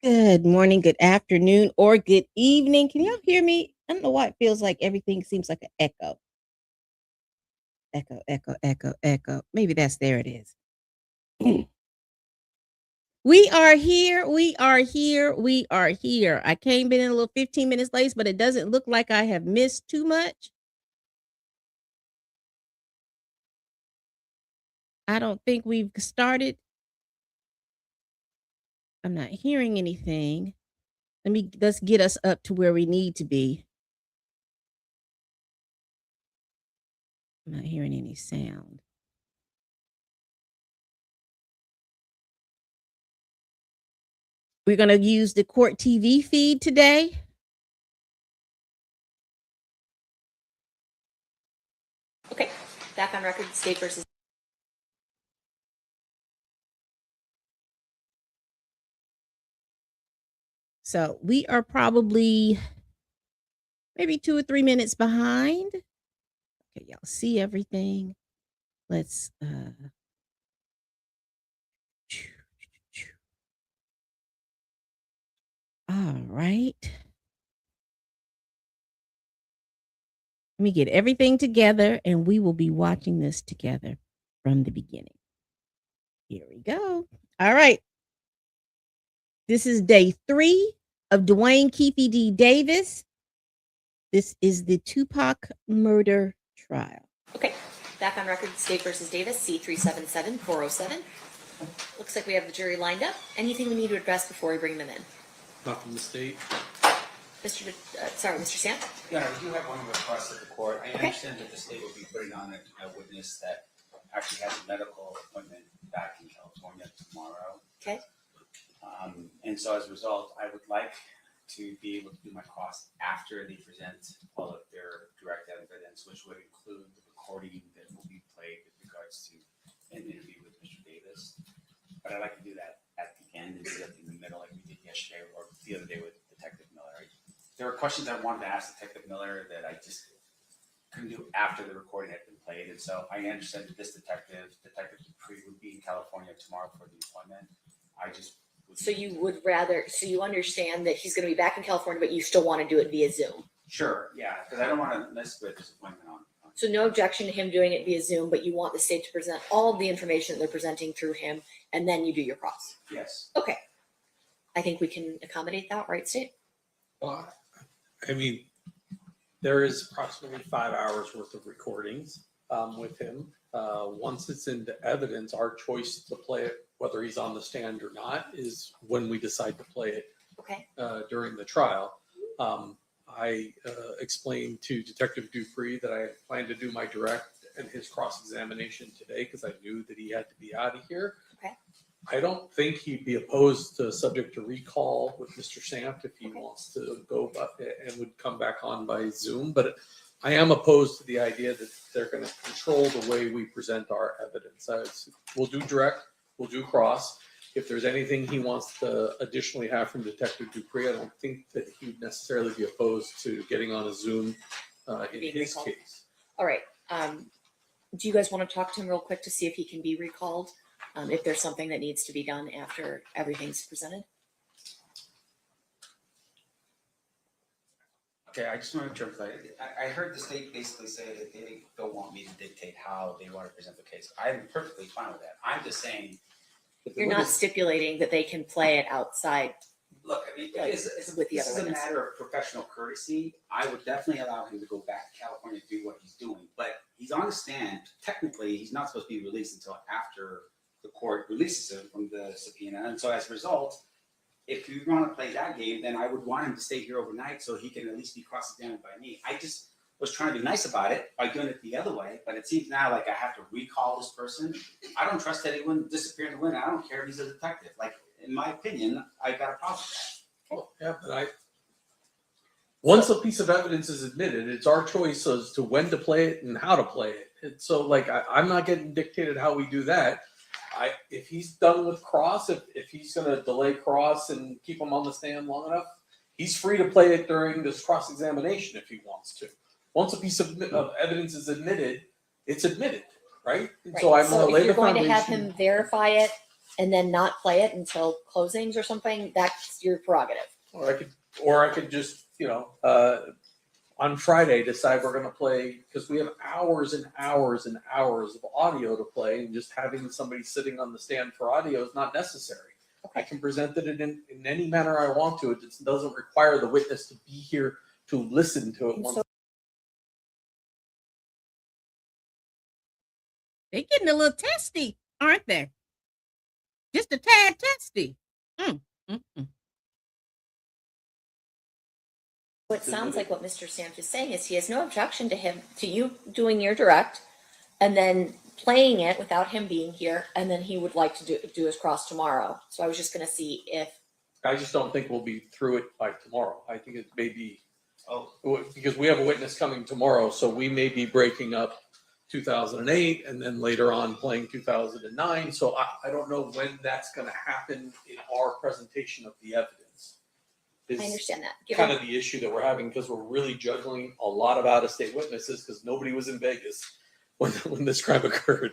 Good morning, good afternoon, or good evening. Can y'all hear me? I don't know why it feels like everything seems like an echo. Echo, echo, echo, echo. Maybe that's there it is. We are here. We are here. We are here. I came in a little 15 minutes late, but it doesn't look like I have missed too much. I don't think we've started. I'm not hearing anything. Let's get us up to where we need to be. I'm not hearing any sound. We're going to use the court TV feed today. Okay, back on record, state versus. So we are probably maybe 2 or 3 minutes behind. Okay, y'all see everything. Let's all right. Let me get everything together and we will be watching this together from the beginning. Here we go. All right. This is day 3 of Duane Keffe D. Davis. This is the Tupac murder trial. Okay, back on record, state versus Davis, C-377-407. Looks like we have the jury lined up. Anything we need to address before we bring them in? Not from the state. Mr. Sam? Yeah, I do have one request of the court. I Okay. understand that the state will be putting on a witness that actually has a medical appointment back in California tomorrow. Okay. And so as a result, I would like to be able to do my cross after they present all of their direct evidence, which would include the recording that will be played with regards to an interview with Mr. Davis. But I'd like to do that at the end instead of in the middle like we did yesterday or the other day with Detective Miller. There were questions I wanted to ask Detective Miller that I just couldn't do after the recording had been played. And so I understand that this Detective Dupree, would be in California tomorrow for the appointment. So you understand that he's going to be back in California, but you still want to do it via Zoom? Sure, yeah, because I don't want to miss with this appointment on. So no objection to him doing it via Zoom, but you want the state to present all of the information that they're presenting through him, and then you do your cross? Yes. Okay. I think we can accommodate that, right, state? Well, I mean, there is approximately 5 hours worth of recordings with him. Once it's into evidence, our choice to play it, whether he's on the stand or not, is when we decide to play it. Okay. During the trial. I explained to Detective Dupree that I planned to do my direct and his cross-examination today because I knew that he had to be out of here. Okay. I don't think he'd be opposed to subject to recall with Mr. Samp if he wants to go and would come back on by Zoom. But I am opposed to the idea that they're going to control the way we present our evidence. We'll do direct, we'll do cross. If there's anything he wants to additionally have from Detective Dupree, I don't think that he'd necessarily be opposed to getting on a Zoom in his case. All right. Do you guys want to talk to him real quick to see if he can be recalled? If there's something that needs to be done after everything's presented? Okay, I just want to clarify. I heard the state basically say that they don't want me to dictate how they want to present the case. I'm perfectly fine with that. I'm just saying. You're not stipulating that they can play it outside. Look, I mean, this is a matter of professional courtesy. I would definitely allow him to go back to California to do what he's doing. But he's on the stand. Technically, he's not supposed to be released until after the court releases him from the subpoena. And so as a result, if you want to play that game, then I would want him to stay here overnight so he can at least be cross-examined by me. I just was trying to be nice about it by doing it the other way, but it seems now like I have to recall this person. I don't trust that he wouldn't disappear in the wind. I don't care if he's a detective. Like, in my opinion, I got a problem with that. Well, yeah, but once a piece of evidence is admitted, it's our choice as to when to play it and how to play it. And so, like, I'm not getting dictated how we do that. If he's done with cross, if he's going to delay cross and keep him on the stand long enough, he's free to play it during this cross-examination if he wants to. Once a piece of evidence is admitted, it's admitted, right? Right. So I'm so going to lay the you're going foundation. to have him verify it and then not play it until closings or something, that's your prerogative. Or I could just, on Friday decide we're gonna play, because we have hours and hours and hours of audio to play, and just having somebody sitting on the stand for audio is not necessary. I can present it in any manner I want to. It just doesn't require the witness to be here to listen to it once. They're getting a little testy, aren't they? Just a tad testy. Mm, mm, mm. What sounds like what Mr. Stamp is saying is he has no objection to you doing your direct and then playing it without him being here, and then he would like to do his cross tomorrow. So I was just gonna see if, I just don't think we'll be through it by tomorrow. I think it may be, because we have a witness coming tomorrow, so we may be breaking up 2008 and then later on playing 2009. So I don't know when that's going to happen in our presentation of the evidence. I understand that. Kind of the issue that we're having, because we're really juggling a lot of out-of-state witnesses because nobody was in Vegas when this crime occurred.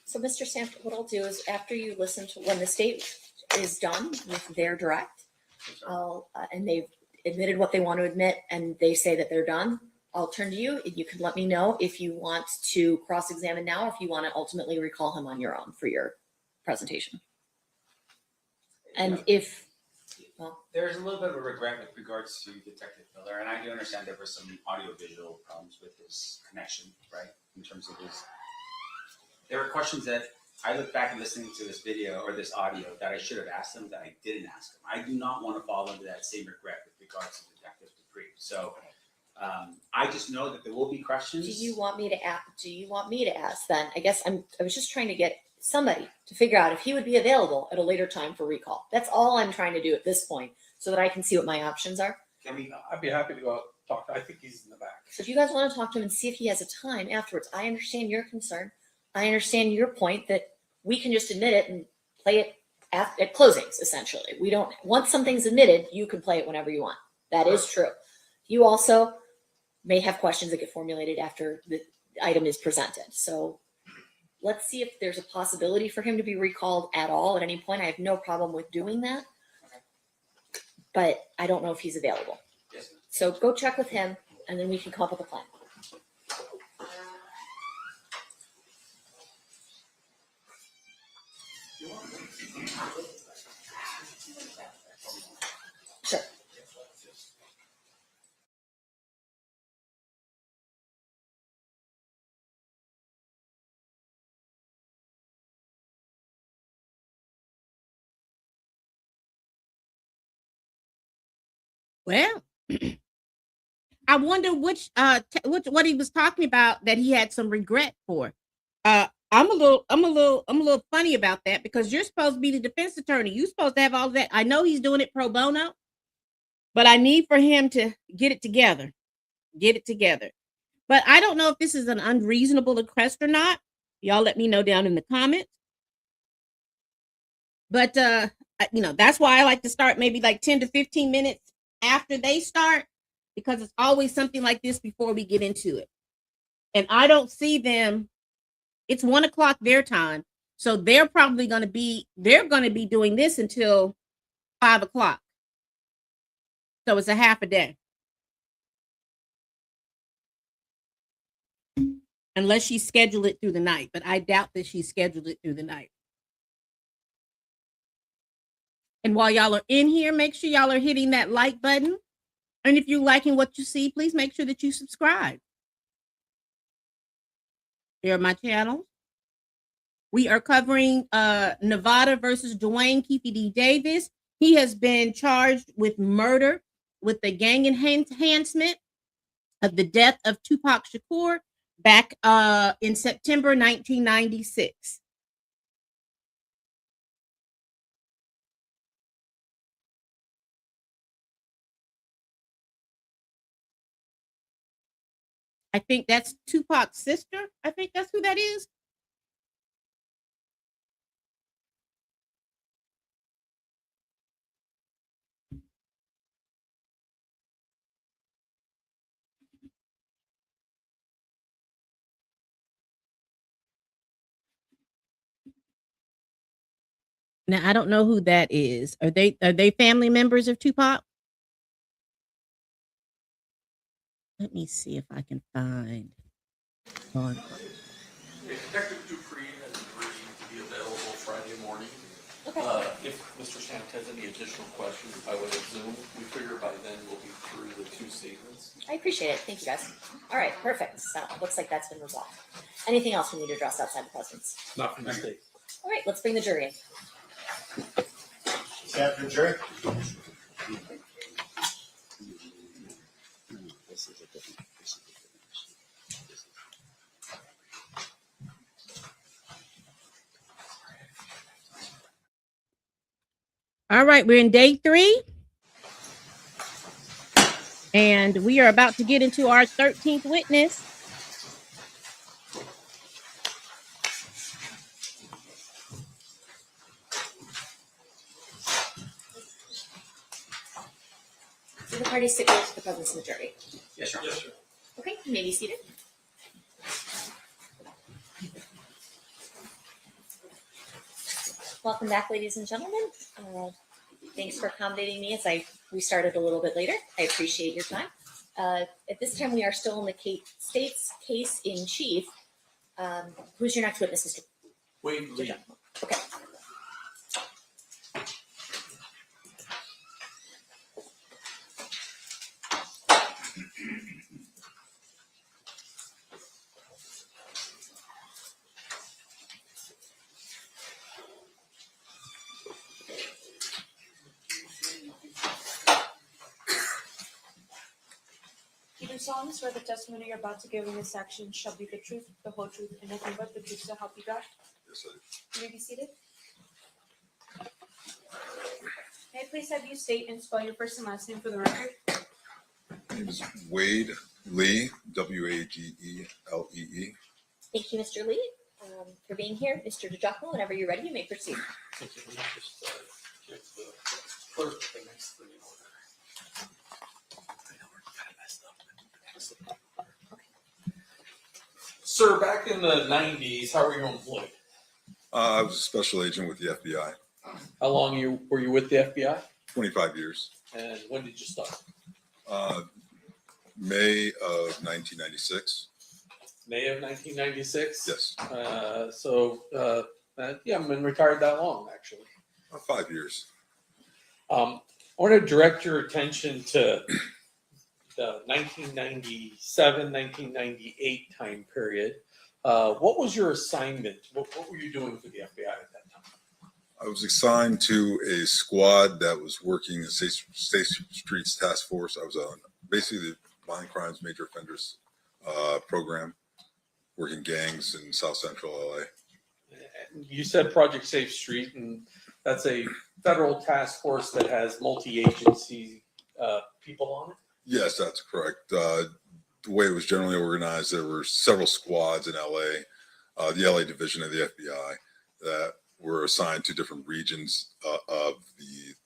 So Mr. Stamp, what I'll do is after you listen to when the state is done with their direct, and they've admitted what they want to admit and they say that they're done, I'll turn to you and you can let me know if you want to cross-examine now or if you want to ultimately recall him on your own for your presentation. And if, well, There's a little bit of a regret with regards to Detective Miller, and I do understand there were some audio-visual problems with his connection, right? In terms of his, there were questions that I look back and listening to this video or this audio that I should have asked him that I didn't ask him. I do not want to fall into that same regret with regards to Detective Dupree. So I just know that there will be questions. do you want me to ask then? I guess I was just trying to get somebody to figure out if he would be available at a later time for recall. That's all I'm trying to do at this point so that I can see what my options are. I'd be happy to go out and talk. I think he's in the back. So if you guys want to talk to him and see if he has a time afterwards, I understand your concern. I understand your point that we can just admit it and play it at closings, essentially. We don't, once something's admitted, you can play it whenever you want. That is true. You also may have questions that get formulated after the item is presented. So let's see if there's a possibility for him to be recalled at all at any point. I have no problem with doing that, but I don't know if he's available. Yes. So go check with him and then we can come up with a plan. Sure. Well, I wonder what he was talking about that he had some regret for. I'm a little funny about that because you're supposed to be the defense attorney. You're supposed to have all of that. I know he's doing it pro bono, but I need for him to get it together. Get it together. But I don't know if this is an unreasonable request or not. Y'all let me know down in the comments. But that's why I like to start maybe like 10 to 15 minutes after they start, because it's always something like this before we get into it. And I don't see them. It's 1 o'clock their time. So they're probably going to be doing this until 5 o'clock. So it's a half a day. Unless she scheduled it through the night, but I doubt that she scheduled it through the night. And while y'all are in here, make sure y'all are hitting that like button. And if you're liking what you see, please make sure that you subscribe. Here are my channels. We are covering Nevada versus Duane Keffe Davis. He has been charged with murder with the gang enhancement of the death of Tupac Shakur back in September 1996. I think that's Tupac's sister. I think that's who that is. Now I don't know who that is. Are they family members of Tupac? Let me see if I can find Dawn. Detective Dupree has agreed to be available Friday morning. Okay. If Mr. Samp has any additional questions by way of Zoom, we figure by then we'll be through the 2 statements. I appreciate it. Thank you, guys. All right, perfect. So looks like that's been resolved. Anything else we need to address outside the president's? Not from the state. All right, let's bring the jury in. Captain Jury. All right, we're in day 3. And we are about to get into our 13th witness. Do the parties sit close to the presence of the jury? Yes, sir. Yes, sir. Okay, you may be seated. Welcome back, ladies and gentlemen. Thanks for accommodating me as we started a little bit later. I appreciate your time. At this time, we are still in the state's case in chief. Who's your next witness, Mr. Wade Lee. Okay. You do solemnly swear the testimony you're about to give in this section shall be the truth, the whole truth, and nothing but the truth, so help you God? Yes, I do. You may be seated. May I please have you state and spell your first and last name for the record? My name is Wade Lee, Wagelee. Thank you, Mr. Lee, for being here. Mr. DeJochmo, whenever you're ready, you may proceed. Thank you. Let me just give the clerk the next thing in order. I know we're kind of messed up. Okay. Sir, back in the 90s, how were you employed? I was a special agent with the FBI, How long were you with the FBI? 25 years. And when did you start? May of 1996. May of 1996? Yes, Yeah, I've been retired that long, actually. 5 years. I want to direct your attention to the 1997, 1998 time period. What was your assignment? What were you doing for the FBI at that time? I was assigned to a squad that was working the State Streets Task Force. I was on basically the Violent Crimes Major Offenders program, working gangs in South Central LA. You said Project Safe Street, and that's a federal task force that has multi-agency people on it? Yes, that's correct. The way it was generally organized, there were several squads in LA, the LA division of the FBI, that were assigned to different regions of the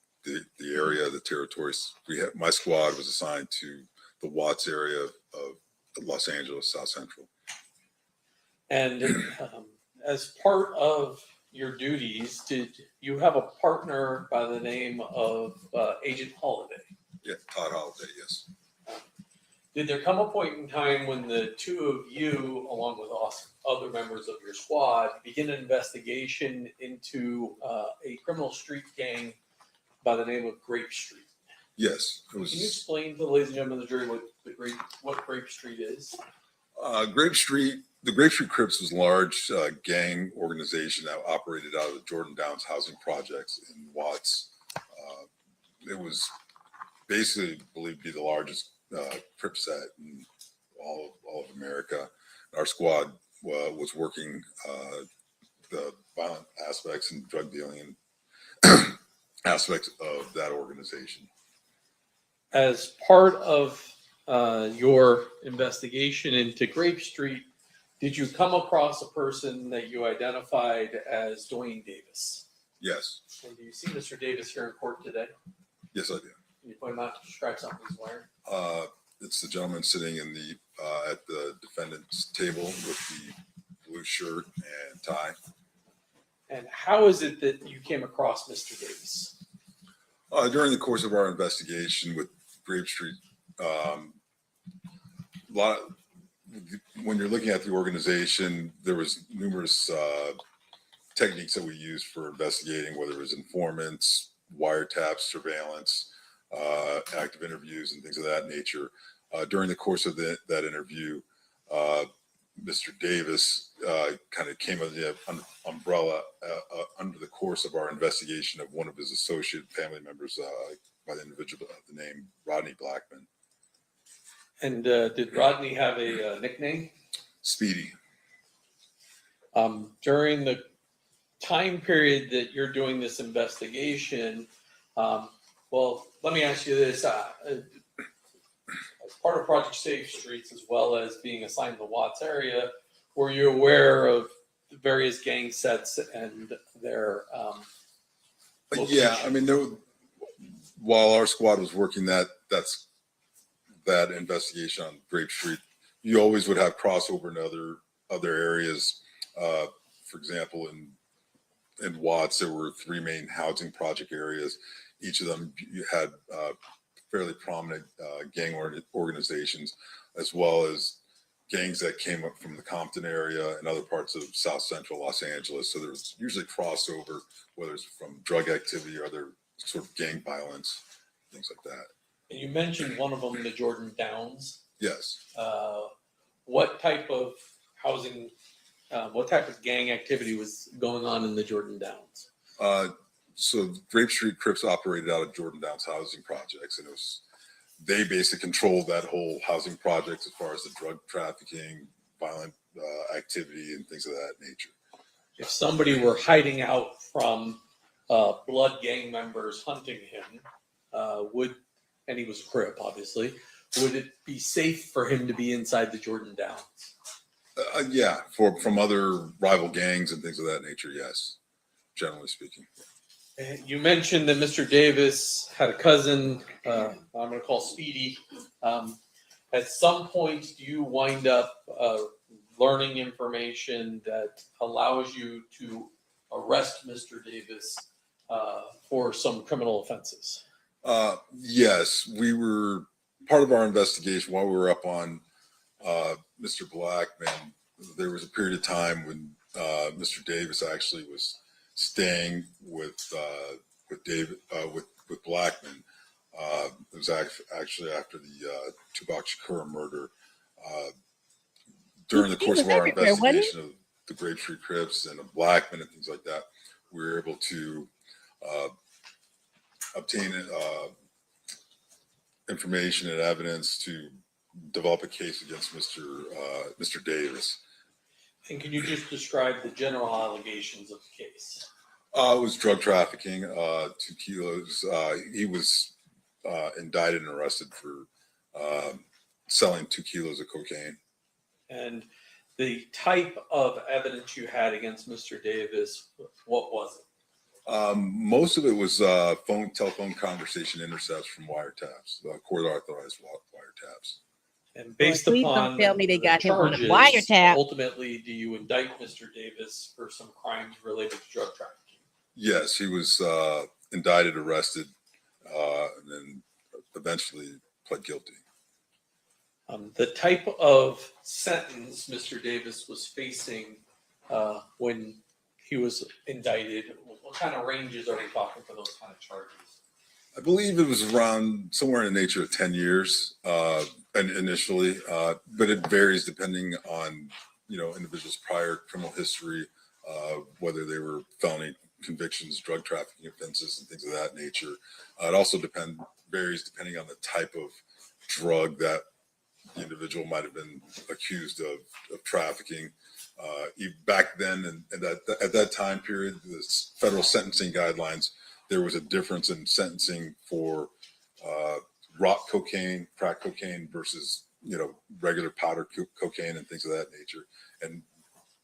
area, the territories. My squad was assigned to the Watts area of Los Angeles, South Central. And as part of your duties, did you have a partner by the name of Agent Holiday? Yeah, Todd Holiday, yes. Did there come a point in time when the two of you, along with other members of your squad, begin an investigation into a criminal street gang by the name of Grape Street? Yes, it Can you was explain to the ladies and gentlemen of the jury what Grape Street is? Grape Street. The Grape Street Crips was a large gang organization that operated out of the Jordan Downs housing projects in Watts. It was basically believed to be the largest Crip set in all of America. Our squad was working the violent aspects and drug dealing aspects of that organization. As part of your investigation into Grape Street, did you come across a person that you identified as Duane Davis? Yes, And do you see Mr. Davis here in court today? yes, I do. Can you point him out to describe something he's wearing? It's the gentleman sitting in the at the defendant's table with the blue shirt and tie. And how is it that you came across Mr. Davis? During the course of our investigation with Grape Street, lot when you're looking at the organization, there was numerous techniques that we used for investigating, whether it was informants, wiretaps, surveillance, active interviews, and things of that nature. During the course of that interview, Mr. Davis kind of came under the umbrella under the course of our investigation of one of his associate family members by the individual of the name Rodney Blackman. And did Rodney have a nickname? Speedy. During the time period that you're doing this investigation, well, let me ask you this. As part of Project Safe Streets, as well as being assigned to the Watts area, were you aware of the various gang sets and their Yeah, I mean, while our squad was working that investigation on Grape Street, you always would have crossover in other areas. For example, in Watts, there were 3 main housing project areas. Each of them you had fairly prominent gang organizations, as well as gangs that came up from the Compton area and other parts of South Central Los Angeles. So there was usually crossover, whether it's from drug activity or other sort of gang violence, things like that. And you mentioned one of them, the Jordan Downs. Yes. What type of housing, what type of gang activity was going on in the Jordan Downs? So Grape Street Crips operated out of Jordan Downs housing projects, and they basically controlled that whole housing project as far as the drug trafficking, violent activity, and things of that nature. If somebody were hiding out from blood gang members hunting him, and he was a Crip, obviously, would it be safe for him to be inside the Jordan Downs? Yeah, from other rival gangs and things of that nature, yes, generally speaking. And you mentioned that Mr. Davis had a cousin, I'm going to call Speedy. At some point, do you wind up learning information that allows you to arrest Mr. Davis for some criminal offenses? Yes, we were part of our investigation while we were up on Mr. Blackman. There was a period of time when Mr. Davis actually was staying with Blackman. It was actually after the Tupac Shakur murder. During the course of our investigation of the Grape Street Crips and of Blackman and things like that, we were able to obtain information and evidence to develop a case against Mr. Davis. And can you just describe the general allegations of the case? It was drug trafficking, 2 kilos. He was indicted and arrested for selling 2 kilos of cocaine. And the type of evidence you had against Mr. Davis, what was it? Most of it was telephone conversation intercepts from wiretaps, court authorized wiretaps. And based Please upon don't tell me they got him on a charges, wiretap. ultimately, do you indict Mr. Davis for some crimes related to drug trafficking? Yes, he was indicted, arrested, and then eventually pled guilty. The type of sentence Mr. Davis was facing when he was indicted, what kind of ranges are we talking for those kind of charges? I believe it was around somewhere in the nature of 10 years initially, but it varies depending on, individuals' prior criminal history, whether they were felony convictions, drug trafficking offenses, and things of that nature. It also varies depending on the type of drug that the individual might have been accused of trafficking. Back then, and at that time period, the federal sentencing guidelines, there was a difference in sentencing for rock cocaine, crack cocaine versus regular powder cocaine and things of that nature. And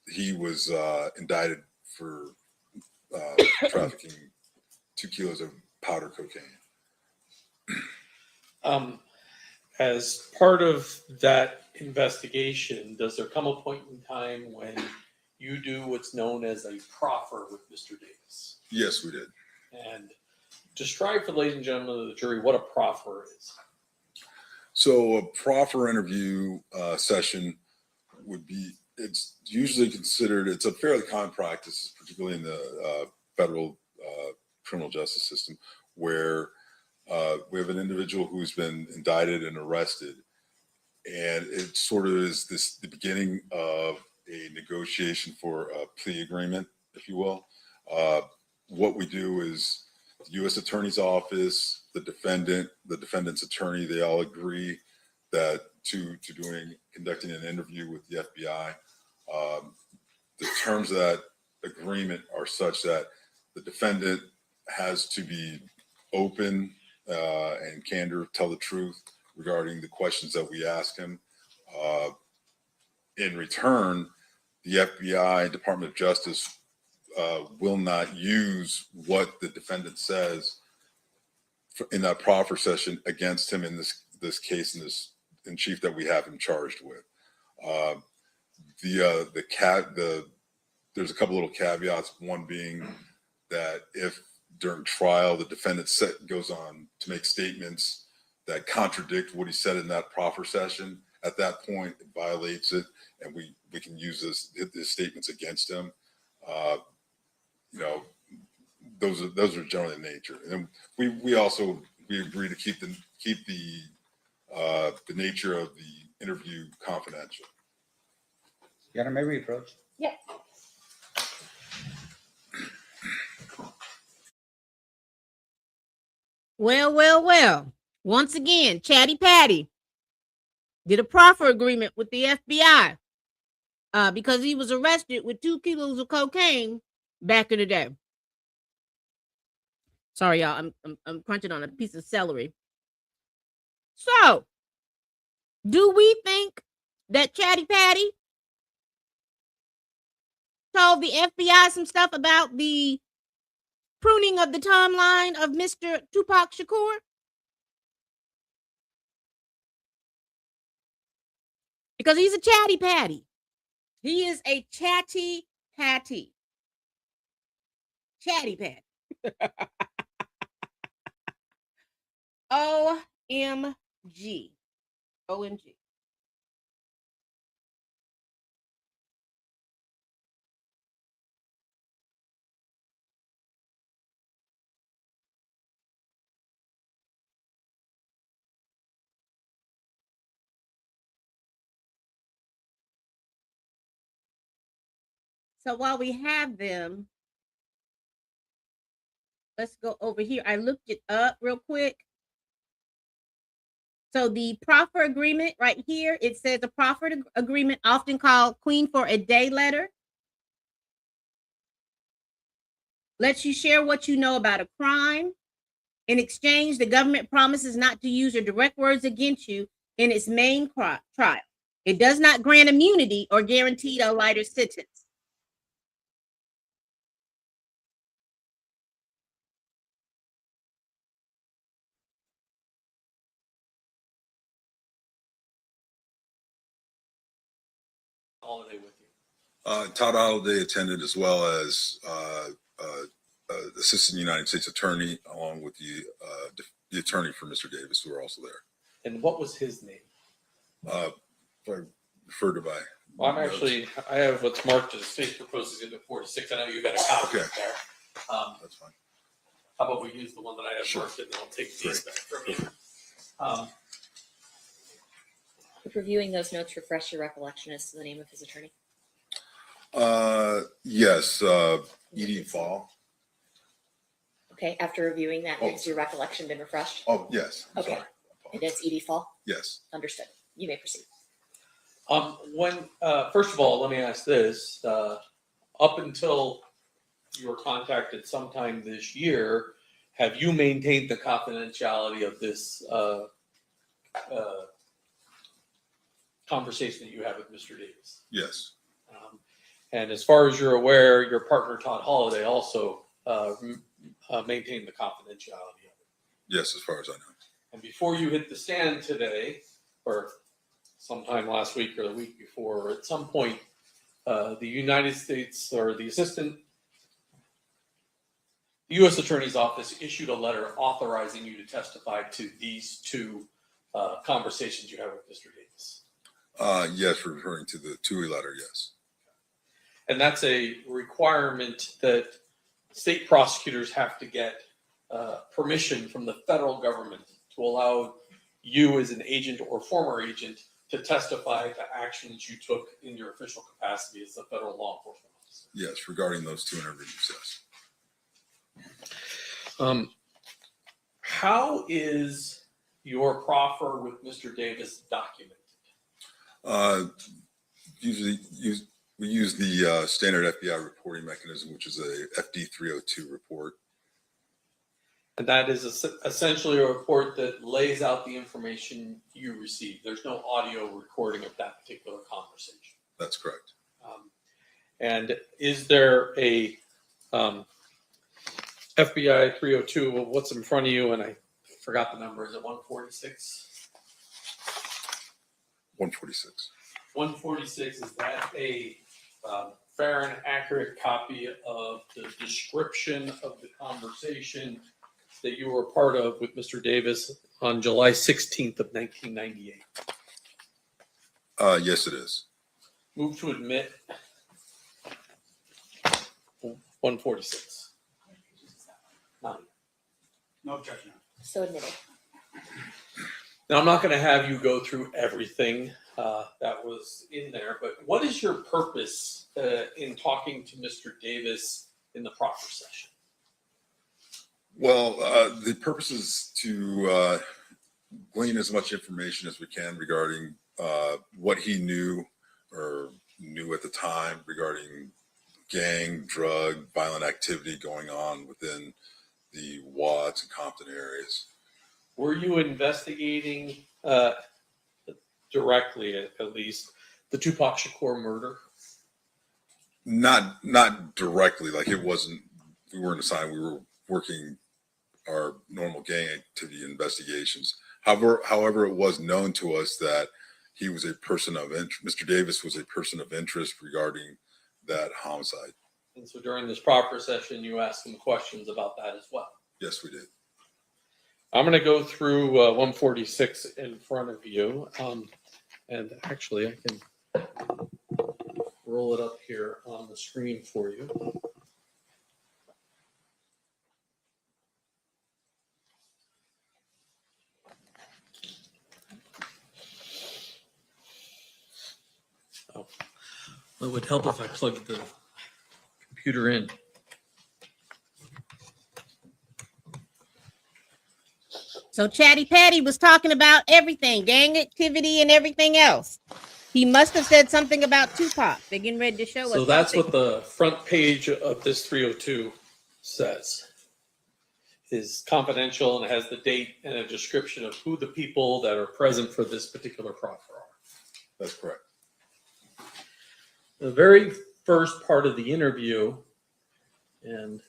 he was indicted for trafficking 2 kilos of powder cocaine. As part of that investigation, does there come a point in time when you do what's known as a proffer with Mr. Davis. Yes, we did. And describe for the ladies and gentlemen of the jury what a proffer is. So a proffer interview session would be, it's usually considered, it's a fairly common practice, particularly in the federal criminal justice system, where we have an individual who's been indicted and arrested. And it sort of is the beginning of a negotiation for a plea agreement, if you will. What we do is the U.S. Attorney's Office, the defendant's attorney, they all agree that conducting an interview with the FBI. The terms of that agreement are such that the defendant has to be open and candor, tell the truth regarding the questions that we ask him. In return, the FBI, Department of Justice, will not use what the defendant says in that proffer session against him in this case, in chief that we have him charged with. There's a couple little caveats. One being that if during trial the defendant goes on to make statements that contradict what he said in that proffer session, at that point it violates it, and we can use his statements against him. Those are generally in nature, and we agree to keep the nature of the interview confidential. Your Honor, may we approach? Yeah. Well. Once again, Chatty Patty did a proffer agreement with the FBI because he was arrested with 2 kilos of cocaine back in the day. Sorry, y'all. I'm crunching on a piece of celery. So, do we think that Chatty Patty told the FBI some stuff about the pruning of the timeline of Mr. Tupac Shakur? Because he's a chatty patty. He is a chatty patty. Chatty patty. OMG. OMG. So while we have them, let's go over here. I looked it up real quick. So the proffer agreement right here, it says a proffer agreement, often called Queen for a Day letter, lets you share what you know about a crime. In exchange, the government promises not to use your direct words against you in its main trial. It does not grant immunity or guarantee a lighter sentence. Holiday with you. Todd Holliday attended, as well as Assistant United States Attorney, along with the attorney for Mr. Davis, who were also there. And what was his name? I referred to by. Well, I have what's marked as state proposed exhibit 4 to 6. I know you got a copy Okay. there. That's fine. How about we use the one that I have Sure. marked, and then I'll take these back from you. If reviewing those notes, refresh your recollection as to the name of his attorney. Yes, Edie Fall. Okay, after reviewing that, has your recollection been refreshed? Oh, yes. I'm Okay. sorry. And it's Edie Fall? Yes. Understood. You may proceed. First of all, let me ask this: up until you were contacted sometime this year, have you maintained the confidentiality of this conversation that you have with Mr. Davis? Yes. And as far as you're aware, your partner Todd Holliday also maintained the confidentiality of it. Yes, as far as I know. And before you hit the stand today, or sometime last week or the week before, or at some point, the United States or the U.S. Attorney's Office issued a letter authorizing you to testify to these two conversations you had with Mr. Davis. Yes, referring to the TUI letter, yes. And that's a requirement that state prosecutors have to get permission from the federal government to allow you as an agent or former agent to testify to actions you took in your official capacity as a federal law enforcement officer. Yes, regarding those two interviews, yes. How is your proffer with Mr. Davis documented? Usually we use the standard FBI reporting mechanism, which is a FD 302 report. And that is essentially a report that lays out the information you received. There's no audio recording of that particular conversation. That's correct. And is there a FBI 302? What's in front of you? And I forgot the number. Is it 146? 146. 146, is that a fair and accurate copy of the description of the conversation that you were a part of with Mr. Davis on July 16th of 1998? Yes, it is. Move to admit 146. No objection. So admitted. Now, I'm not going to have you go through everything that was in there, but what is your purpose in talking to Mr. Davis in the proffer session? Well, the purpose is to glean as much information as we can regarding what he knew or knew at the time regarding gang, drug, violent activity going on within the Watts and Compton areas. Were you investigating directly, at least, the Tupac Shakur murder? Not directly, like it wasn't. We weren't assigned. We were working our normal gang activity investigations. However, it was known to us that he was a person of interest. Mr. Davis was a person of interest regarding that homicide. And so during this proffer session, you asked him questions about that as well. Yes, we did. I'm going to go through 146 in front of you. And actually, I can roll it up here on the screen for you. Oh, it would help if I plugged the computer in. So Chatty Patty was talking about everything, gang activity and everything else. He must have said something about Tupac. They're getting ready to show us. So that's something. what the front page of this 302 says. Is confidential and has the date and a description of who the people that are present for this particular proffer are. That's correct. The very first part of the interview, and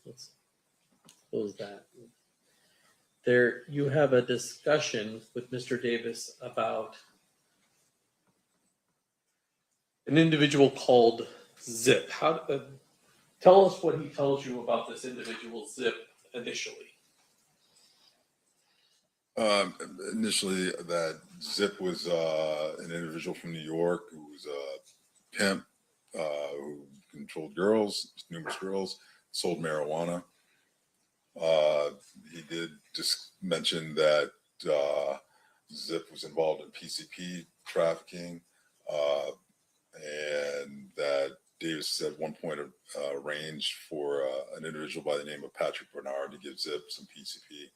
let's close that. There, you have a discussion with Mr. Davis about an individual called Zip. Tell us what he tells you about this individual Zip initially. Initially, that Zip was an individual from New York who was a pimp who controlled girls, numerous girls, sold marijuana. He did just mention that Zip was involved in PCP trafficking, and that Davis at one point arranged for an individual by the name of Patrick Bernard to give Zip some PCP.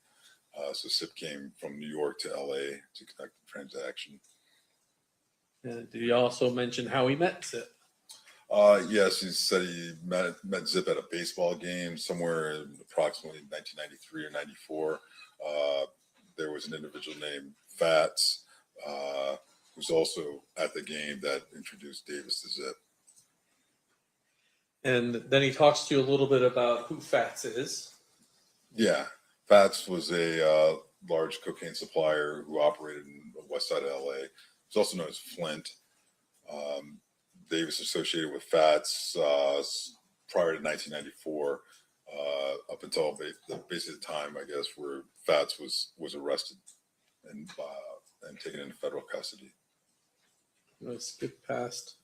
So Zip came from New York to LA to conduct the transaction. Did he also mention how he met Zip? Yes, he said he met Zip at a baseball game somewhere in approximately 1993 or 94. There was an individual named Fats who's also at the game that introduced Davis to Zip. And then he talks to you a little bit about who Fats is. Yeah, Fats was a large cocaine supplier who operated in the west side of LA. He's also known as Flint. Davis associated with FATS prior to 1994, up until basically the time, I guess, where FATS was arrested and taken into federal custody. Let's skip past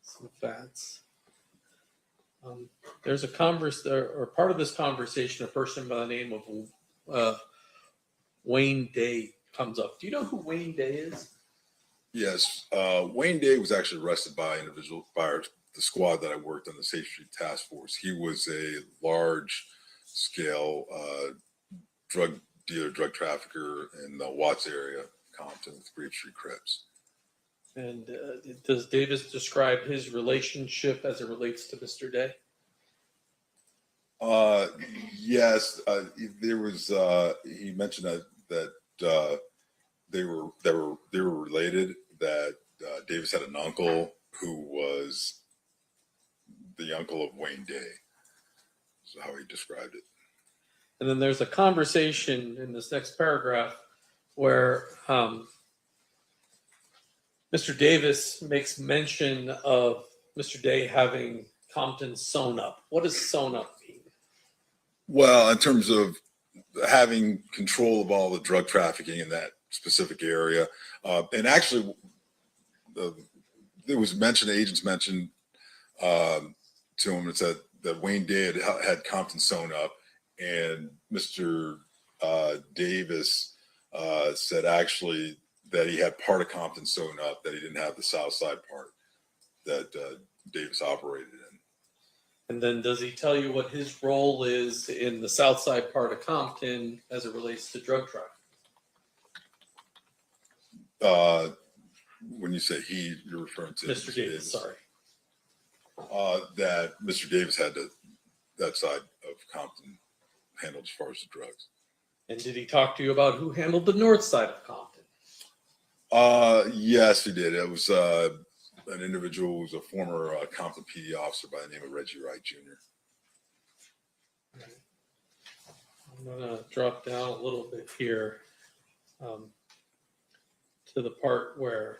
some facts. There's a or part of this conversation, a person by the name of Wayne Day comes up. Do you know who Wayne Day is? Yes, Wayne Day was actually arrested by the squad that I worked on, the Safe Street Task Force. He was a large scale drug dealer, drug trafficker in the Watts area, Compton, with Grape Street Crips. And does Davis describe his relationship as it relates to Mr. Day? Yes, there was. He mentioned that they were related. That Davis had an uncle who was the uncle of Wayne Day. Is how he described it. And then there's a conversation in this next paragraph where Mr. Davis makes mention of Mr. Day having Compton sewn up. What does sewn up mean? Well, in terms of having control of all the drug trafficking in that specific area, and actually, it was mentioned. Agents mentioned to him and said that Wayne Day had Compton sewn up, and Mr. Davis said actually that he had part of Compton sewn up, that he didn't have the south side part that Davis operated in. And then does he tell you what his role is in the south side part of Compton as it relates to drug trafficking? When you say he, you're referring to Mr. Davis, sorry. That Mr. Davis had that side of Compton handled as far as the drugs. And did he talk to you about who handled the north side of Compton? Yes, he did. It was an individual who was a former Compton PD officer by the name of Reggie Wright Jr. I'm going to drop down a little bit here to the part where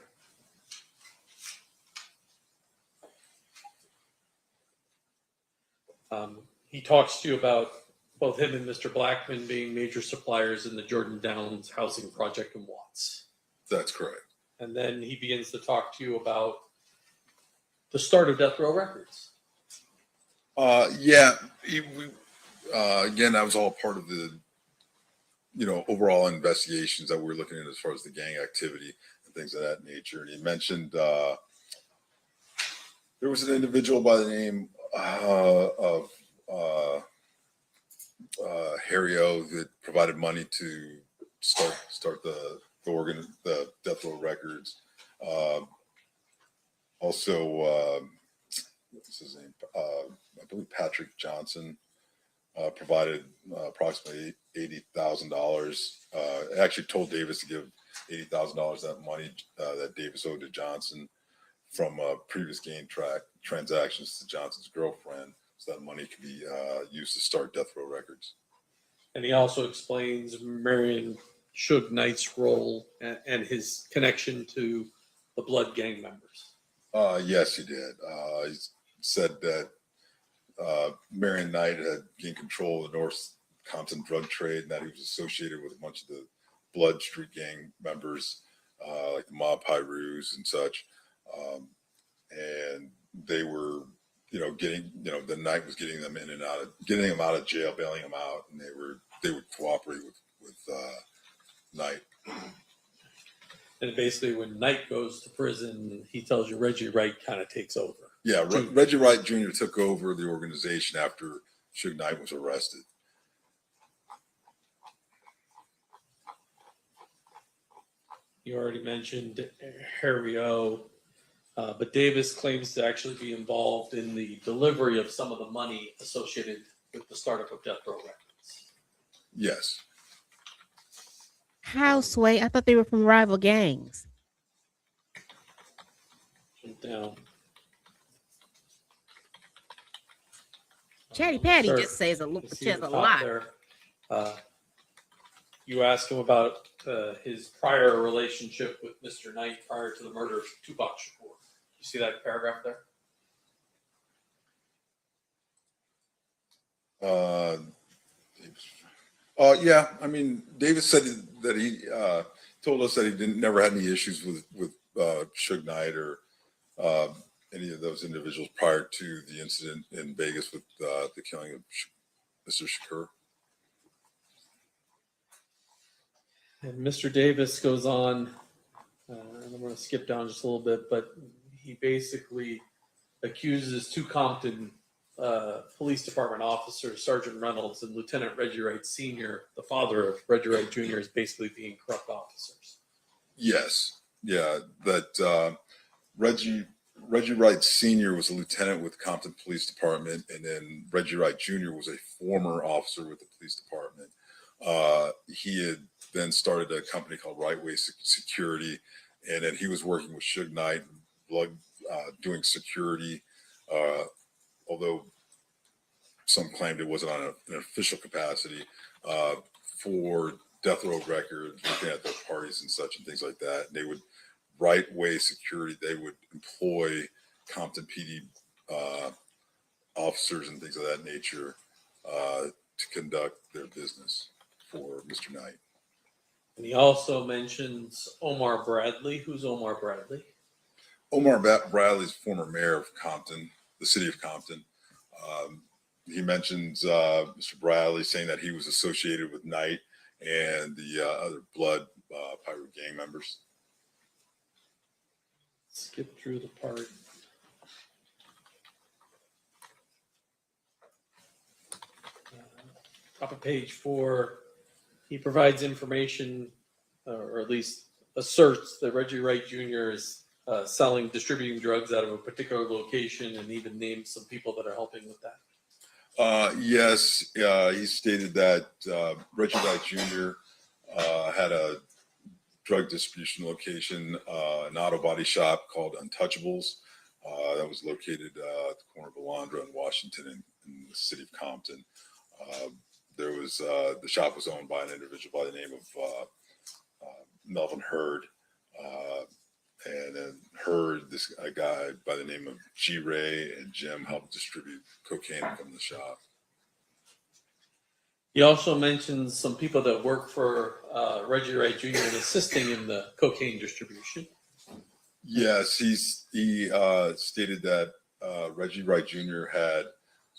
he talks to you about both him and Mr. Blackman being major suppliers in the Jordan Downs housing project in Watts. That's correct. And then he begins to talk to you about the start of Death Row Records. Yeah. Again, that was all part of the, overall investigations that we were looking at as far as the gang activity and things of that nature. And he mentioned there was an individual by the name of Harry O that provided money to start the Death Row Records. Also, what's his name? I believe Patrick Johnson provided approximately $80,000. Actually told Davis to give $80,000 that money that Davis owed to Johnson from previous gang transactions to Johnson's girlfriend, so that money could be used to start Death Row Records. And he also explains Marion Suge Knight's role and his connection to the Blood gang members. Yes, he did. He said that Marion Knight had gained control of the North Compton drug trade, and that he was associated with a bunch of the Blood Street gang members, like the Mob Pyrus and such. And they were, the Knight was getting them in and out, getting them out of jail, bailing them out, and they would cooperate with Knight. And basically, when Knight goes to prison, he tells you Reggie Wright kind of takes over. Yeah, Reggie Wright Jr. took over the organization after Suge Knight was arrested. You already mentioned Harry O, but Davis claims to actually be involved in the delivery of some of the money associated with the startup of Death Row Records. Yes. How, Sway? I thought they were from rival gangs. Jump down. Chatty Patty Start just says to see says the a top lot. there. you ask him about his prior relationship with Mr. Knight prior to the murder of Tupac Shakur. You see that paragraph there? Yeah, I mean, Davis said that he told us that he never had any issues with Suge Knight or any of those individuals prior to the incident in Vegas with the killing of Mr. Shakur. And Mr. Davis goes on, and I'm going to skip down just a little bit, but he basically accuses two Compton Police Department officers, Sergeant Reynolds and Lieutenant Reggie Wright Sr., the father of Reggie Wright Jr., as basically being corrupt officers. Yes, yeah, that Reggie Wright Sr. was a lieutenant with Compton Police Department, and then Reggie Wright Jr. was a former officer with the police department. He had then started a company called Right Way Security, and then he was working with Suge Knight, doing security, although some claimed it wasn't on an official capacity, for Death Row Records, looking at their parties and such and things like that. And they would, Right Way Security, they would employ Compton PD officers and things of that nature to conduct their business for Mr. Knight. And he also mentions Omar Bradley. Who's Omar Bradley? Omar Bradley's former mayor of Compton, the city of Compton. He mentions Mr. Bradley saying that he was associated with Knight and the other Blood Pirate gang members. Skip through the part. Top of page 4, he provides information, or at least asserts that Reggie Wright Jr. is distributing drugs out of a particular location, and even names some people that are helping with that. Yes, he stated that Reggie Wright Jr. Had a drug distribution location, an auto body shop called Untouchables, that was located at the corner of Alondra and Washington in the city of Compton. There was the shop was owned by an individual by the name of Melvin Hurd, and then Hurd, a guy by the name of G. Ray and Jim helped distribute cocaine from the shop. He also mentions some people that work for Reggie Wright Jr. and assisting in the cocaine distribution. Yes, he stated that Reggie Wright Jr. had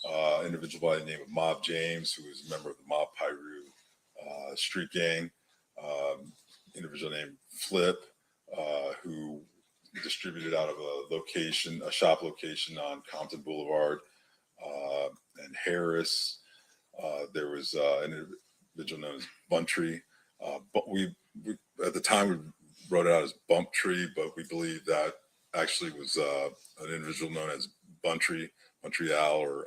an individual by the name of Mob James, who was a member of the Mob Piru street gang, individual named Flip, who distributed out of a shop location on Compton Boulevard, and Harris. There was an individual known as Buntree. But we at the time we wrote it out as Bump Tree, but we believe that actually was an individual known as Buntree, Montreal, or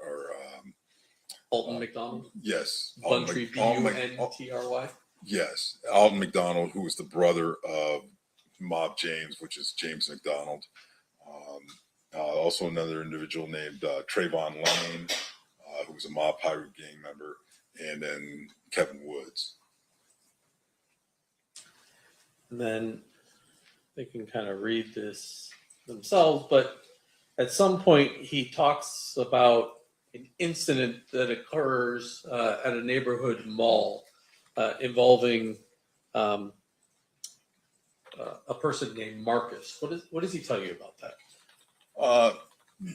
Alton McDonald. Yes, Buntree, Buntry. Yes, Alton McDonald, who was the brother of Mob James, which is James McDonald. Also another individual named Trayvon Lane, who was a Mob Pirate gang member, and then Kevin Woods. And then they can kind of read this themselves, but at some point he talks about an incident that occurs at a neighborhood mall involving a person named Marcus. What does he tell you about that?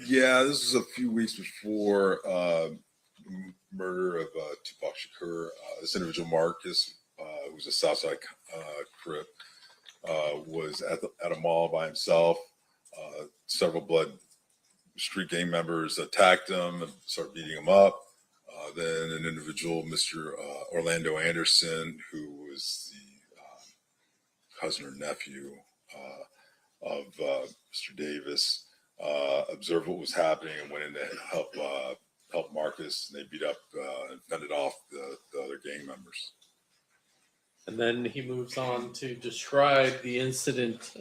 Yeah, this is a few weeks before the murder of Tupac Shakur. This individual, Marcus, who was a Southside Crip, was at a mall by himself. Several Blood street gang members attacked him and started beating him up. Then an individual, Mr. Orlando Anderson, who was the cousin or nephew of Mr. Davis, observed what was happening and went in to help Marcus. And they beat up and fended off the other gang members. And then he moves on to describe the incident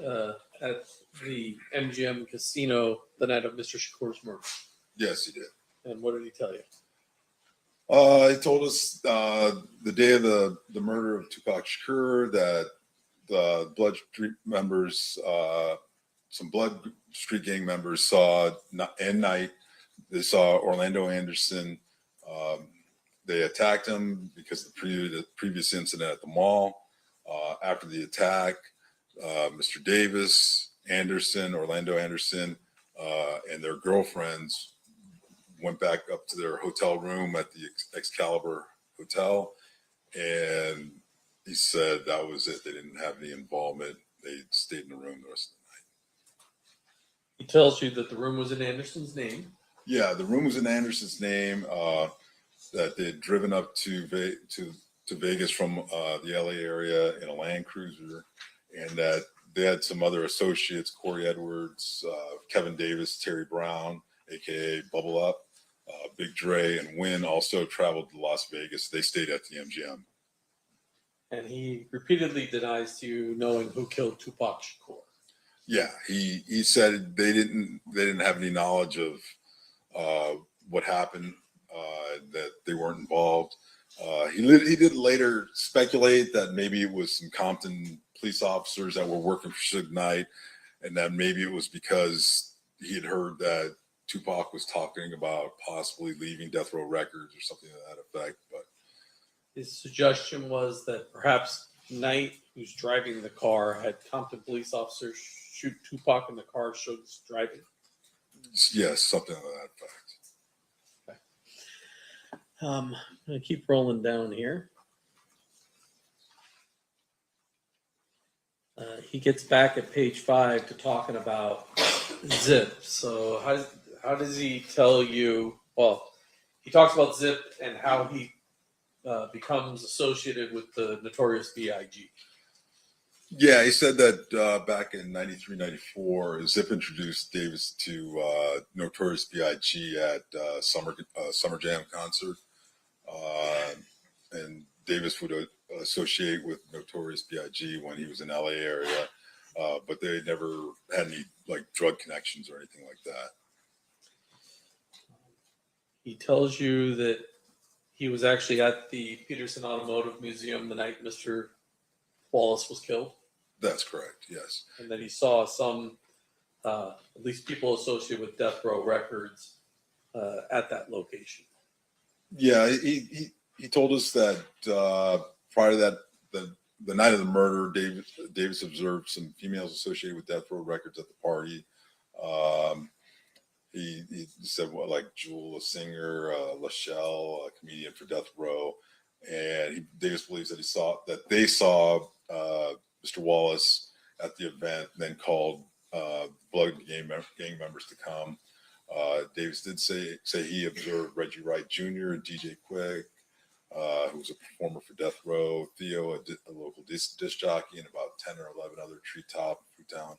at the MGM casino the night of Mr. Shakur's murder. Yes, he did. And what did he tell you? He told us the day of the murder of Tupac Shakur that the Blood Street members, some Blood Street gang members saw at night. They saw Orlando Anderson. They attacked him because of the previous incident at the mall. After the attack, Mr. Davis, Anderson, Orlando Anderson, and their girlfriends went back up to their hotel room at the Excalibur Hotel, and he said that was it. They didn't have any involvement. They stayed in the room the rest of the night. He tells you that the room was in Anderson's name. Yeah, the room was in Anderson's name. That they had driven up to Vegas from the LA area in a Land Cruiser, and that they had some other associates: Corey Edwards, Kevin Davis, Terry Brown, aka Bubble Up, Big Dre, and Wynn also traveled to Las Vegas. They stayed at the MGM. And he repeatedly denies to you knowing who killed Tupac Shakur. Yeah, he said they didn't have any knowledge of what happened, that they weren't involved. He did later speculate that maybe it was some Compton police officers that were working for Suge Knight, and that maybe it was because he had heard that Tupac was talking about possibly leaving Death Row Records or something to that effect. But His suggestion was that perhaps Knight, who's driving the car, had Compton police officers shoot Tupac in the car Suge's driving. yes, something to that effect. I'm going to keep rolling down here. He gets back at page 5 to talking about Zip. So how does he tell you? Well, he talks about Zip and how he becomes associated with the Notorious B.I.G. Yeah, he said that back in 93, 94, Zip introduced Davis to Notorious B.I.G. at Summer Jam concert. And Davis would associate with Notorious B.I.G. when he was in LA area, but they never had any like drug connections or anything like that. He tells you that he was actually at the Peterson Automotive Museum the night Mr. Wallace was killed. That's correct. Yes. And that he saw some, at least people associated with Death Row Records at that location. Yeah, he told us that prior to that, the night of the murder, Davis observed some females associated with Death Row Records at the party. He said, well, like Jewel, a singer, Lachelle, a comedian for Death Row, and Davis believes that they saw Mr. Wallace at the event, and then called Blood gang members to come. Davis did say he observed Reggie Wright Jr. and DJ Quick, who was a performer for Death Row, Theo, a local disc jockey, and about 10 or 11 other Treetop and Fruitown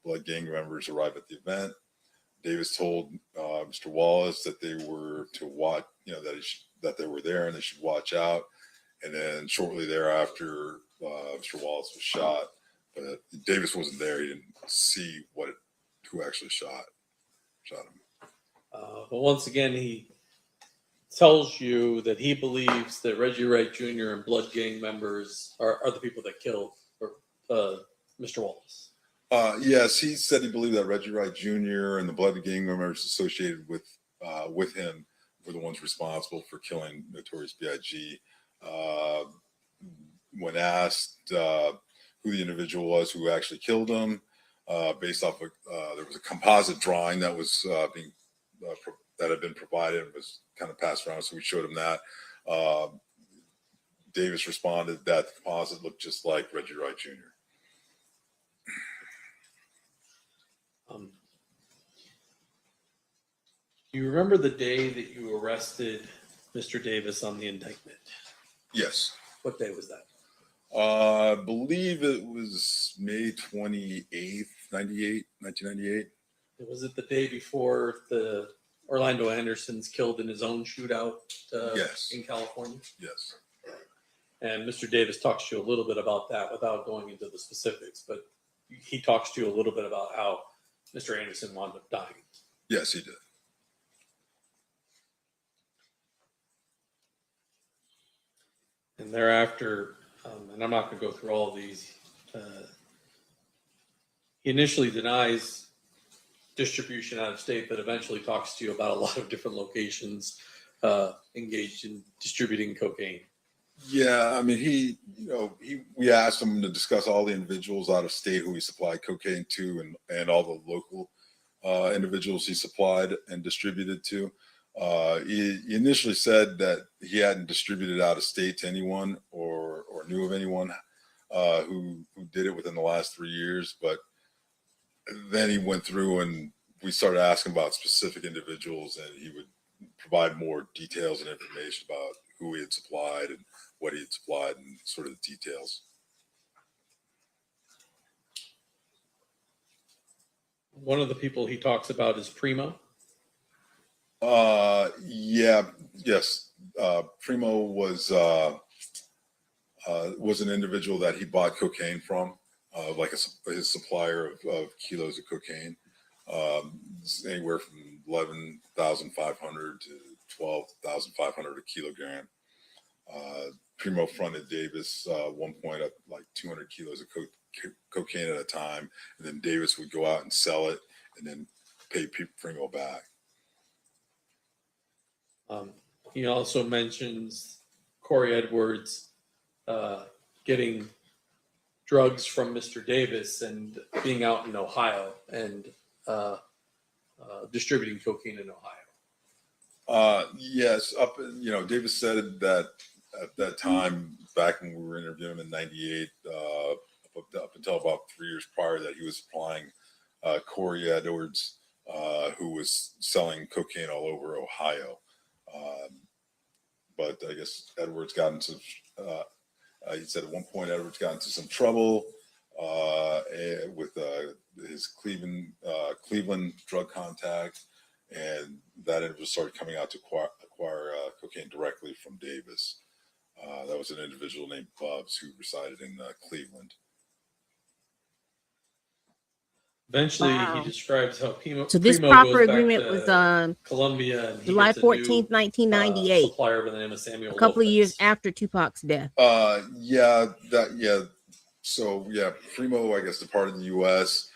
Blood gang members arrived at the event. Davis told Mr. Wallace that they were to watch, that they were there and they should watch out. And then shortly thereafter, Mr. Wallace was shot, but Davis wasn't there. He didn't see who actually shot him. But once again, he tells you that he believes that Reggie Wright Jr. and Blood gang members are the people that killed Mr. Wallace. Yes, he said he believed that Reggie Wright Jr. and the Blood gang members associated with him were the ones responsible for killing Notorious B.I.G. When asked who the individual was who actually killed him, based off of there was a composite drawing that was that had been provided and was kind of passed around, so we showed him that. Davis responded that the composite looked just like Reggie Wright Jr. Do you remember the day that you arrested Mr. Davis on the indictment? Yes. What day was that? I believe it was May 28th, 1998. Was it the day before the Orlando Anderson's killed in his own shootout Yes. in California? Yes. And Mr. Davis talks to you a little bit about that without going into the specifics, but he talks to you a little bit about how Mr. Anderson wound up dying. Yes, he did. And thereafter, and I'm not going to go through all of these, he initially denies distribution out of state, but eventually talks to you about a lot of different locations engaged in distributing cocaine. Yeah, I mean, we asked him to discuss all the individuals out of state who he supplied cocaine to, and all the local individuals he supplied and distributed to. He initially said that he hadn't distributed out of state to anyone or knew of anyone who did it within the last 3 years. But then he went through and we started asking about specific individuals, and he would provide more details and information about who he had supplied and what he had supplied and sort of the details. One of the people he talks about is Primo. Yes. Primo was an individual that he bought cocaine from, like his supplier of kilos of cocaine, anywhere from 11,500 to 12,500 a kilogram. Primo fronted Davis one point up like 200 kilos of cocaine at a time, and then Davis would go out and sell it and then pay Primo back. He also mentions Corey Edwards getting drugs from Mr. Davis and being out in Ohio and distributing cocaine in Ohio. Yes, Davis said that at that time, back when we were interviewing him in '98, up until about 3 years prior, that he was supplying Corey Edwards, who was selling cocaine all over Ohio. But I guess Edwards got into, he said at one point Edwards got into some trouble with his Cleveland drug contact, and that Edwards started coming out to acquire cocaine directly from Davis. That was an individual named Bubs who resided in Cleveland. Eventually, Wow. he describes how So this Primo proper goes back agreement to was Colombia, and he July gets a new, 14th, 1998, supplier by the name of Samuel a couple of years Lopez. after Tupac's death. So Primo, I guess, departed the U.S.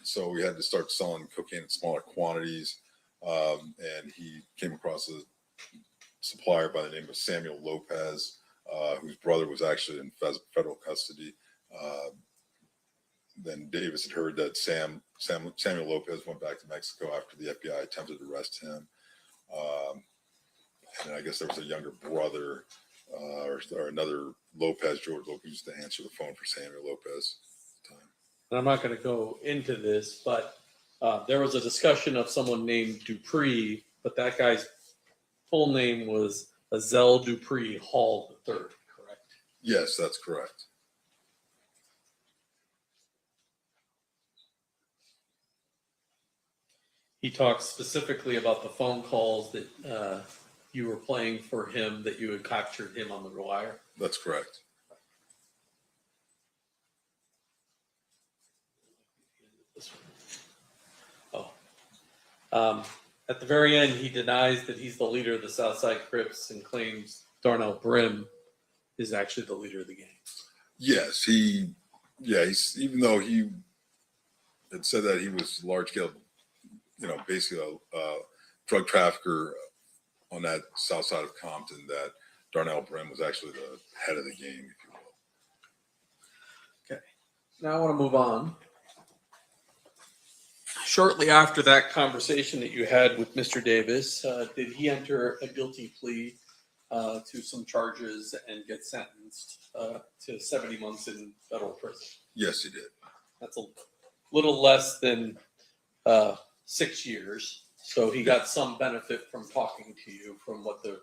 So we had to start selling cocaine in smaller quantities, and he came across a supplier by the name of Samuel Lopez, whose brother was actually in federal custody. Then Davis had heard that Samuel Lopez went back to Mexico after the FBI attempted to arrest him. And I guess there was a younger brother or another Lopez, George Lopez, used to answer the phone for Samuel Lopez at the time. And I'm not going to go into this, but there was a discussion of someone named Dupree, but that guy's full name was Azel Dupree Hall III, correct? Yes, that's correct. He talks specifically about the phone calls that you were playing for him, that you had captured him on the wire. That's correct. At the very end, he denies that he's the leader of the Southside Crips and claims Darnell Brim is actually the leader of the gang. Yes, he's even though he had said that he was large scale, basically a drug trafficker on that south side of Compton, that Darnell Brim was actually the head of the gang, if you will. Okay. Now I want to move on. Shortly after that conversation that you had with Mr. Davis, did he enter a guilty plea to some charges and get sentenced to 70 months in federal prison? Yes, he did. That's a little less than 6 years. So he got some benefit from talking to you from what the...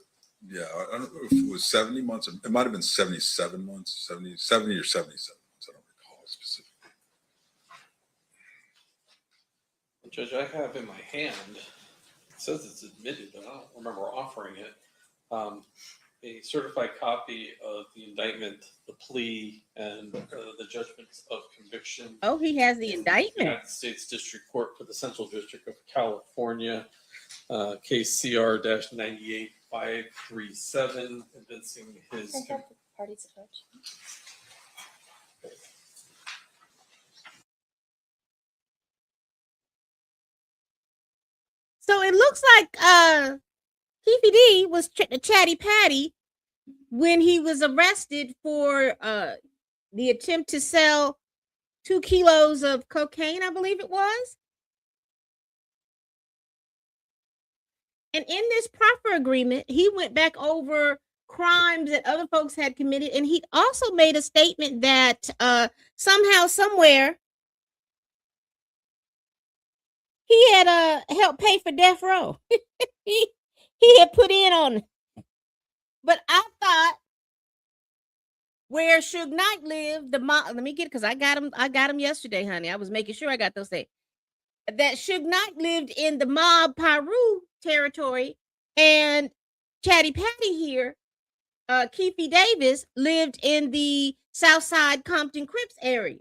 Yeah, I don't know if it was 70 months. It might have been 77 months, 70 or 77 months. I don't recall specifically. Judge, I have in my hand, it says it's admitted, but I don't remember offering it, a certified copy of the indictment, the plea, and the judgments of conviction. Oh, he has the in indictment. United States District Court for the Central District of California, case CR-98 537, evincing his. I have the parties attached. So it looks like Keffe D was Chatty Patty when he was arrested for the attempt to sell 2 kilos of cocaine, I believe it was. And in this proffer agreement, he went back over crimes that other folks had committed, and he also made a statement that somehow, somewhere, he had helped pay for death row. he had put in on it. But I thought where Suge Knight lived, let me get it because I got him yesterday, honey. I was making sure I got those things. That Suge Knight lived in the mob Piru territory, and Chatty Patty here, Keffe Davis, lived in the Southside Compton Crips area.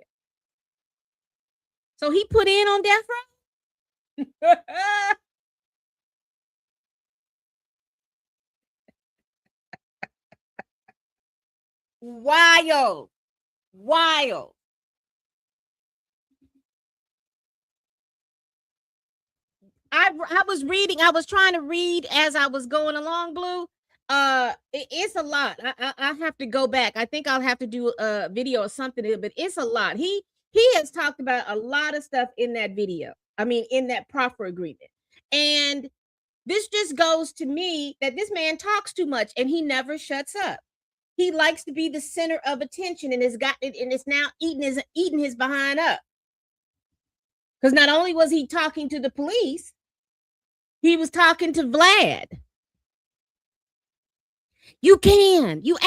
So he put in on death row. Wild. I was reading, I was trying to read as I was going along, Blue. It's a lot. I have to go back. I think I'll have to do a video or something, but it's a lot. He has talked about a lot of stuff in that video. I mean, in that proffer agreement. And this just goes to me that this man talks too much and he never shuts up. He likes to be the center of attention, and it's now eating his behind up. Because not only was he talking to the police, he was talking to Vlad. You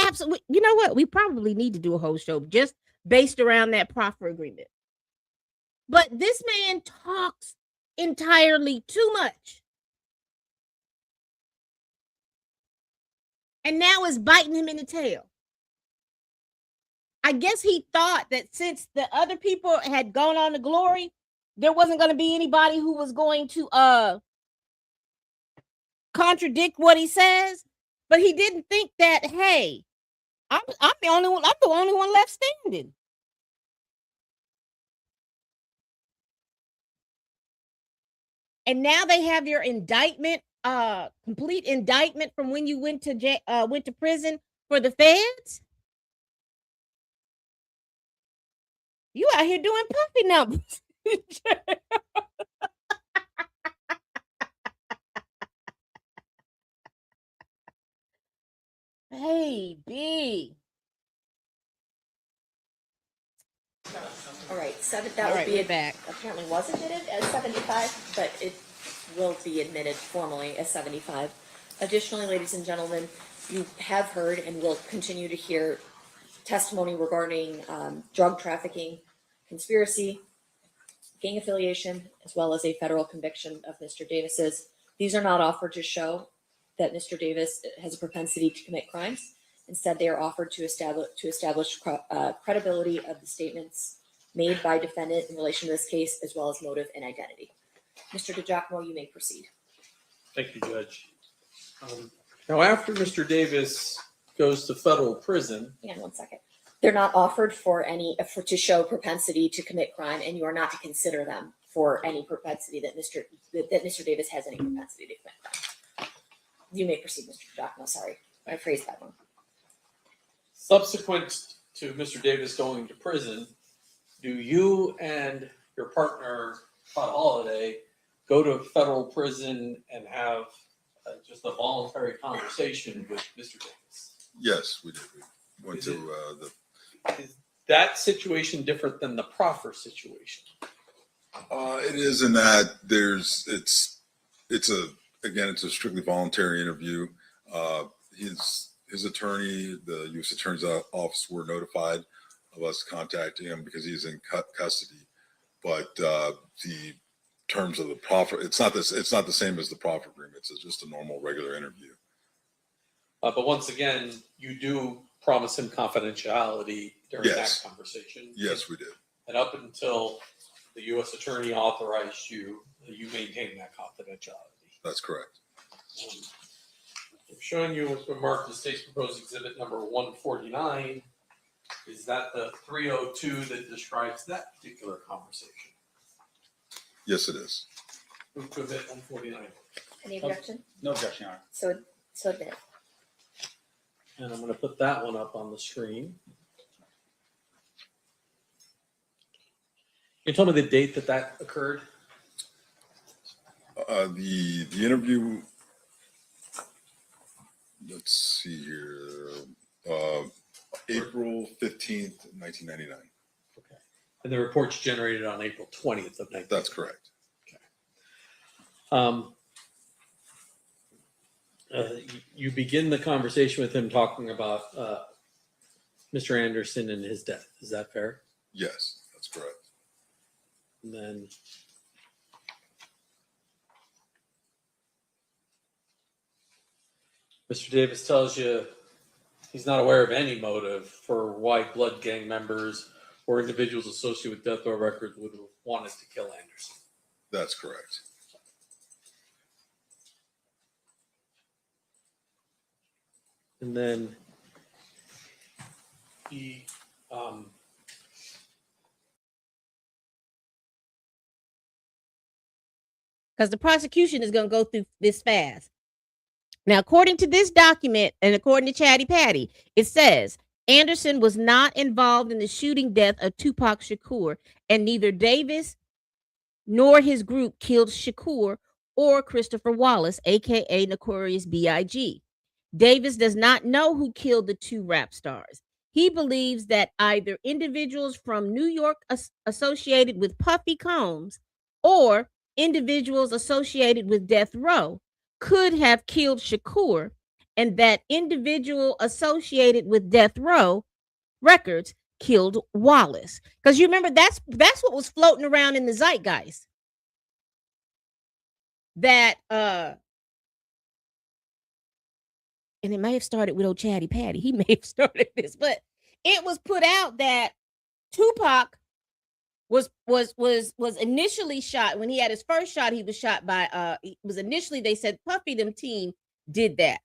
absolutely, you know what? We probably need to do a whole show just based around that proffer agreement. But this man talks entirely too much. And now it's biting him in the tail. I guess he thought that since the other people had gone on to glory, there wasn't going to be anybody who was going to contradict what he says. But he didn't think that, hey, I'm the only one left standing. And now they have your indictment, complete indictment from when you went to prison for the feds. You out here doing puffy numbers. Baby. All right, that would be back. Apparently was admitted as 75, but it will be admitted formally as 75. Additionally, ladies and gentlemen, you have heard and will continue to hear testimony regarding drug trafficking, conspiracy, gang affiliation, as well as a federal conviction of Mr. Davis's. These are not offered to show that Mr. Davis has a propensity to commit crimes. Instead, they are offered to establish credibility of the statements made by defendant in relation to this case, as well as motive and identity. Mr. DiGiacomo, you may proceed. Thank you, Judge. Now, after Mr. Davis goes to federal prison. Hang on 1 second. They're not offered to show propensity to commit crime, and you are not to consider them for any propensity that Mr. Davis has any propensity to commit crime. You may proceed, Mr. DiGiacomo. Sorry, I phrased that wrong. Subsequent to Mr. Davis going to prison, do you and your partner, Todd Holiday, go to federal prison and have just a voluntary conversation with Mr. Davis? Yes, we did. We went to Is that situation different than the proffer situation? it is in that it's a strictly voluntary interview. His attorney, the U.S. Attorney's Office, were notified of us contacting him because he's in custody. But the terms of the proffer, it's not the same as the proffer agreement. It's just a normal, regular interview. But once again, you do promise him confidentiality during that conversation. Yes, we did. And up until the U.S. Attorney authorized you, you maintain that confidentiality. That's correct. showing you what's been marked as state's proposed exhibit number 149. Is that the 302 that describes that particular conversation? Yes, it is. Move to exhibit 149. Any objection? No objection, Your Honor. So admit. And I'm going to put that one up on the screen. Can you tell me the date that occurred? The interview, let's see here, April 15th, 1999. Okay. And the report's generated on April 20th of 1999. That's correct. You begin the conversation with him talking about Mr. Anderson and his death. Is that fair? Yes, that's correct. And then Mr. Davis tells you he's not aware of any motive for why blood gang members or individuals associated with death row records would have wanted to kill Anderson. That's correct. And then he because the prosecution is going to go through this fast. Now, according to this document and according to Chatty Patty, it says Anderson was not involved in the shooting death of Tupac Shakur, and neither Davis nor his group killed Shakur or Christopher Wallace, aka Notorious B.I.G. Davis does not know who killed the two rap stars. He believes that either individuals from New York associated with Puffy Combs or individuals associated with Death Row could have killed Shakur, and that individual associated with Death Row Records killed Wallace. Because you remember that's what was floating around in the zeitgeist. That and it may have started with old Chatty Patty. He may have started this, but it was put out that Tupac was initially shot. When he had his first shot, he was shot by it was initially, they said Puffy them team did that.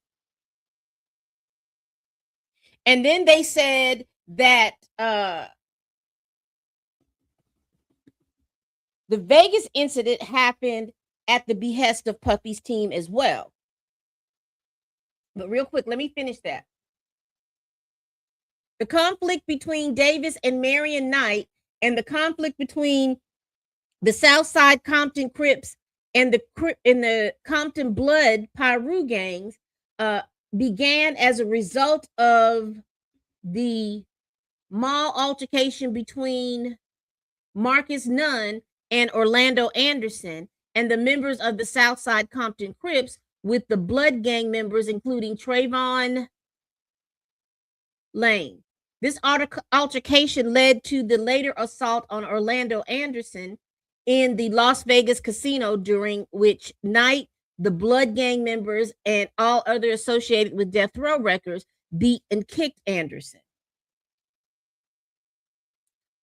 And then they said that the Vegas incident happened at the behest of Puffy's team as well. But real quick, let me finish that. The conflict between Davis and Marion Knight and the conflict between the Southside Compton Crips and the Compton Blood Pyru gangs began as a result of the mall altercation between Marcus Nunn and Orlando Anderson and the members of the Southside Compton Crips with the Blood Gang members, including Trayvon Lane. This altercation led to the later assault on Orlando Anderson in the Las Vegas casino, during which Knight, the Blood Gang members, and all other associated with Death Row Records beat and kicked Anderson.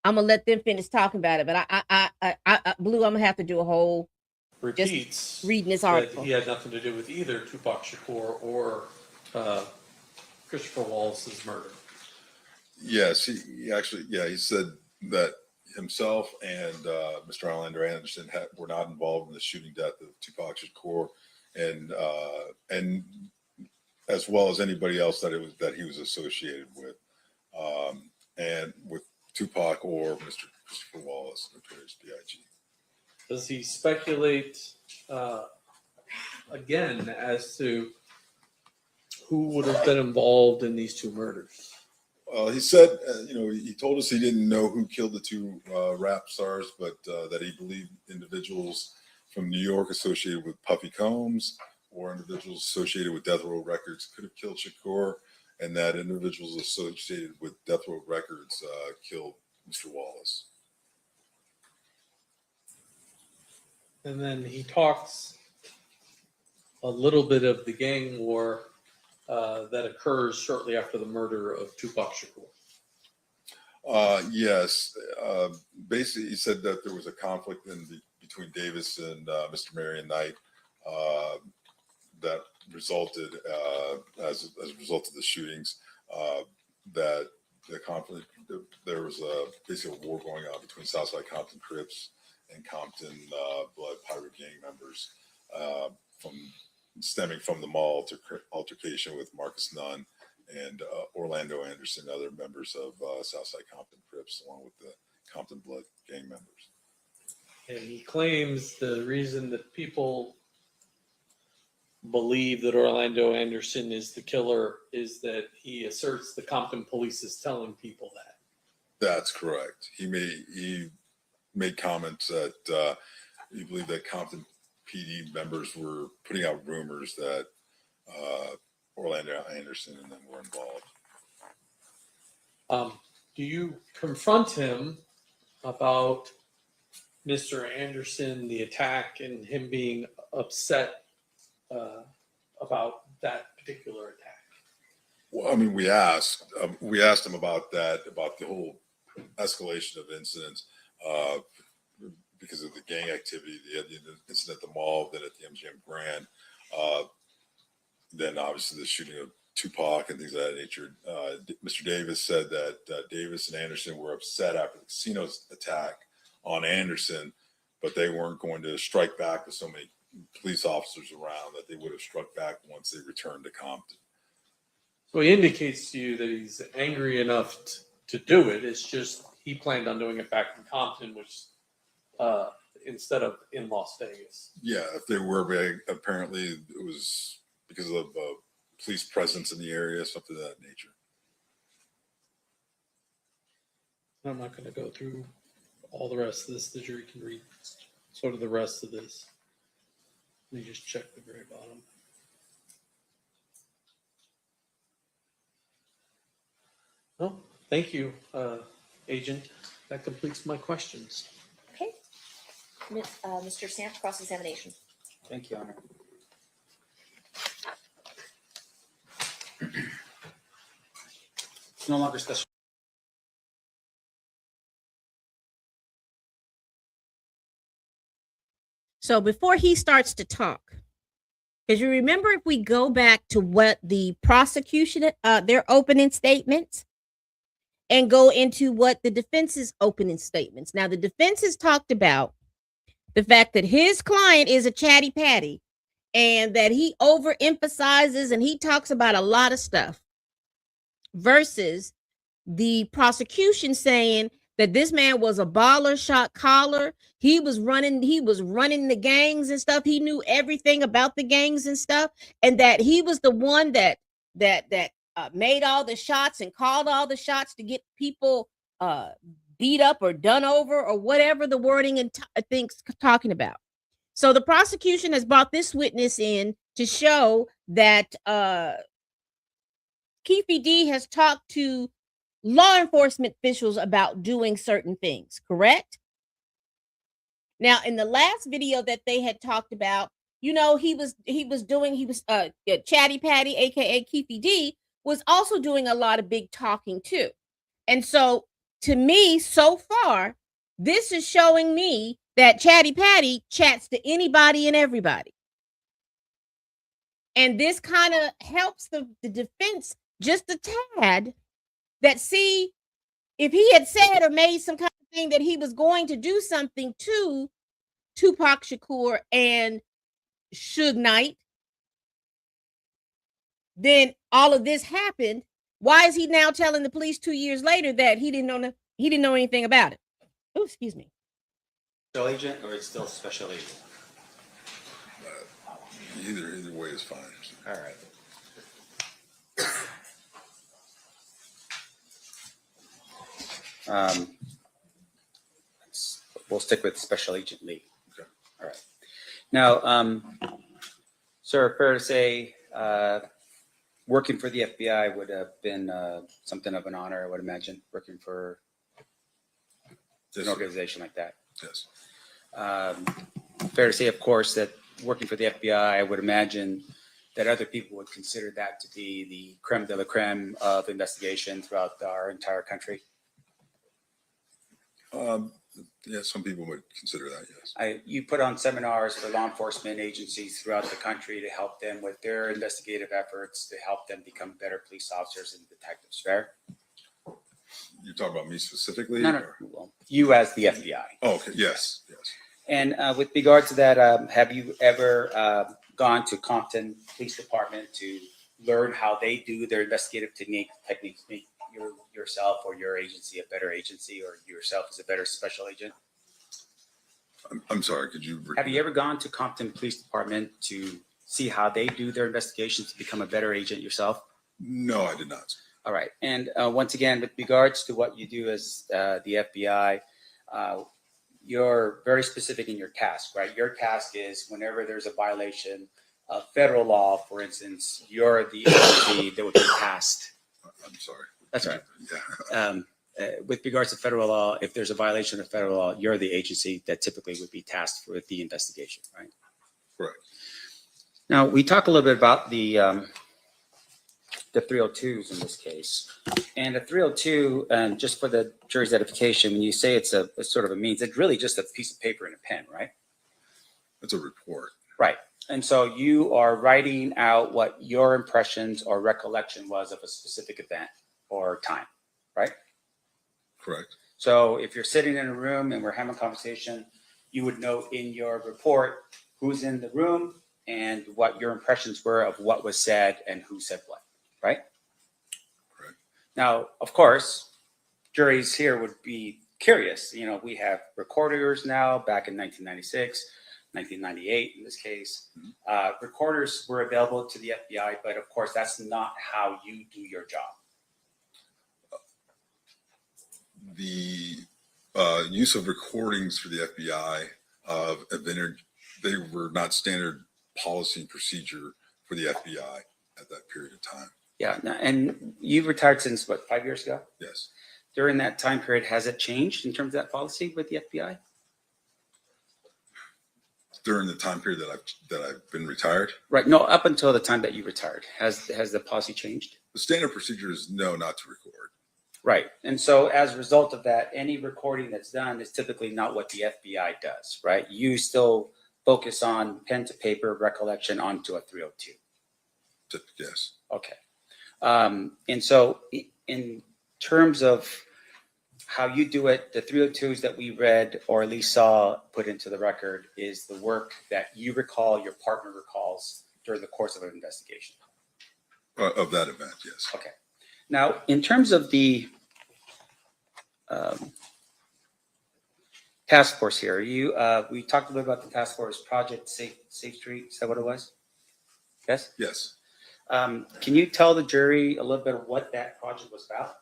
I'm gonna let them finish talking about it, but I Blue, I'm gonna have to do a whole repeats reading this that article. he had nothing to do with either Tupac Shakur or Christopher Wallace's murder. Yes, he actually, he said that himself and Mr. Orlando Anderson were not involved in the shooting death of Tupac Shakur, and as well as anybody else that he was associated with, and with Tupac or Mr. Christopher Wallace, Notorious B.I.G. Does he speculate again as to who would have been involved in these two murders? He said, he told us he didn't know who killed the two rap stars, but that he believed individuals from New York associated with Puffy Combs or individuals associated with Death Row Records could have killed Shakur, and that individuals associated with Death Row Records killed Mr. Wallace. And then he talks a little bit of the gang war that occurs shortly after the murder of Tupac Shakur. Yes. Basically, he said that there was a conflict between Davis and Mr. Marion Knight that resulted as a result of the shootings, that the conflict, there was basically a war going on between Southside Compton Crips and Compton Blood Pirate Gang members, from stemming from the mall altercation with Marcus Nunn and Orlando Anderson, other members of Southside Compton Crips, along with the Compton Blood Gang members. And he claims the reason that people believe that Orlando Anderson is the killer is that he asserts the Compton police is telling people that. That's correct. He made comments that he believed that Compton PD members were putting out rumors that Orlando Anderson and them were involved. Do you confront him about Mr. Anderson, the attack, and him being upset about that particular attack? Well, I mean, we asked him about that, about the whole escalation of incidents, because of the gang activity, the incident at the mall, then at the MGM Grand, then obviously the shooting of Tupac and things of that nature. Mr. Davis said that Davis and Anderson were upset after the casino's attack on Anderson, but they weren't going to strike back with so many police officers around, that they would have struck back once they returned to Compton. So he indicates to you that he's angry enough to do it. It's just he planned on doing it back in Compton, which instead of in Las Vegas. Yeah, if they were, apparently it was because of police presence in the area, something of that nature. I'm not going to go through all the rest of this. The jury can read sort of the rest of this. Let me just check the very bottom. Well, thank you, Agent. That completes my questions. Okay. Mr. Sant, cross-examination. Thank you, Honor. It's no longer special. So before he starts to talk, because you remember, if we go back to what the prosecution, their opening statements, and go into what the defense's opening statements. Now, the defense has talked about the fact that his client is a chatty patty and that he overemphasizes and he talks about a lot of stuff, versus the prosecution saying that this man was a baller, shot caller. He was running the gangs and stuff. He knew everything about the gangs and stuff, and that he was the one that made all the shots and called all the shots to get people beat up or done over, or whatever the wording and things talking about. So the prosecution has brought this witness in to show that Keffe D has talked to law enforcement officials about doing certain things, correct? Now, in the last video that they had talked about, he was Chatty Patty, aka Keffe D, was also doing a lot of big talking too. And so, to me, so far, this is showing me that Chatty Patty chats to anybody and everybody. And this kind of helps the defense just a tad, that, see, if he had said or made some kind of thing that he was going to do something to Tupac Shakur and Suge Knight, then all of this happened. Why is he now telling the police 2 years later that he didn't know anything about it? Oh, excuse me. Special agent, or it's still special agent? Either way is fine. All right. We'll stick with Special Agent Lee. Okay. All right. Now, sir, fair to say, working for the FBI would have been something of an honor, I would imagine, working for an organization like that. Yes. Fair to say, of course, that working for the FBI, I would imagine that other people would consider that to be the creme de la creme of investigation throughout our entire country. Yeah, some people would consider that, yes. You put on seminars for law enforcement agencies throughout the country to help them with their investigative efforts, to help them become better police officers and detectives, fair? You're talking about me specifically? No, no, or- well, you as the FBI. Oh, okay, yes, yes. And with regard to that, have you ever gone to Compton Police Department to learn how they do their investigative techniques, make yourself or your agency a better agency, or yourself as a better special agent? I'm sorry, could you? Have you ever gone to Compton Police Department to see how they do their investigations to become a better agent yourself? No, I did not. All right. And once again, with regards to what you do as the FBI, you're very specific in your task, right? Your task is whenever there's a violation of federal law, for instance, you're the agency that would be tasked. I'm sorry. That's right. Yeah. With regards to federal law, if there's a violation of federal law, you're the agency that typically would be tasked with the investigation, right? Correct. Now, we talk a little bit about the 302s in this case. And the 302, just for the jury's edification, when you say it's a sort of a means, it's really just a piece of paper and a pen, right? It's a report. Right. And so you are writing out what your impressions or recollection was of a specific event or time, right? Correct. So if you're sitting in a room and we're having a conversation, you would note in your report who's in the room and what your impressions were of what was said and who said what, right? Correct. Now, of course, juries here would be curious. You know, we have recorders now back in 1996, 1998 in this case. Recorders were available to the FBI, but of course, that's not how you do your job. The use of recordings for the FBI they were not standard policy and procedure for the FBI at that period of time. Yeah, and you've retired since what, 5 years ago? Yes. During that time period, has it changed in terms of that policy with the FBI? During the time period that I've been retired, Right. No, up until the time that you retired, has the policy changed? the standard procedure is no, not to record. Right. And so as a result of that, any recording that's done is typically not what the FBI does, right? You still focus on pen to paper recollection onto a 302. Yes. Okay. And so in terms of how you do it, the 302s that we read or at least saw put into the record is the work that you recall, your partner recalls during the course of an investigation. Of that event, yes. Okay. Now, in terms of the task force here, we talked a little about the task force project Safe Street. Is that what it was? Yes. Yes. Can you tell the jury a little bit of what that project was about?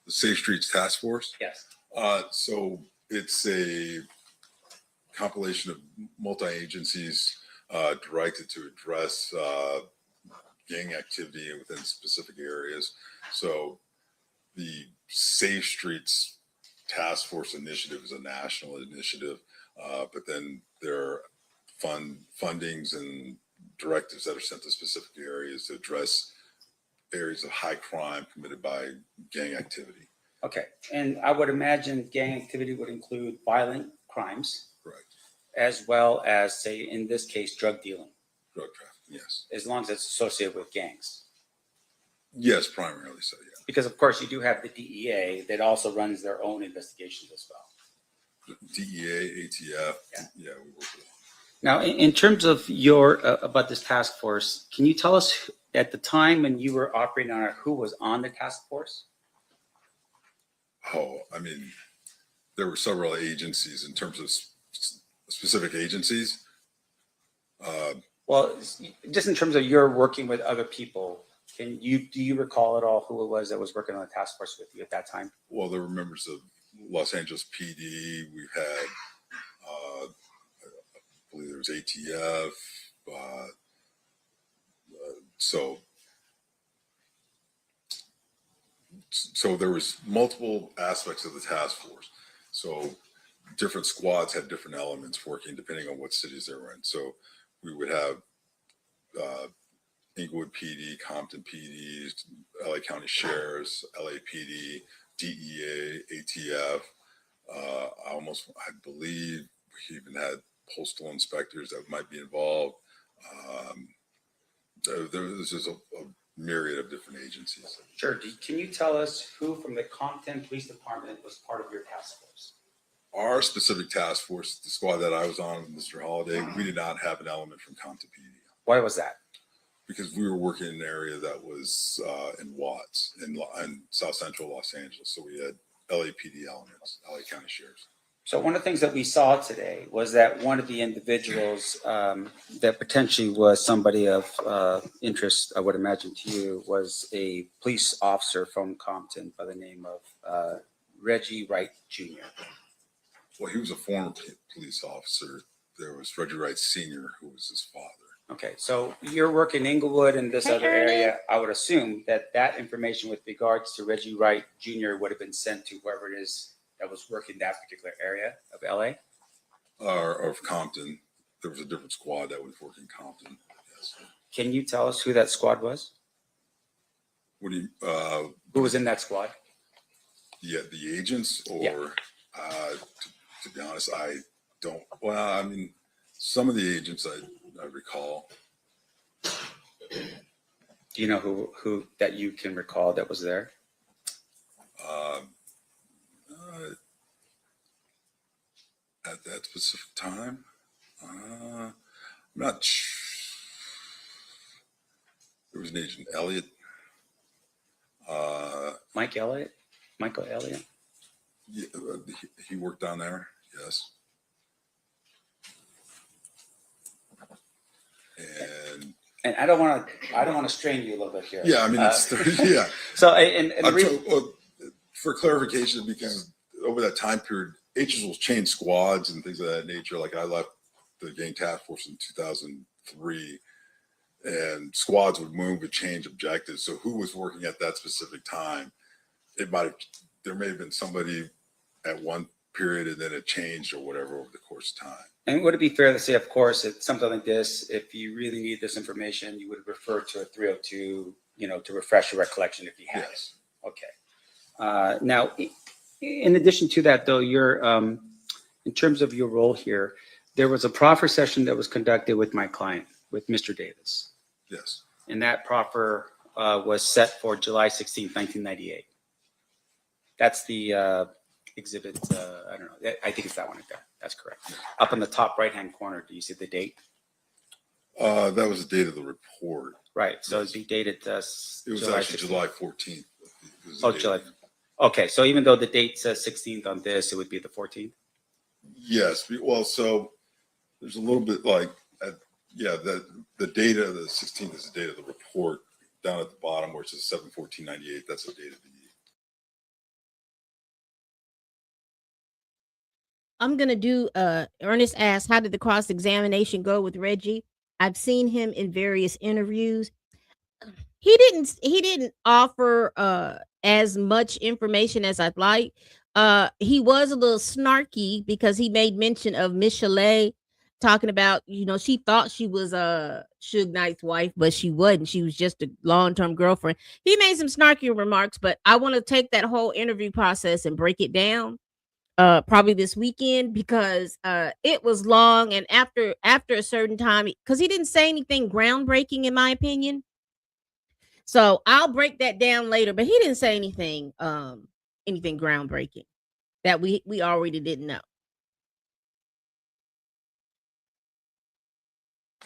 The Safe Streets Task Force. Yes. So it's a compilation of multi-agencies directed to address gang activity within specific areas. So the Safe Streets Task Force initiative is a national initiative, but then there are fundings and directives that are sent to specific areas to address areas of high crime committed by gang activity. Okay. And I would imagine gang activity would include violent crimes. Correct. As well as, say, in this case, drug dealing, Drug trafficking, yes. as long as it's associated with gangs. Yes, primarily so, yeah. Because, of course, you do have the DEA that also runs their own investigations as well. DEA, ATF, yeah, we work with them. Now, in terms of your about this task force, can you tell us at the time when you were operating on it, who was on the task force? Oh, I mean, there were several agencies in terms of specific agencies. Well, just in terms of your working with other people, do you recall at all who it was that was working on the task force with you at that time? Well, there were members of Los Angeles PD. We've had, I believe there was ATF. So there was multiple aspects of the task force. So different squads had different elements working depending on what cities they were in. So we would have Inglewood PD, Compton PD, LA County Sheriffs, LAPD, DEA, ATF, I believe we even had postal inspectors that might be involved. There's just a myriad of different agencies. Sure. Can you tell us who from the Compton Police Department was part of your task force? Our specific task force, the squad that I was on with Mr. Holliday, we did not have an element from Compton PD. Why was that? Because we were working in an area that was in Watts, in South Central Los Angeles. So we had LAPD elements, LA County Sheriffs. So one of the things that we saw today was that one of the individuals that potentially was somebody of interest, I would imagine to you, was a police officer from Compton by the name of Reggie Wright Jr. Well, he was a former police officer. There was Reggie Wright Sr., who was his father. Okay, so your work in Inglewood and this Hey, other area, I would assume that that information with regards to Reggie Wright Jr. would have been sent to whoever it is that was working that particular area of LA? Or of Compton. There was a different squad that was working Compton. Yes. Can you tell us who that squad was? What do you, Who was in that squad? yeah, the agents or, Yeah. to be honest, I don't, well, I mean, some of the agents I recall. Do you know who that you can recall that was there? At that specific time, I'm not sure. There was an agent, Elliot. Michael Elliott? Yeah, he worked down there. Yes. And And I don't want to strain you a little bit here. yeah, I mean, it's yeah. So and the I'm reason, well, for clarification, because over that time period, H's will change squads and things of that nature. Like I left the gang task force in 2003, and squads would move and change objectives. So who was working at that specific time? There may have been somebody at one period and then it changed or whatever over the course of time. and would it be fair to say, of course, it's something like this, if you really need this information, you would refer to a 302, to refresh your recollection if you had Yes. it. Okay. Now, in addition to that, though, in terms of your role here, there was a proffer session that was conducted with my client, with Mr. Davis. Yes. And that proffer was set for July 16th, 1998. That's the exhibit, I don't know, I think it's that one right there. That's correct. Up in the top right-hand corner, do you see the date? That was the date of the report. Right, so it'd be dated It was July actually 16th. July 14th. It was the Oh, date. July. Okay, so even though the date says 16th on this, it would be the 14th? Yes. Well, so there's a little bit like, the data of the 16th is the date of the report. Down at the bottom where it says 7/14/98, that's the date of the. I'm gonna do Ernest asked, how did the cross-examination go with Reggie? I've seen him in various interviews. He didn't offer as much information as I'd like. He was a little snarky because he made mention of Miss Chalet talking about, she thought she was Suge Knight's wife, but she wasn't. She was just a long-term girlfriend. He made some snarky remarks, but I want to take that whole interview process and break it down probably this weekend because it was long, and after a certain time, because he didn't say anything groundbreaking in my opinion. So I'll break that down later, but he didn't say anything anything groundbreaking that we already didn't know.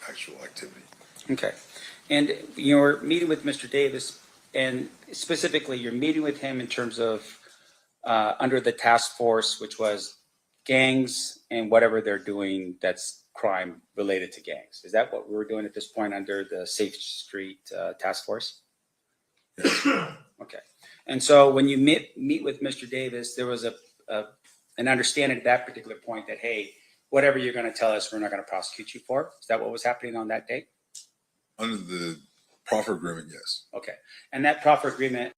Actual activity. Okay. And you're meeting with Mr. Davis, and specifically, you're meeting with him in terms of under the task force, which was gangs and whatever they're doing that's crime related to gangs. Is that what we were doing at this point under the Safe Street task force? Okay. And so when you meet with Mr. Davis, there was an understanding at that particular point that, hey, whatever you're going to tell us, we're not going to prosecute you for. Is that what was happening on that date? Under the proffer agreement, yes. Okay. And that proffer agreement.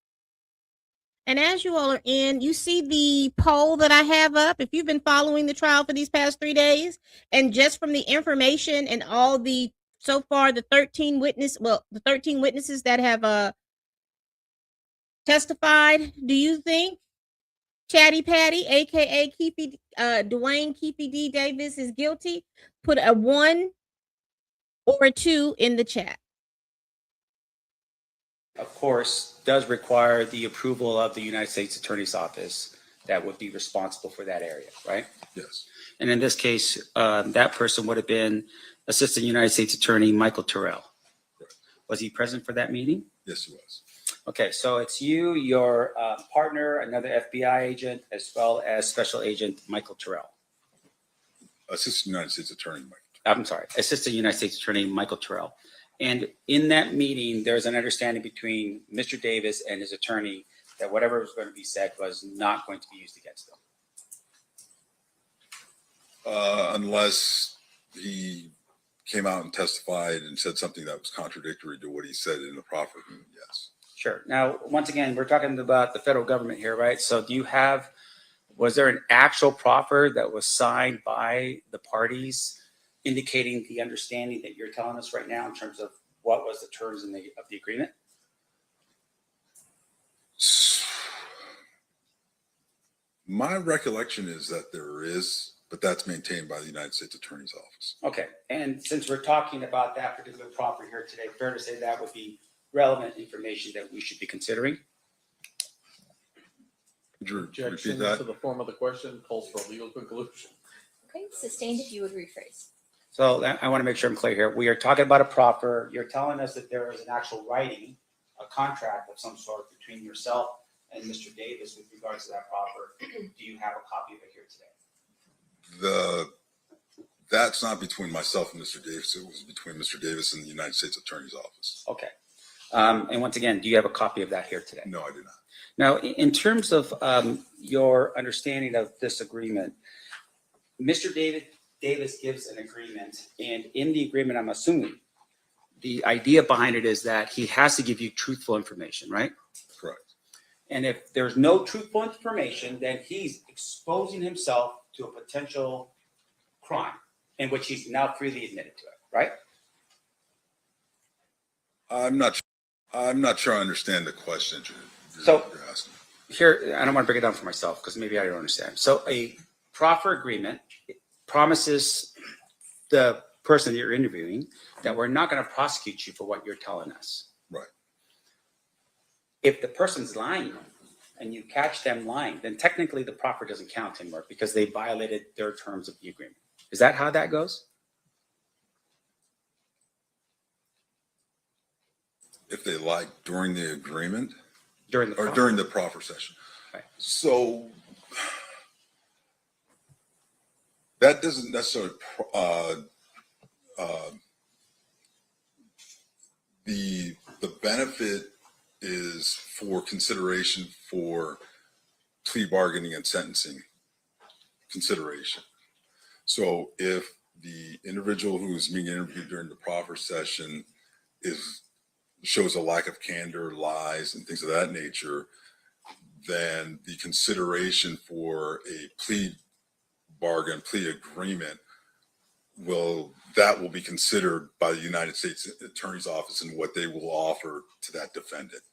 And as you all are in, you see the poll that I have up. If you've been following the trial for these past 3 days, and just from the information and all the so far the 13 witnesses that have testified, do you think Chatty Patty, aka Duane Keffe D. Davis, is guilty, put a 1 or a 2 in the chat. Of course, does require the approval of the United States Attorney's Office that would be responsible for that area, right? Yes. And in this case, that person would have been Assistant United States Attorney Michael Terrell. Correct. Was he present for that meeting? Yes, he was. Okay, so it's you, your partner, another FBI agent, as well as Special Agent Michael Terrell. Assistant United States Attorney Mike. I'm sorry, Assistant United States Attorney Michael Terrell. And in that meeting, there's an understanding between Mr. Davis and his attorney that whatever was going to be said was not going to be used against them. Unless he came out and testified and said something that was contradictory to what he said in the proffer room, yes. Sure. Now, once again, we're talking about the federal government here, right? So was there an actual proffer that was signed by the parties indicating the understanding that you're telling us right now in terms of what was the terms of the agreement? My recollection is that there is, but that's maintained by the United States Attorney's Office. Okay. And since we're talking about that particular proffer here today, fair to say that would be relevant information that we should be considering? Could you repeat Objection that? to the form of the question calls for a legal conclusion. Okay, sustained if you would rephrase. So I want to make sure I'm clear here. We are talking about a proffer. You're telling us that there is an actual writing, a contract of some sort between yourself and Mr. Davis with regards to that proffer. Do you have a copy of it here today? That's not between myself and Mr. Davis. It was between Mr. Davis and the United States Attorney's Office. Okay. And once again, do you have a copy of that here today? No, I do not. Now, in terms of your understanding of this agreement, Mr. Davis gives an agreement, and in the agreement, I'm assuming the idea behind it is that he has to give you truthful information, right? Correct. And if there's no truthful information, then he's exposing himself to a potential crime in which he's now freely admitted to it, right? I'm not sure I understand the question you're So- asking. Here, I don't want to break it down for myself because maybe I don't understand. So a proffer agreement promises the person that you're interviewing that we're not going to prosecute you for what you're telling us. Right. If the person's lying and you catch them lying, then technically the proffer doesn't count anymore because they violated their terms of the agreement. Is that how that goes? If they lie during the agreement During the or proffer? during the proffer session. Right. So that doesn't necessarily, the benefit is for consideration for plea bargaining and sentencing consideration. So if the individual who is being interviewed during the proffer session shows a lack of candor, lies, and things of that nature, then the consideration for a plea bargain, plea agreement will be considered by the United States Attorney's Office and what they will offer to that defendant.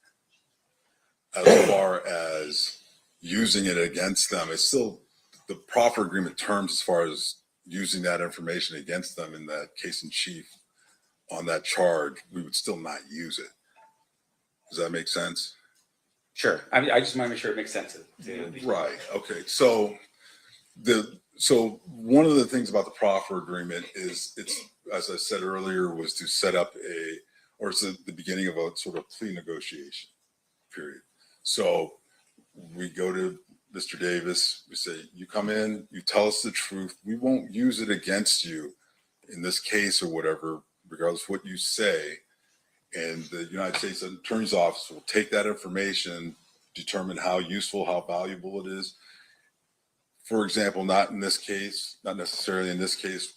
As far as using it against them, it's still the proffer agreement terms as far as using that information against them in that case in chief on that charge, we would still not use it. Does that make sense? Sure. I just want to make sure it makes sense. Right. Okay. So one of the things about the proffer agreement is it's, as I said earlier, was to set up it's the beginning of a sort of plea negotiation period. So we go to Mr. Davis, we say, you come in, you tell us the truth. We won't use it against you in this case or whatever, regardless of what you say. And the United States Attorney's Office will take that information, determine how useful, how valuable it is. For example, not in this case, not necessarily in this case.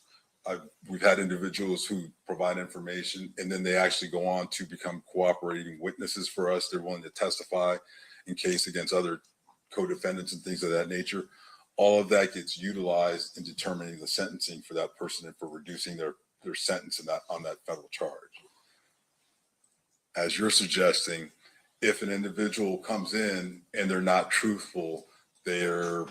We've had individuals who provide information and then they actually go on to become cooperating witnesses for us. They're willing to testify in case against other co-defendants and things of that nature. All of that gets utilized in determining the sentencing for that person and for reducing their sentence on that federal charge. As you're suggesting, if an individual comes in and they're not truthful, they're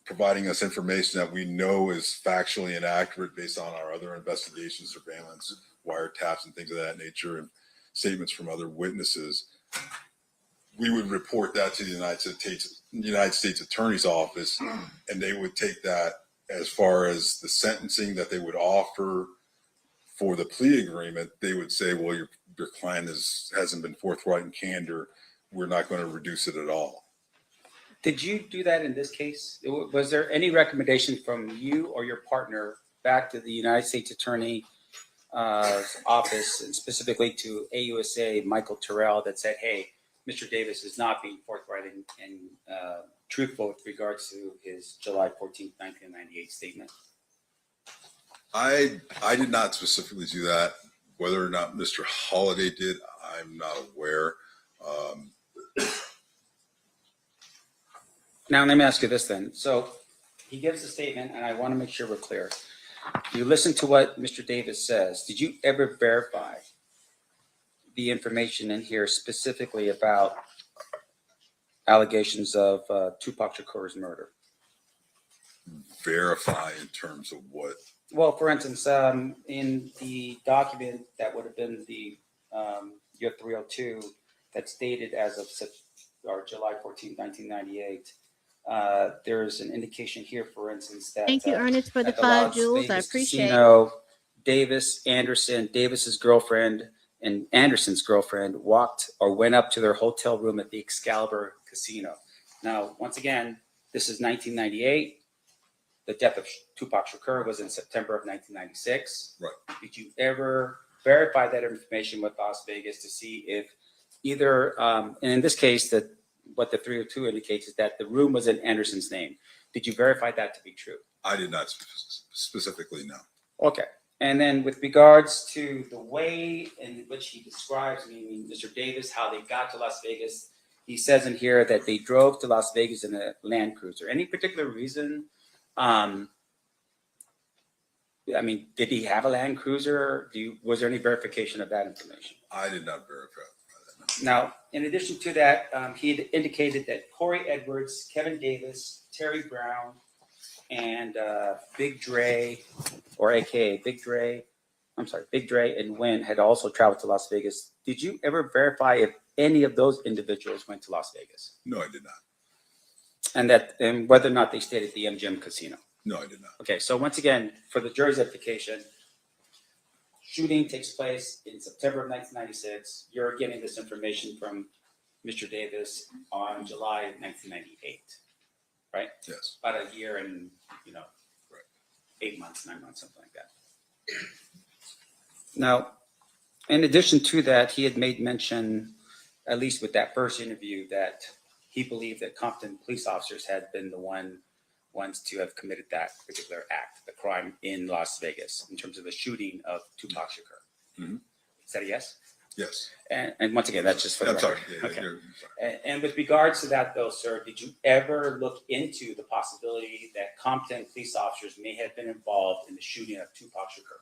providing us information that we know is factually inaccurate based on our other investigations, surveillance, wiretaps, and things of that nature, and statements from other witnesses, we would report that to the United States Attorney's Office, and they would take that as far as the sentencing that they would offer for the plea agreement. They would say, well, your client hasn't been forthright and candor. We're not going to reduce it at all. Did you do that in this case? Was there any recommendation from you or your partner back to the United States Attorney office, and specifically to AUSA Michael Terrell, that said, hey, Mr. Davis is not being forthright and truthful with regards to his July 14th, 1998 statement? I did not specifically do that. Whether or not Mr. Holliday did, I'm not aware. Now, let me ask you this then. So he gives a statement, and I want to make sure we're clear. You listen to what Mr. Davis says. Did you ever verify the information in here specifically about allegations of Tupac Shakur's murder? Verify in terms of what? Well, for instance, in the document that would have been the year 302 that's dated as of July 14, 1998, there's an indication here, for instance, that Thank you, Ernest, for the at 5 Las jewels. I Vegas appreciate it. Casino, Davis's girlfriend and Anderson's girlfriend walked or went up to their hotel room at the Excalibur Casino. Now, once again, this is 1998. The death of Tupac Shakur was in September of 1996. Right. Did you ever verify that information with Las Vegas to see if either, and in this case, that what the 302 indicates is that the room was in Anderson's name. Did you verify that to be true? I did not specifically know. Okay. And then with regards to the way in which he describes, meaning Mr. Davis, how they got to Las Vegas, he says in here that they drove to Las Vegas in a Land Cruiser. Any particular reason? I mean, did he have a Land Cruiser? Was there any verification of that information? I did not verify that. Now, in addition to that, he had indicated that Corey Edwards, Kevin Davis, Terry Brown, and Big Dre, or AKA Big Dre, Big Dre and Wynn had also traveled to Las Vegas. Did you ever verify if any of those individuals went to Las Vegas? No, I did not. And whether or not they stayed at the MGM Casino? No, I did not. Okay, so once again, for the jury's edification, shooting takes place in September of 1996. You're getting this information from Mr. Davis on July 1998, right? Yes. About a year and, Right. 8 months, 9 months, something like that. Now, in addition to that, he had made mention, at least with that first interview, that he believed that Compton police officers had been the ones to have committed that particular act, the crime in Las Vegas, in terms of the shooting of Tupac Shakur. Mhm. Is that a yes? Yes. And once again, that's just for the I'm sorry. record. Yeah, Okay. you're sorry. And with regards to that, though, sir, did you ever look into the possibility that Compton police officers may have been involved in the shooting of Tupac Shakur?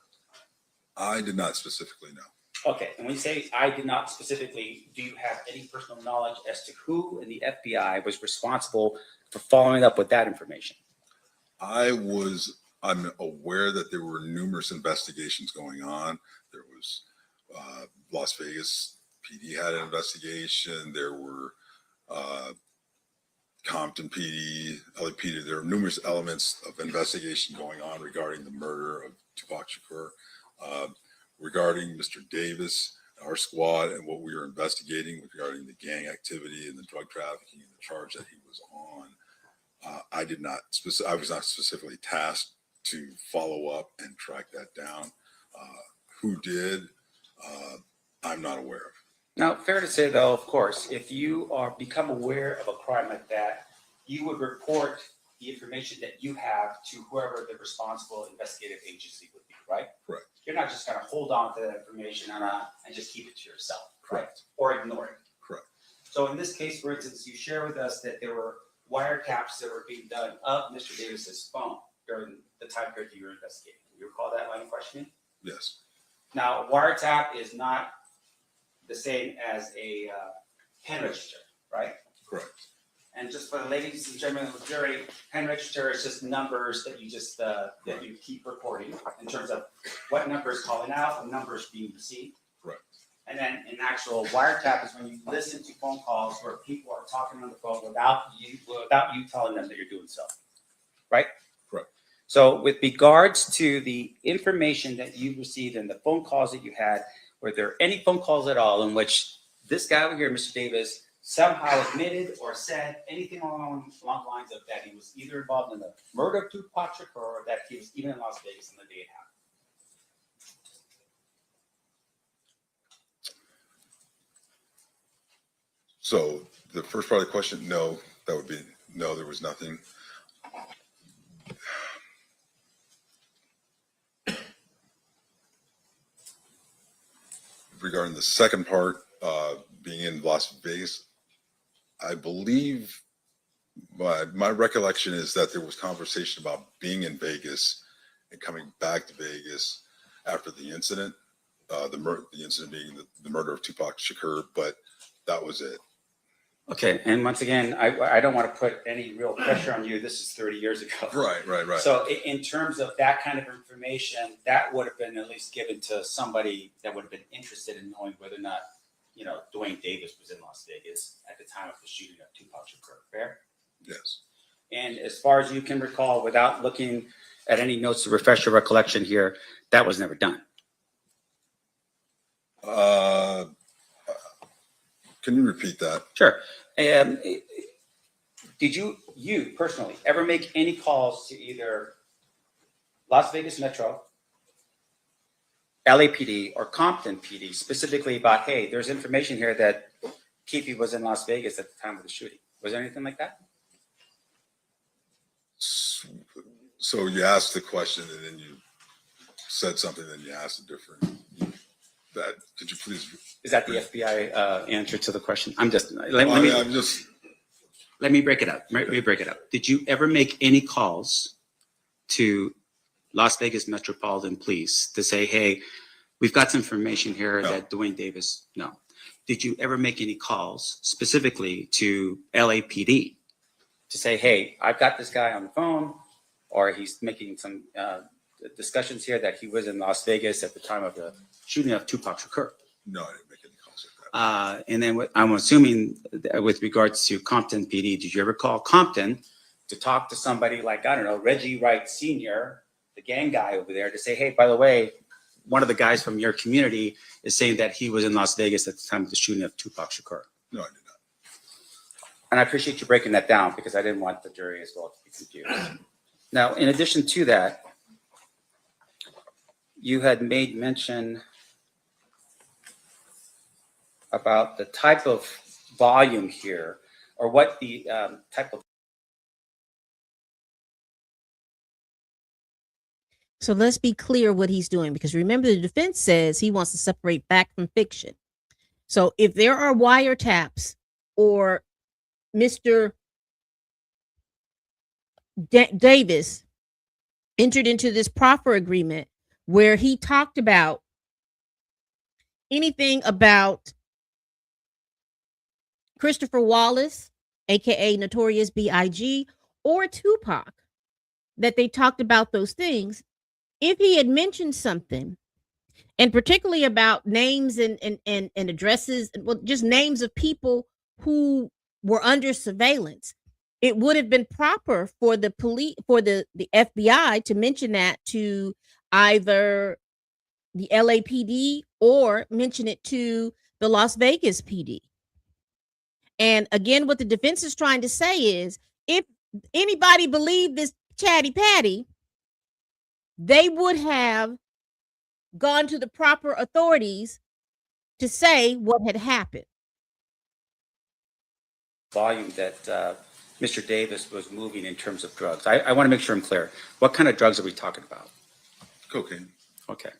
I did not specifically know. Okay, and when you say I did not specifically, do you have any personal knowledge as to who in the FBI was responsible for following up with that information? I'm aware that there were numerous investigations going on. There was Las Vegas PD had an investigation. There were Compton PD, LAPD. There are numerous elements of investigation going on regarding the murder of Tupac Shakur. Regarding Mr. Davis, our squad, and what we were investigating regarding the gang activity and the drug trafficking and the charge that he was on, I was not specifically tasked to follow up and track that down. Who did? I'm not aware of. Now, fair to say, though, of course, if you become aware of a crime like that, you would report the information that you have to whoever the responsible investigative agency would be, right? Correct. You're not just going to hold on to that information and just keep it to yourself, right? Correct. Or ignore it. Correct. So in this case, for instance, you share with us that there were wiretaps that were being done of Mr. Davis's phone during the time period you were investigating. Do you recall that line of questioning? Yes. Now, wiretap is not the same as a pen register, right? Correct. And just for the ladies and gentlemen of the jury, pen register is just numbers that you just, that you keep recording in terms of what number is calling out, what number is being received. Correct. And then an actual wiretap is when you listen to phone calls where people are talking on the phone without you telling them that you're doing so. Right? Correct. So with regards to the information that you received and the phone calls that you had, were there any phone calls at all in which this guy over here, Mr. Davis, somehow admitted or said anything along the lines of that he was either involved in the murder of Tupac Shakur or that he was even in Las Vegas on the day it happened? So the first part of the question, no, that would be, no, there was nothing. Regarding the second part, being in Las Vegas, I believe my recollection is that there was conversation about being in Vegas and coming back to Vegas after the incident, the incident being the murder of Tupac Shakur, but that was it. Okay, and once again, I don't want to put any real pressure on you. This is 30 years ago. Right. So in terms of that kind of information, that would have been at least given to somebody that would have been interested in knowing whether or not, Duane Davis was in Las Vegas at the time of the shooting of Tupac Shakur. Fair? Yes. And as far as you can recall, without looking at any notes to refresh your recollection here, that was never done. Can you repeat that? Sure. Did you personally ever make any calls to either Las Vegas Metro, LAPD, or Compton PD specifically about, hey, there's information here that Keffe was in Las Vegas at the time of the shooting? Was there anything like that? So you asked the question and then you said something, then you asked a different. Could you please? Is that the FBI answer to the question? Let me break it up. Did you ever make any calls to Las Vegas Metropolitan Police to say, hey, we've got some information here that Duane Davis? No. Did you ever make any calls specifically to LAPD to say, hey, I've got this guy on the phone, or he's making some discussions here that he was in Las Vegas at the time of the shooting of Tupac Shakur? No, I didn't make any calls like that. And then I'm assuming with regards to Compton PD, did you ever call Compton to talk to somebody like, I don't know, Reggie Wright Sr., the gang guy over there, to say, hey, by the way, one of the guys from your community is saying that he was in Las Vegas at the time of the shooting of Tupac Shakur? No, I did not. And I appreciate you breaking that down because I didn't want the jury as well to be confused. Now, in addition to that, you had made mention about the type of volume here, or what the type of. So let's be clear what he's doing, because remember the defense says he wants to separate fact from fiction. So if there are wiretaps or Mr. Davis entered into this proffer agreement where he talked about anything about Christopher Wallace, aka Notorious B.I.G., or Tupac, that they talked about those things, if he had mentioned something, and particularly about names and addresses, well, just names of people who were under surveillance, it would have been proper for the police, for the FBI to mention that to either the LAPD or mention it to the Las Vegas PD. And again, what the defense is trying to say is, if anybody believed this chatty patty, they would have gone to the proper authorities to say what had happened. Volume that Mr. Davis was moving in terms of drugs. I want to make sure I'm clear. What kind of drugs are we talking about? Cocaine. Okay.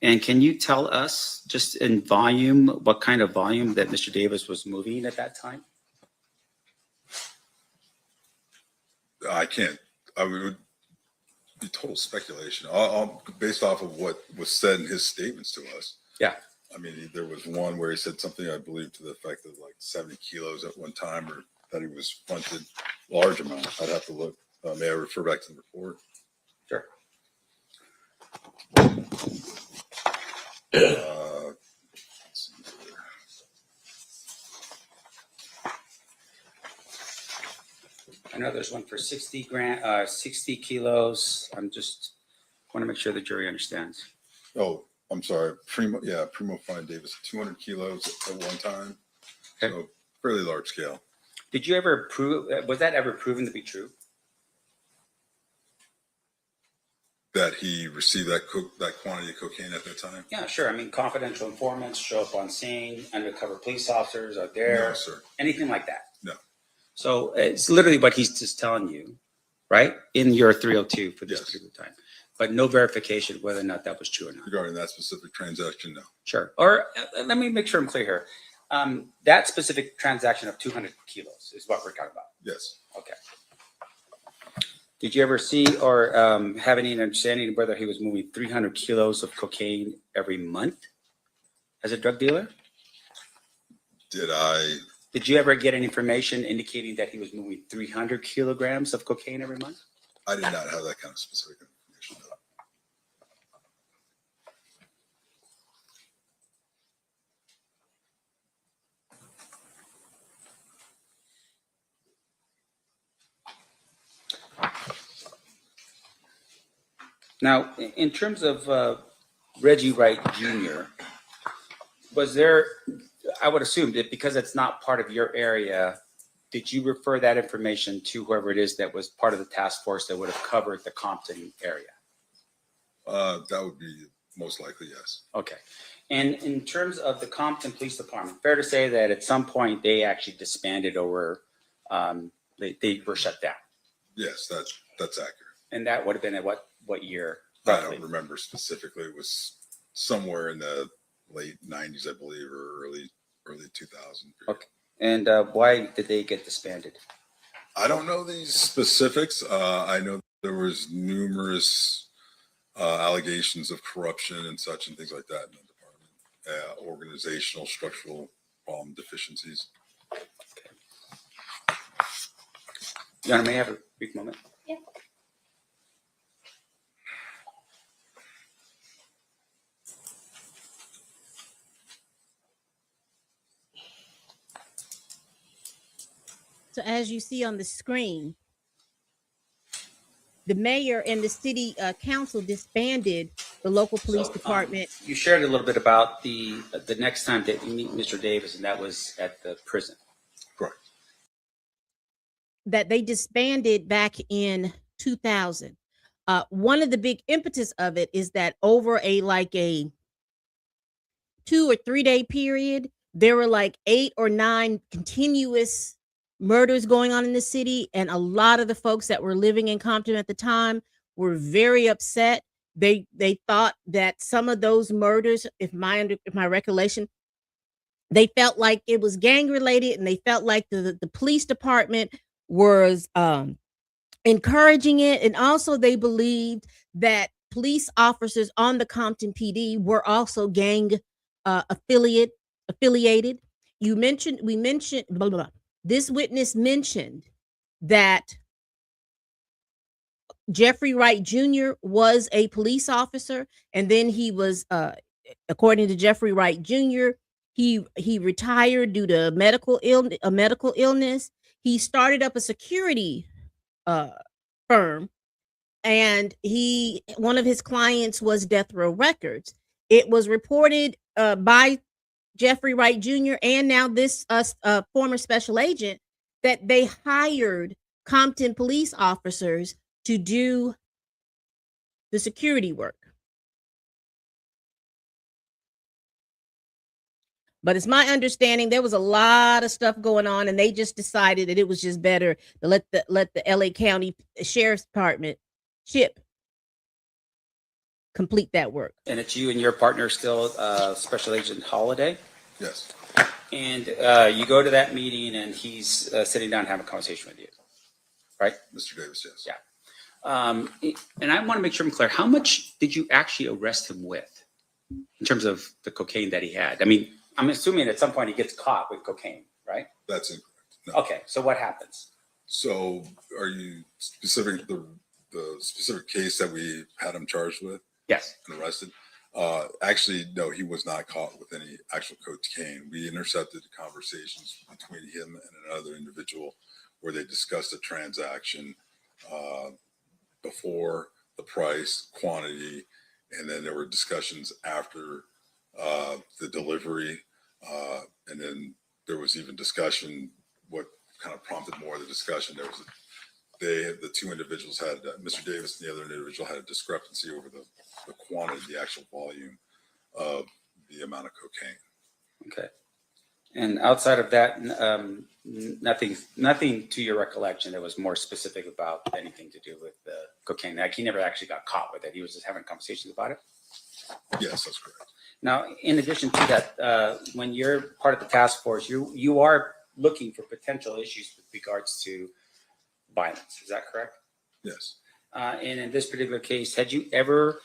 And can you tell us, just in volume, what kind of volume that Mr. Davis was moving at that time? I can't. I would be total speculation. All based off of what was said in his statements to us. Yeah. I mean, there was one where he said something, I believe, to the effect of like 70 kilos at one time, or that he was fronted large amount. I'd have to look. May I refer back to the report? Sure. Let's see here. I know there's one for 60 kilos. I'm just want to make sure the jury understands. Oh, I'm sorry. Primo Fine Davis, 200 kilos at one time. Okay. So fairly large scale. Did you ever prove, was that ever proven to be true? That he received that quantity of cocaine at that time? Yeah, sure. I mean, confidential informants show up on scene, undercover police officers are there, No, sir. anything like that. No. So it's literally what he's just telling you, right? In your 302 for this Yes. period of time, but no verification whether or not that was true or not. Regarding that specific transaction, no. Sure. Or let me make sure I'm clear here. That specific transaction of 200 kilos is what we're talking about. Yes. Okay. Did you ever see or have any understanding of whether he was moving 300 kilos of cocaine every month as a drug dealer? Did Did you ever get any information indicating that he was moving 300 kilograms of cocaine every month? I did not have that kind of specific information. No. Now, in terms of Reggie Wright Jr., was there, I would assume that because it's not part of your area, did you refer that information to whoever it is that was part of the task force that would have covered the Compton area? That would be most likely, yes. Okay. And in terms of the Compton Police Department, fair to say that at some point they actually disbanded or they were shut down? Yes, that's accurate. And that would have been at what year? I Roughly? don't remember specifically. It was somewhere in the late 90s, I believe, or early 2000. Okay. And why did they get disbanded? I don't know these specifics. I know there was numerous allegations of corruption and such and things like that in the department. Organizational, structural problem deficiencies. Your Honor, may I have a brief moment? Yeah. So as you see on the screen, the mayor and the city council disbanded the local police So, department. You shared a little bit about the next time that you meet Mr. Davis, and that was at the prison. Correct. That they disbanded back in 2000. One of the big impetus of it is that over a 2 or 3 day period, there were 8 or 9 continuous murders going on in the city, and a lot of the folks that were living in Compton at the time were very upset. They thought that some of those murders, if my recollection, they felt like it was gang related, and they felt like the police department was encouraging it, and also they believed that police officers on the Compton PD were also gang affiliated. We mentioned blah, blah, blah. This witness mentioned that Jeffrey Wright Jr. was a police officer, and then he was, according to Jeffrey Wright Jr., he retired due to a medical illness. He started up a security firm, and one of his clients was Death Row Records. It was reported by Jeffrey Wright Jr. and now this former special agent that they hired Compton police officers to do the security work. But it's my understanding there was a lot of stuff going on, and they just decided that it was just better to let the LA County Sheriff's Department complete that work. And it's you and your partner still, Special Agent Holiday? Yes. And you go to that meeting and he's sitting down and having a conversation with you, right? Mr. Davis, yes. Yeah. And I want to make sure I'm clear. How much did you actually arrest him with in terms of the cocaine that he had? I mean, I'm assuming at some point he gets caught with cocaine, right? That's incorrect. Okay, so what happens? So are you specific, the specific case that we had him charged with Yes. and arrested? Actually, no, he was not caught with any actual cocaine. We intercepted conversations between him and another individual where they discussed a transaction before, the price, quantity, and then there were discussions after the delivery. And then there was even discussion, what kind of prompted more of the discussion. There was the two individuals had, Mr. Davis and the other individual had a discrepancy over the quantity, the actual volume of the amount of cocaine. Okay. And outside of that, nothing to your recollection that was more specific about anything to do with the cocaine. Like he never actually got caught with it. He was just having conversations about it. Yes, that's correct. Now, in addition to that, when you're part of the task force, you are looking for potential issues with regards to violence. Is that correct? Yes. And in this particular case, had you ever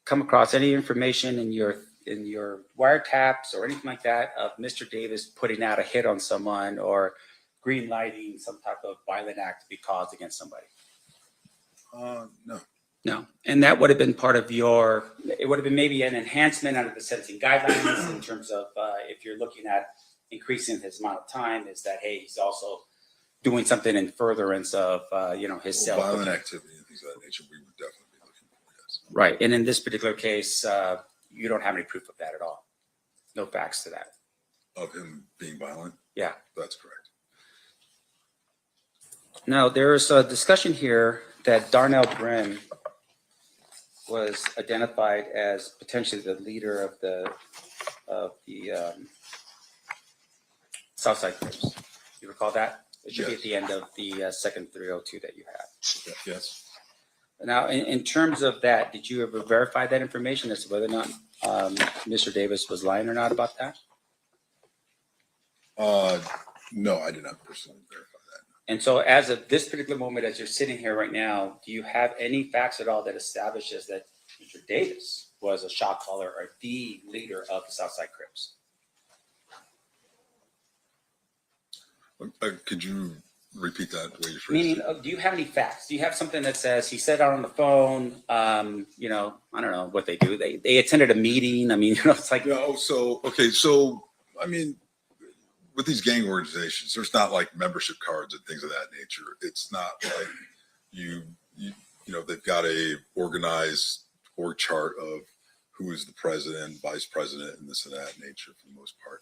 come across any information in your wiretaps or anything like that of Mr. Davis putting out a hit on someone or green lighting some type of violent act to be caused against somebody? No. No. And that would have been part of it would have been maybe an enhancement under the sentencing guidelines in terms of if you're looking at increasing his amount of time, is that, hey, he's also doing something in furtherance of, his self. Violent activity and things of that nature, we would definitely be looking for, yes. Right. And in this particular case, you don't have any proof of that at all. No facts to that. Of him being violent? Yeah. That's correct. Now, there's a discussion here that Darnell Brim was identified as potentially the leader of the Southside Crips. You recall that? It should be at the end of the second 302 that you have. Yes. Now, in terms of that, did you ever verify that information as to whether or not Mr. Davis was lying or not about that? No, I did not personally verify that. And so as of this particular moment, as you're sitting here right now, do you have any facts at all that establishes that Mr. Davis was a shot caller or the leader of the Southside Crips? Could you repeat that the way you phrased Meaning, it? do you have any facts? Do you have something that says he said out on the phone, I don't know what they do. They attended a meeting. I mean, it's like. No, so, I mean, with these gang organizations, there's not like membership cards and things of that nature. It's not like they've got a organized org chart of who is the president, vice president, and this and that nature for the most part.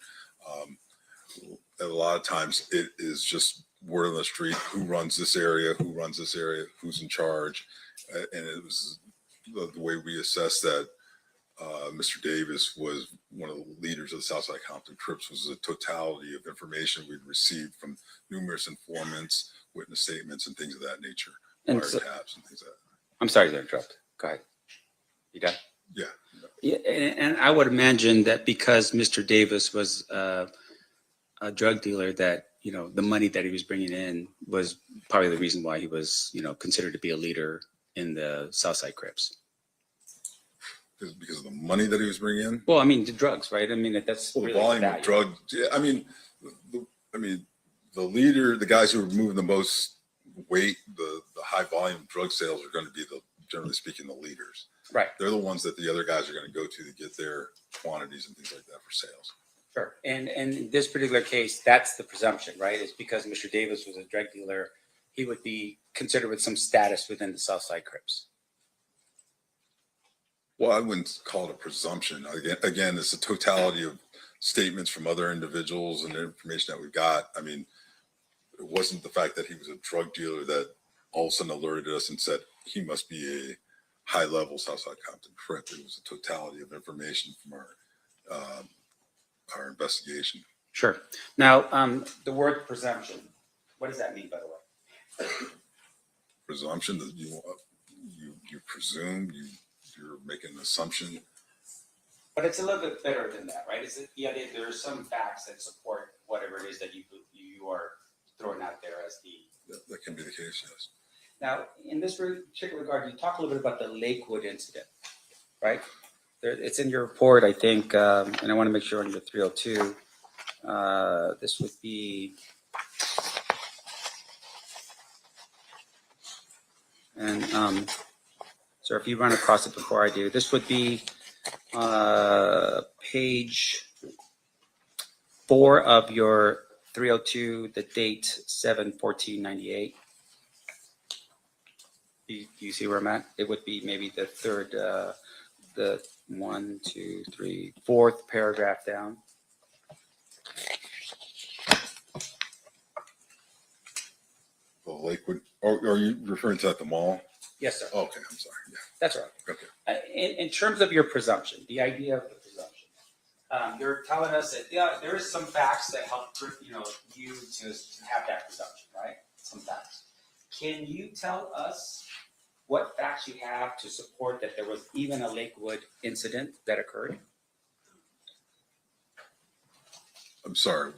A lot of times it is just word on the street, who runs this area, who's in charge. And it was the way we assessed that Mr. Davis was one of the leaders of the Southside Compton Crips was the totality of information we'd received from numerous informants, witness statements, and things of that nature, And wiretaps and things like that. I'm sorry to interrupt. Go ahead. You done? Yeah. Yeah, and I would imagine that because Mr. Davis was a drug dealer, that the money that he was bringing in was probably the reason why he was considered to be a leader in the Southside Crips. Because of the money that he was bringing in. Well, I mean the drugs, right? I mean that's Well, really the volume the of value. drugs. Yeah, I mean, the leader, the guys who are moving the most weight, the high volume drug sales are going to be generally speaking, the leaders. Right. They're the ones that the other guys are going to go to get their quantities and things like that for sales. Sure. And in this particular case, that's the presumption, right? It's because Mr. Davis was a drug dealer, he would be considered with some status within the Southside Crips. Well, I wouldn't call it a presumption. Again, it's a totality of statements from other individuals and the information that we got. I mean, it wasn't the fact that he was a drug dealer that all of a sudden alerted us and said he must be a high-level Southside Compton Crip. It was a totality of information from our investigation. Sure. Now, the word presumption, what does that mean, by the way? Presumption that you presume, you're making an assumption. But it's a little bit better than that, right? Is it the idea there are some facts that support whatever it is that you are throwing out there as the. That can be the case, yes. Now, in this particular regard, you talk a little bit about the Lakewood incident, right? It's in your report, I think, and I want to make sure on your 302. This would be And so if you run across it before I do, this would be page 4 of your 302, the date 7/14/98. You see where I'm at? It would be maybe the third, the 1, 2, 3, 4th paragraph down. The Lakewood, are you referring to at the mall? Yes, sir. Okay, I'm sorry. Yeah. That's right. Okay. In terms of your presumption, the idea of the presumption, you're telling us that there is some facts that help you to have that presumption, right? Some facts. Can you tell us what facts you have to support that there was even a Lakewood incident that occurred? I'm sorry.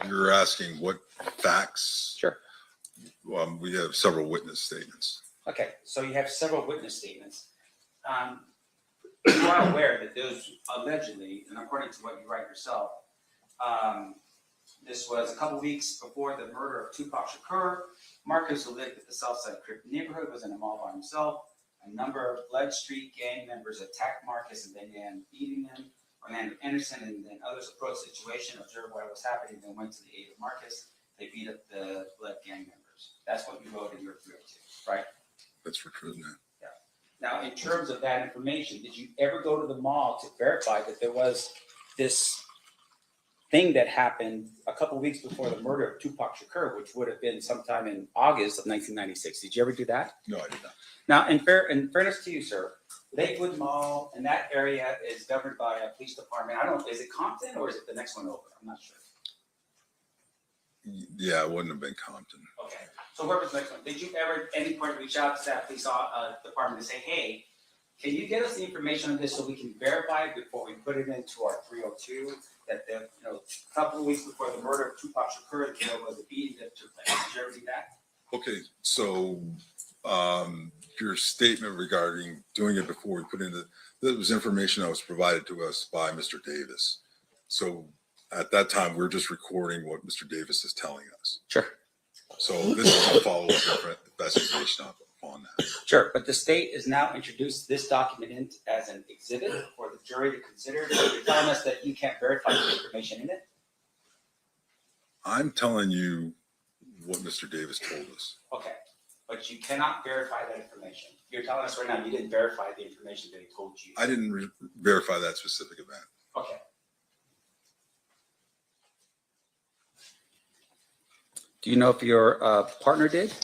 You're asking what facts? Sure. We have several witness statements. Okay, so you have several witness statements. You are aware that those allegedly, and according to what you write yourself, this was a couple weeks before the murder of Tupac Shakur. Marcus, who lived at the Southside Crip neighborhood, was in a mall by himself. A number of Blood Street gang members attacked Marcus and began beating him. Orlando Anderson and then others approached the situation, observed what was happening, and then went to the aid of Marcus. They beat up the Blood gang members. That's what you wrote in your 302, right? That's for true now. Now, in terms of that information, did you ever go to the mall to verify that there was this thing that happened a couple of weeks before the murder of Tupac Shakur, which would have been sometime in August of 1996? Did you ever do that? No, I did not. Now, in fairness to you, sir, Lakewood Mall and that area is governed by a police department. I don't know, is it Compton or is it the next one over? I'm not sure. Yeah, it wouldn't have been Compton. Okay, so where was the next one? Did you ever at any point reach out to that police department to say, hey, can you get us the information on this so we can verify it before we put it into our 302 that the a couple of weeks before the murder of Tupac Shakur, there was a beating that took place? Did you ever do that? Okay, so your statement regarding doing it before we put in that was information that was provided to us by Mr. Davis. So at that time, we're just recording what Mr. Davis is telling us. Sure. So this is a follow-up investigation on that. Sure, but the state has now introduced this document in as an exhibit for the jury to consider. So you're telling us that you can't verify the information in it? I'm telling you what Mr. Davis told us. Okay, but you cannot verify that information. You're telling us right now you didn't verify the information that he told you. I didn't verify that specific event. Okay. Do you know if your partner did?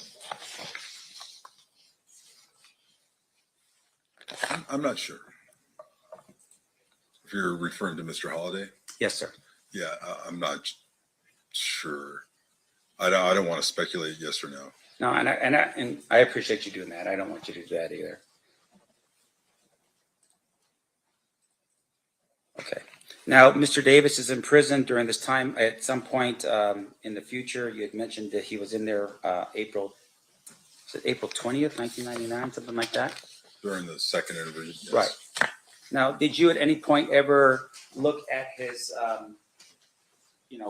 I'm not sure. If you're referring to Mr. Holliday, Yes, sir. yeah, I'm not sure. I don't want to speculate yes or no. No, and I appreciate you doing that. I don't want you to do that either. Okay. Now, Mr. Davis is in prison during this time. At some point in the future, you had mentioned that he was in there April 20th, 1999, something like that? During the second interview, yes. Right. Now, did you at any point ever look at his,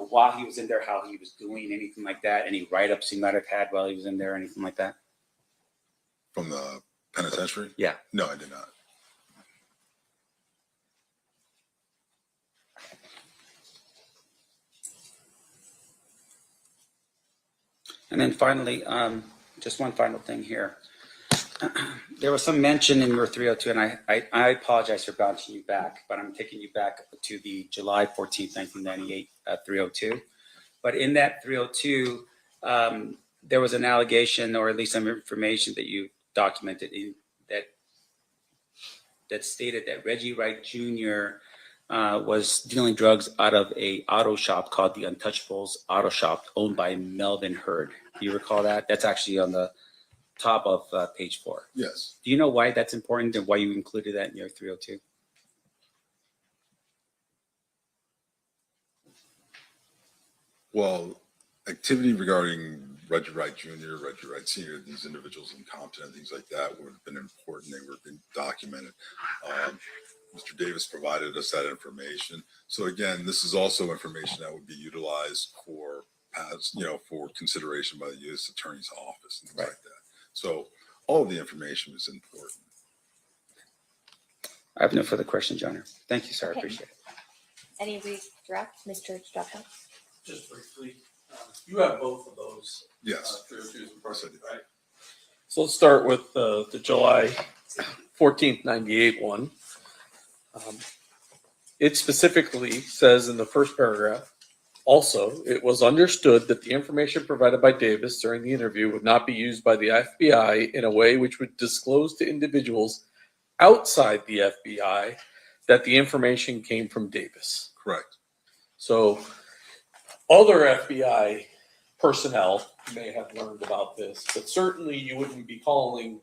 while he was in there, how he was doing, anything like that? Any write-ups he might have had while he was in there, anything like that? From the penitentiary? Yeah. No, I did not. And then finally, just one final thing here. There was some mention in your 302, and I apologize for bouncing you back, but I'm taking you back to the July 14th, 1998 302. But in that 302, there was an allegation, or at least some information that you documented that stated that Reggie Wright Jr. Was dealing drugs out of a auto shop called the Untouchables Auto Shop, owned by Melvin Hurd. Do you recall that? That's actually on the top of page 4. Yes. Do you know why that's important and why you included that in your 302? Well, activity regarding Reggie Wright Jr., Reggie Wright Sr., these individuals in Compton and things like that would have been important. They would have been documented. Mr. Davis provided us that information. So again, this is also information that would be utilized for for consideration by the U.S. Attorney's Office and things Right. like that. So all of the information is important. I have no further questions, Your Honor. Thank you, sir. I Okay. appreciate it. Any redirect, Mr. Strappa? Just briefly, you have both of those. Yes. 302s in front Yes, I of you, do. right? So let's start with the July 14th, 98 one. It specifically says in the first paragraph, also, it was understood that the information provided by Davis during the interview would not be used by the FBI in a way which would disclose to individuals outside the FBI that the information came from Davis. Correct. So other FBI personnel may have learned about this, but certainly you wouldn't be calling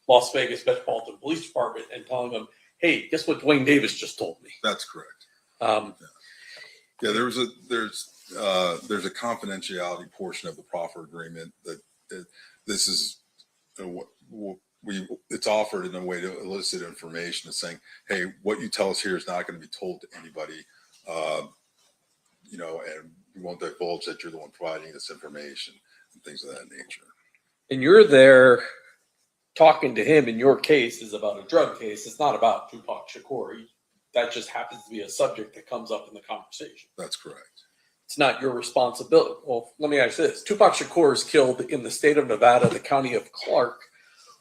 Las Vegas Metropolitan Police Department and telling them, hey, guess what Duane Davis just told me? That's correct. Yeah. There's a confidentiality portion of the proffer agreement that this is it's offered in a way to elicit information and saying, hey, what you tell us here is not going to be told to anybody, and we won't divulge that you're the one providing this information and things of that nature. And you're there talking to him, in your case, is about a drug case. It's not about Tupac Shakur. That just happens to be a subject that comes up in the conversation. That's correct. It's not your responsibility. Well, let me ask you this. Tupac Shakur is killed in the state of Nevada, the county of Clark.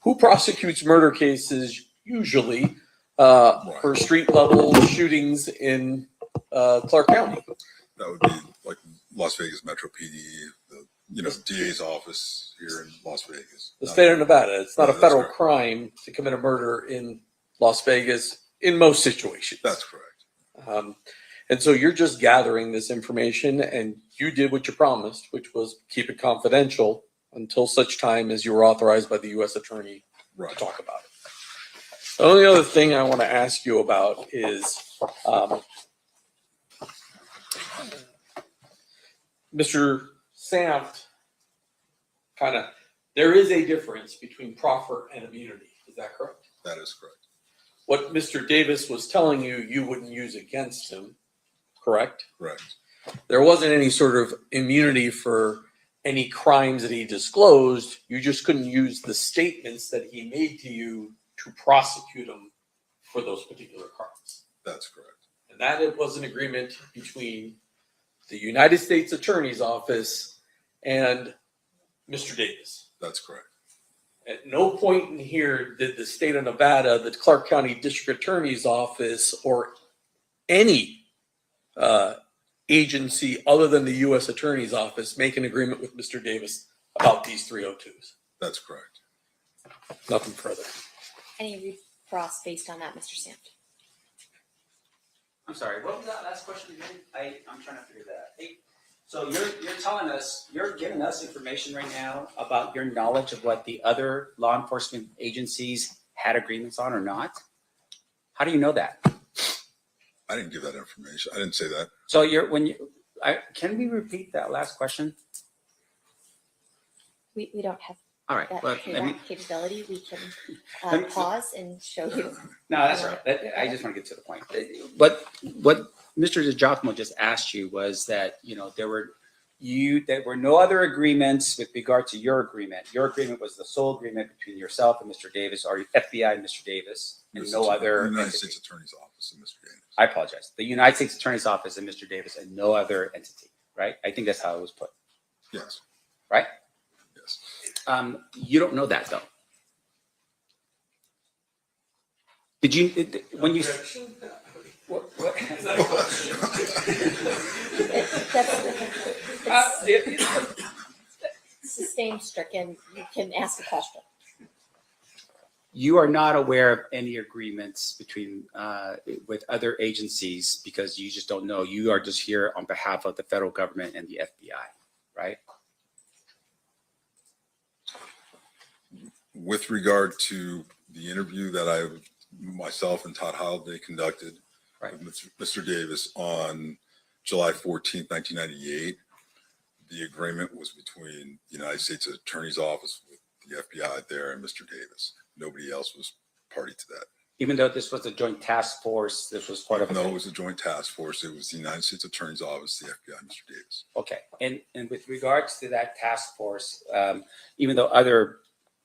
Who prosecutes murder cases usually for street level shootings in Clark County? That would be like Las Vegas Metro PD, the DA's office here in Las Vegas. The state of Nevada. It's not a That's federal correct. crime to commit a murder in Las Vegas in most situations. That's correct. And so you're just gathering this information, and you did what you promised, which was keep it confidential until such time as you were authorized by the U.S. attorney Right. to talk about it. The only other thing I want to ask you about is Mr. Sampt there is a difference between proffer and immunity. Is that correct? That is correct. What Mr. Davis was telling you, you wouldn't use against him, correct? Correct. There wasn't any sort of immunity for any crimes that he disclosed. You just couldn't use the statements that he made to you to prosecute him for those particular crimes. That's correct. And that it was an agreement between the United States Attorney's Office and Mr. Davis. That's correct. At no point in here did the state of Nevada, the Clark County District Attorney's Office, or any agency other than the U.S. Attorney's Office make an agreement with Mr. Davis about these 302s. That's correct. Nothing further. Any recross based on that, Mr. Sampt? I'm sorry, what was that last question again? I'm trying to figure that out. Hey, so you're telling us, you're giving us information right now about your knowledge of what the other law enforcement agencies had agreements on or not? How do you know that? I didn't give that information. I didn't say that. So can we repeat that last question? We don't have All right, that, well, capability. We can Let me- pause and show you. No, that's all right. I just want to get to the point. But what Mr. DiGiacomo just asked you was that, there were no other agreements with regard to your agreement. Your agreement was the sole agreement between yourself and Mr. Davis, or FBI and Mr. Davis, and no other United entity. States Attorney's Office and Mr. Davis. I apologize. The United States Attorney's Office and Mr. Davis, and no other entity, right? I think that's how it was put, Yes. right? Yes. You don't know that, though. Did you, when you... What? Is that a question? Sustained stricken, you can ask a question. You are not aware of any agreements between with other agencies because you just don't know. You are just here on behalf of the federal government and the FBI, right? With regard to the interview that myself and Todd Holiday conducted with Mr. Davis on July 14th, 1998, the agreement was between the United States Attorney's Office with the FBI there and Mr. Davis. Nobody else was party to that. Even though this was a joint task force, this was part of No, it was a joint task force. It was the United States Attorney's Office, the FBI, and Mr. Davis. Okay. And with regards to that task force, even though other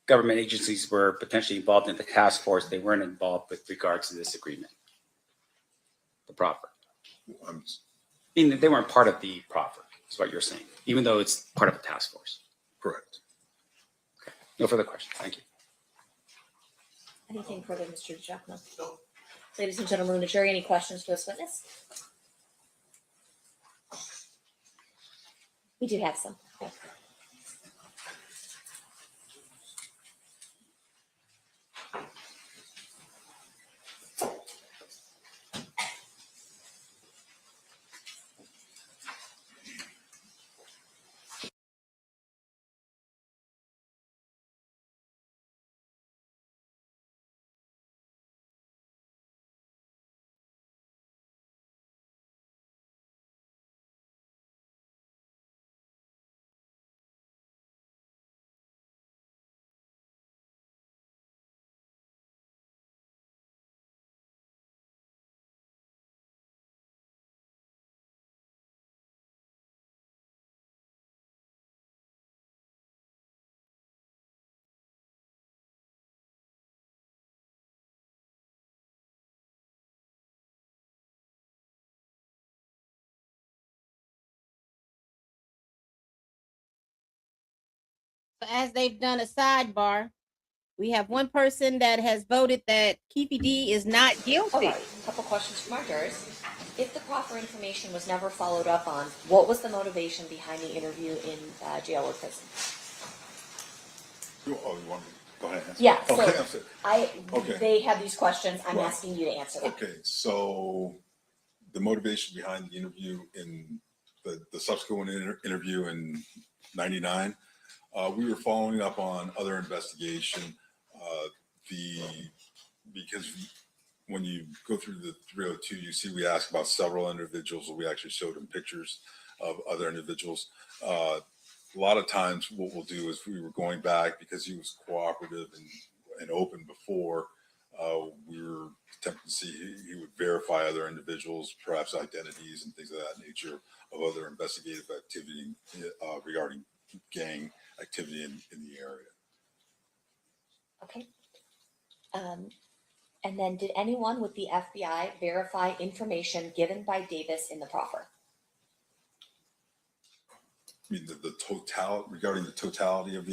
government agencies were potentially involved in the task force. They weren't involved with regards to this agreement. The proffer. I'm, I mean, they weren't part of the proffer, is what you're saying, even though it's part of a task force. correct. No further questions. Thank you. Anything further, Mr. Giacomo? Ladies and gentlemen of the jury, any questions for this witness? We do have some. Okay. So as they've done a sidebar, we have one person that has voted that Keffe D is not All guilty. right, a couple questions from our jurors. If the proper information was never followed up on, what was the motivation behind the interview in jail or prison? You want me to go ahead and answer? Yeah, so Okay, I'm sorry. they have these questions, I'm Right. asking you to answer them. Okay, so the motivation behind the interview in the subsequent interview in 99, we were following up on other investigation. Because when you go through the 302, you see we asked about several individuals, we actually showed them pictures of other individuals. A lot of times what we'll do is we were going back because he was cooperative and open before, we were attempting to see he would verify other individuals, perhaps identities and things of that nature of other investigative activity regarding gang activity in the area. Okay. And then did anyone with the FBI verify information given by Davis in the proffer? I mean, the totality regarding the totality of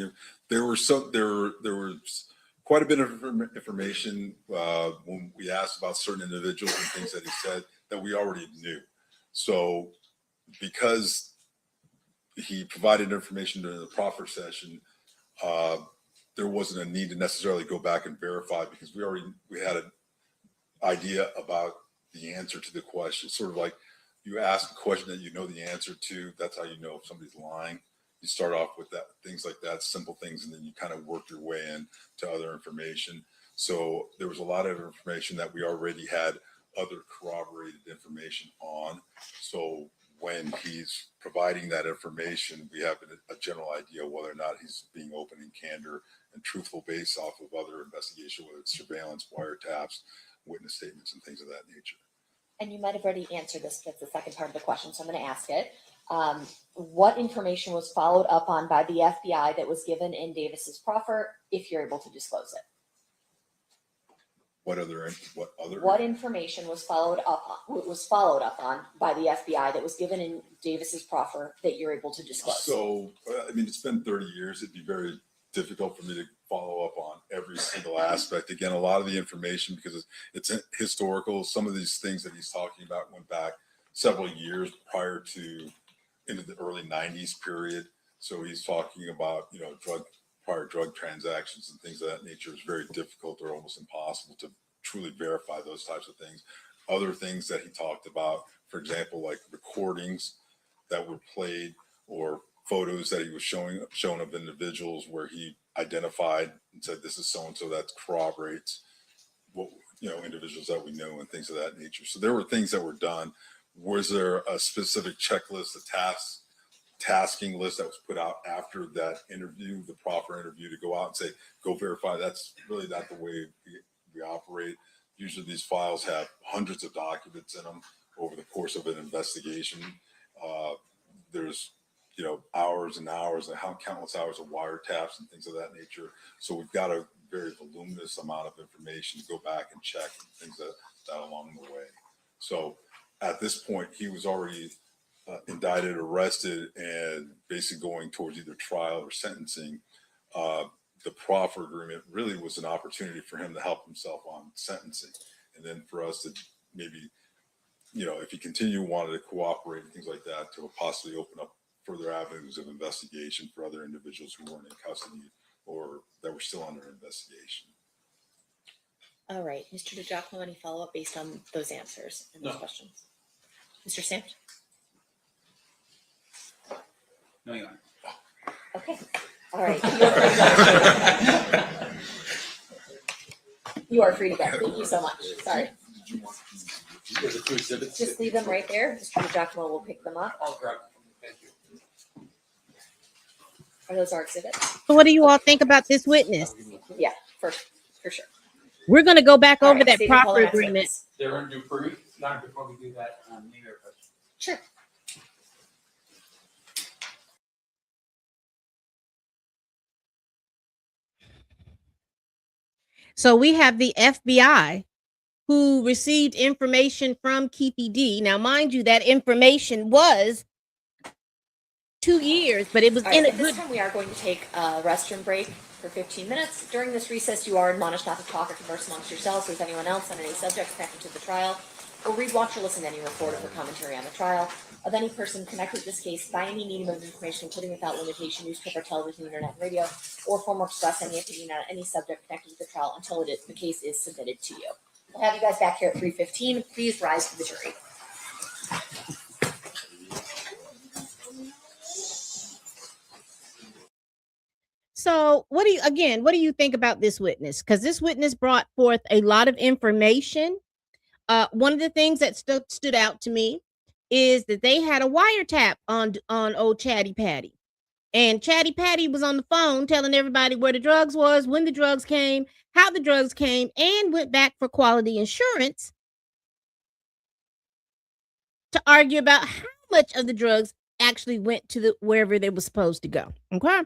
there was quite a bit of information when we asked about certain individuals and things that he said that we already knew. So because he provided information during the proffer session, there wasn't a need to necessarily go back and verify because we had an idea about the answer to the question. Sort of like you ask a question that you know the answer to. That's how you know if somebody's lying. You start off with that, things like that, simple things, and then you kind of work your way in to other information. So there was a lot of information that we already had other corroborated information on. So when he's providing that information, we have a general idea whether or not he's being open and candor and truthful based off of other investigation, whether it's surveillance, wiretaps, witness statements, and things of that nature. And you might have already answered this, that's the second part of the question, so I'm going to ask it. What information was followed up on by the FBI that was given in Davis's proffer, if you're able to disclose it? What information was followed up on by the FBI that was given in Davis's proffer that you're able to disclose? So, I mean, it's been 30 years. It'd be very difficult for me to follow up on every single aspect. Again, a lot of the information, because it's historical, some of these things that he's talking about went back several years prior to into the early 90s period. So he's talking about, prior drug transactions and things of that nature. It's very difficult or almost impossible to truly verify those types of things. Other things that he talked about, for example, like recordings that were played or photos that he was shown of individuals where he identified and said, this is so-and-so, that corroborates what, individuals that we know and things of that nature. So there were things that were done. Was there a specific checklist, tasking list that was put out after that interview, the proper interview, to go out and say, go verify? That's really not the way we operate. Usually these files have hundreds of documents in them over the course of an investigation. There's hours and hours and how countless hours of wiretaps and things of that nature. So we've got a very voluminous amount of information to go back and check and things that along the way. So at this point, he was already indicted, arrested, and basically going towards either trial or sentencing. The proffer agreement really was an opportunity for him to help himself on sentencing. And then for us to maybe, if he wanted to cooperate and things like that, to possibly open up further avenues of investigation for other individuals who weren't in custody or that were still under investigation. All right, Mr. DiGiacomo, any follow-up based on those answers and those No. questions? Mr. Sanft? No, you aren't. Okay, all right. You are free to go. Thank you so much. Sorry. Were the two exhibits? Just leave them right there. Mr. DiGiacomo will pick them up. I'll grab them. Thank you. Are those our exhibits? So what do you all think about this witness? Yeah, for sure. We're going to go back All over right, that Stephen, call proper the next agreement. witness. Darren Dupree. Not before we do that, maybe a question. Sure. So we have the FBI who received information from Keffe D. Now, mind you, that information was 2 years, but it was All in right, a at this good. time, we are going to take a restroom break for 15 minutes. During this recess, you are admonished not to talk or converse amongst yourselves with anyone else on any subject connected to the trial, or read, watch, or listen to any report or commentary on the trial of any person connected to this case by any medium of information, including without limitation, newspaper, television, internet, and radio, or form or express any opinion on any subject connected to the trial until the case is submitted to you. We'll have you guys back here at 3:15. Please rise to the jury. So what do you think about this witness? Because this witness brought forth a lot of information. One of the things that stood out to me is that they had a wiretap on old Chatty Patty. And Chatty Patty was on the phone telling everybody where the drugs was, when the drugs came, how the drugs came, and went back for quality insurance to argue about how much of the drugs actually went to wherever they were supposed to go. Okay.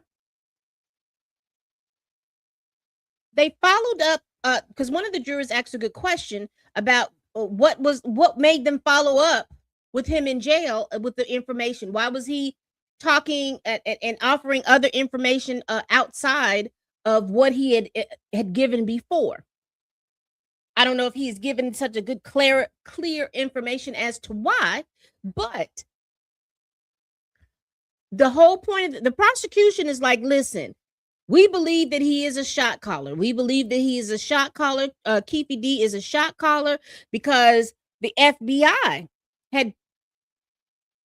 They followed up because one of the jurors asked a good question about what made them follow up with him in jail with the information. Why was he talking and offering other information outside of what he had given before? I don't know if he's given such a good clear information as to why, but the whole point of the prosecution is like, listen, we believe that he is a shot caller. We believe that he is a shot caller. Keffe D is a shot caller because the FBI had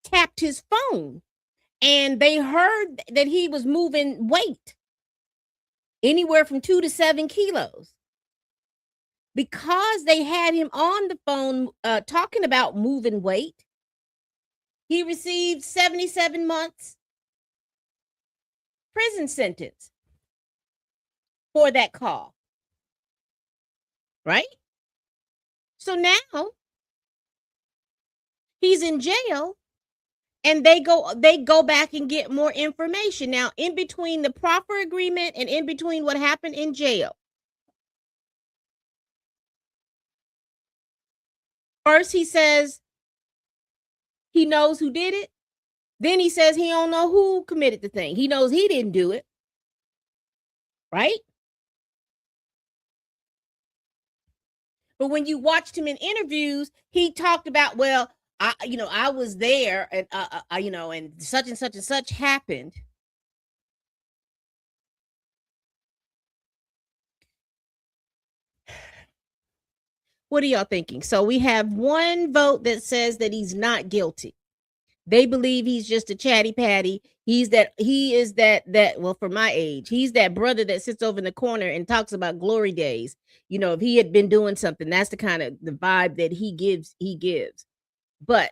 tapped his phone and they heard that he was moving weight anywhere from 2 to 7 kilos. Because they had him on the phone talking about moving weight, he received 77 months prison sentence for that call. Right? So now he's in jail and they go back and get more information. Now, in between the proffer agreement and in between what happened in jail, first he says he knows who did it. Then he says he don't know who committed the thing. He knows he didn't do it. Right? But when you watched him in interviews, he talked about, well, I was there and and such and such happened. What are y'all thinking? So we have one vote that says that he's not guilty. They believe he's just a chatty patty. He is that well, for my age, he's that brother that sits over in the corner and talks about glory days. If he had been doing something, that's the kind of the vibe that he gives. But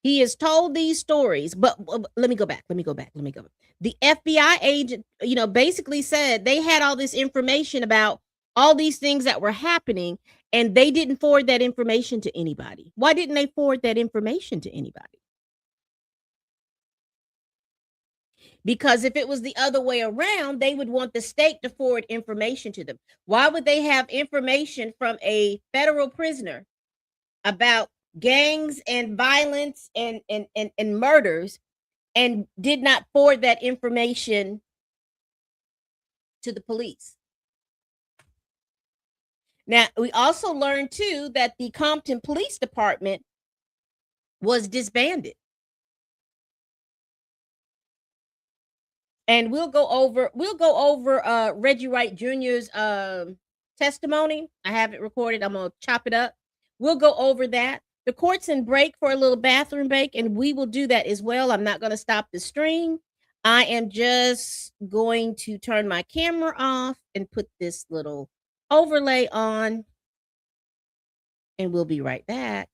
he has told these stories. But let me go back. The FBI agent, basically said they had all this information about all these things that were happening, and they didn't forward that information to anybody. Why didn't they forward that information to anybody? Because if it was the other way around, they would want the state to forward information to them. Why would they have information from a federal prisoner about gangs and violence and murders and did not forward that information to the police? Now, we also learned too that the Compton Police Department was disbanded. And we'll go over Reggie Wright Jr.'s testimony. I have it recorded. I'm gonna chop it up. We'll go over that. The court's in break for a little bathroom break, and we will do that as well. I'm not gonna stop the stream. I am just going to turn my camera off and put this little overlay on, and we'll be right back.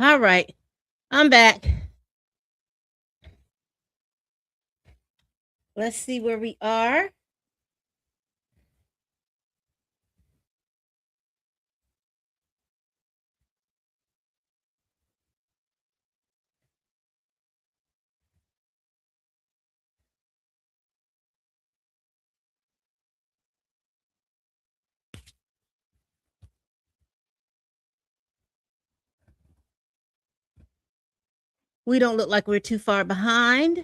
All right. I'm back. Let's see where we are. We don't look like we're too far behind.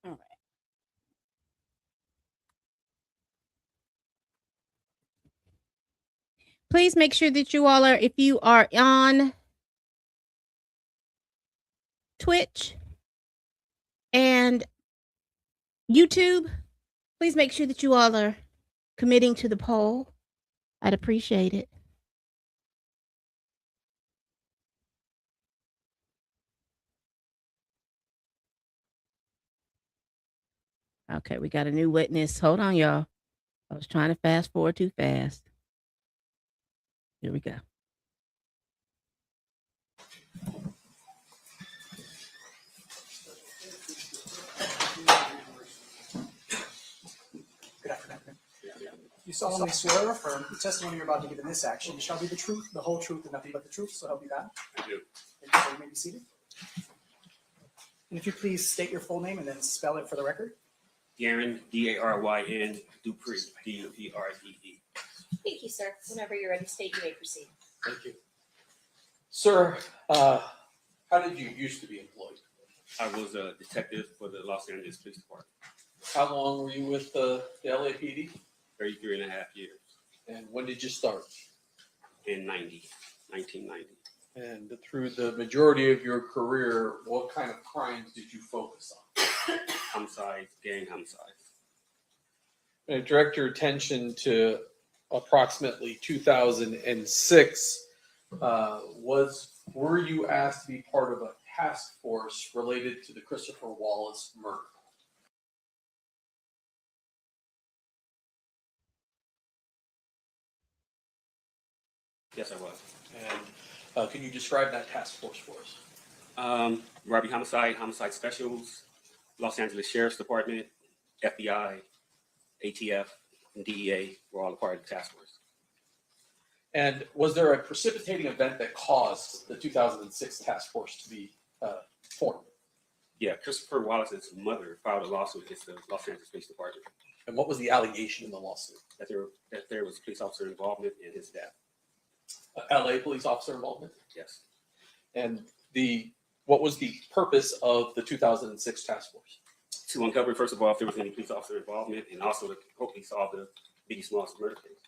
All right. Please make sure that you all are, if you are on Twitch and YouTube, please make sure that you all are committing to the poll. I'd appreciate it. Okay, we got a new witness. Hold on, y'all. I was trying to fast forward too fast. Here we go. Good afternoon. You solemnly swear or affirm the testimony you're about to give in this action shall be the truth, the whole truth, and nothing but the truth, so help you God? I do. Thank you, sir. You may be seated. And if you please state your full name and then spell it for the record. Darren, Daryn, Dupree, Dupree. Thank you, sir. Whenever you're ready, state you may proceed. Thank you. Sir, how did you used to be employed? I was a detective for the Los Angeles Police Department, How long were you with the LAPD? 33 and a half years And when did you start? in 1990. And through the majority of your career, what kind of crimes did you focus on? Homicides, gang homicides. And direct your attention to approximately 2006. Were you asked to be part of a task force related to the Christopher Wallace murder? Yes, I was. And can you describe that task force for us? Robbery homicide specials, Los Angeles Sheriff's Department, FBI, ATF, and DEA were all a part of the task force. And was there a precipitating event that caused the 2006 task force to be formed? Yeah, Christopher Wallace's mother filed a lawsuit against the Los Angeles Police Department And what was the allegation in the lawsuit? that there was police officer involvement in his death. LA police officer involvement? Yes. And what was the purpose of the 2006 task force? To uncover, first of all, if there was any police officer involvement, and also to hopefully solve the Biggie Smalls murder case.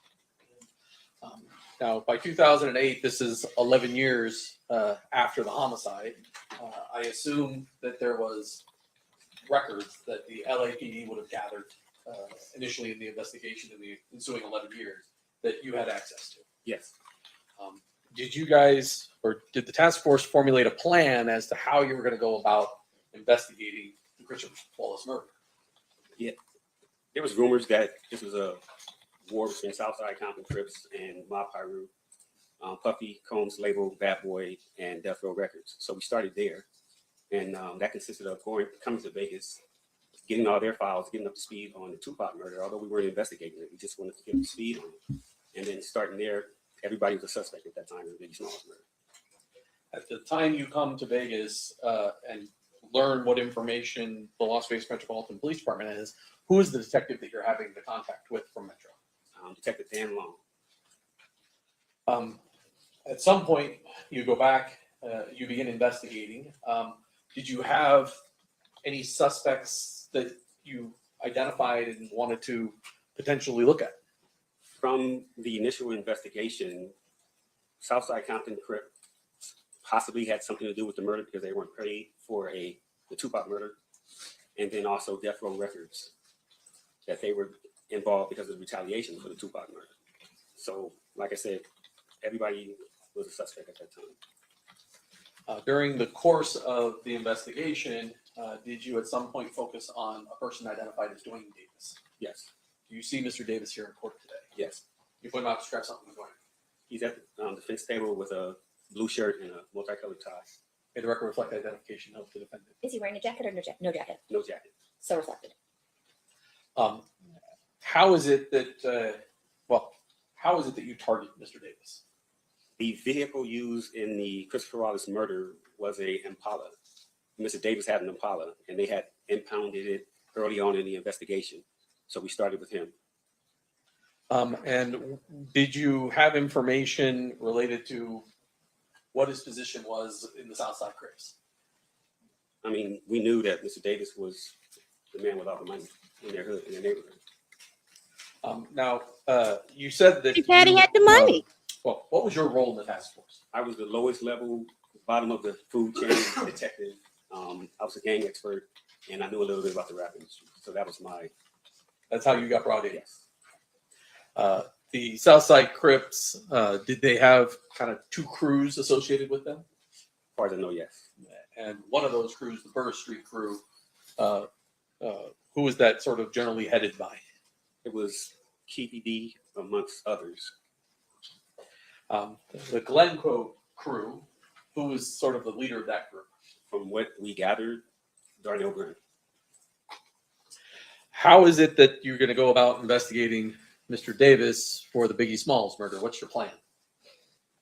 Now, by 2008, this is 11 years after the homicide. I assume that there was records that the LAPD would have gathered initially in the investigation in the ensuing 11 years that you had access to. Yes. Did you guys, or did the task force formulate a plan as to how you were going to go about investigating the Christopher Wallace murder? There was rumors that this was a war between Southside Compton Crips and Mob Piru, Puffy, Combs Label, Bad Boy, and Death Row Records. So we started there, and that consisted of coming to Vegas, getting all their files, getting up to speed on the Tupac murder. Although we weren't investigating it, we just wanted to get up to speed on it, and then starting there. Everybody was a suspect at that time in the Biggie Smalls murder. At the time you come to Vegas and learn what information the Las Vegas Metropolitan Police Department is, who is the detective that you're having the contact with from Metro? Detective Dan Long. At some point, you go back, you begin investigating. Did you have any suspects that you identified and wanted to potentially look at? From the initial investigation, Southside Compton Crip possibly had something to do with the murder because they weren't paid for the Tupac murder, and then also Death Row Records, that they were involved because of the retaliation for the Tupac murder. So, like I said, everybody was a suspect at that time. During the course of the investigation, did you at some point focus on a person identified as Duane Davis? Yes. Do you see Mr. Davis here in court today? Yes. You point him out, describe something going on. He's at the fence table with a blue shirt and a multicolored tie. May the record reflect identification of the defendant. Is he wearing a jacket or no jacket? No jacket. So reflected. How is it that, how is it that you target Mr. Davis? The vehicle used in the Christopher Wallace murder was a Impala. Mr. Davis had an Impala, and they had impounded it early on in the investigation. So we started with him. And did you have information related to what his position was in the Southside Crips? I mean, we knew that Mr. Davis was the man with all the money in their hood, in their neighborhood. Now, you said that Your daddy you, had the money. Well, what was your role in the task force? I was the lowest level, bottom of the food chain detective. I was a gang expert, and I knew a little bit about the rap industry. So that was my, That's how you got brought in. yes. The Southside Crips, did they have kind of two crews associated with them? As far as I know, yes. And one of those crews, the Burr Street crew, who was that sort of generally headed by? It was Keeffe D amongst others. The Glencoe crew, who was sort of the leader of that group? From what we gathered, Darnell Green. How is it that you're going to go about investigating Mr. Davis for the Biggie Smalls murder? What's your plan?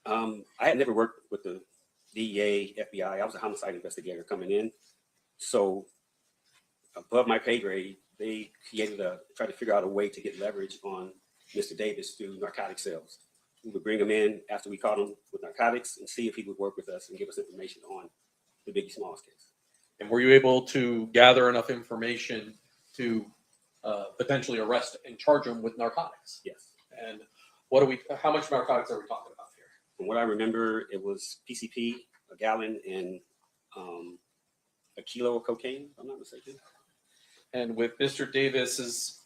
I had never worked with the DEA, FBI. I was a homicide investigator coming in. So above my pay grade, they tried to figure out a way to get leverage on Mr. Davis through narcotic sales. We would bring him in after we caught him with narcotics and see if he would work with us and give us information on the Biggie Smalls case. And were you able to gather enough information to potentially arrest and charge him with narcotics? Yes. And how much narcotics are we talking about here? From what I remember, it was PCP, a gallon, and a kilo of cocaine, if I'm not mistaken. And with Mr. Davis's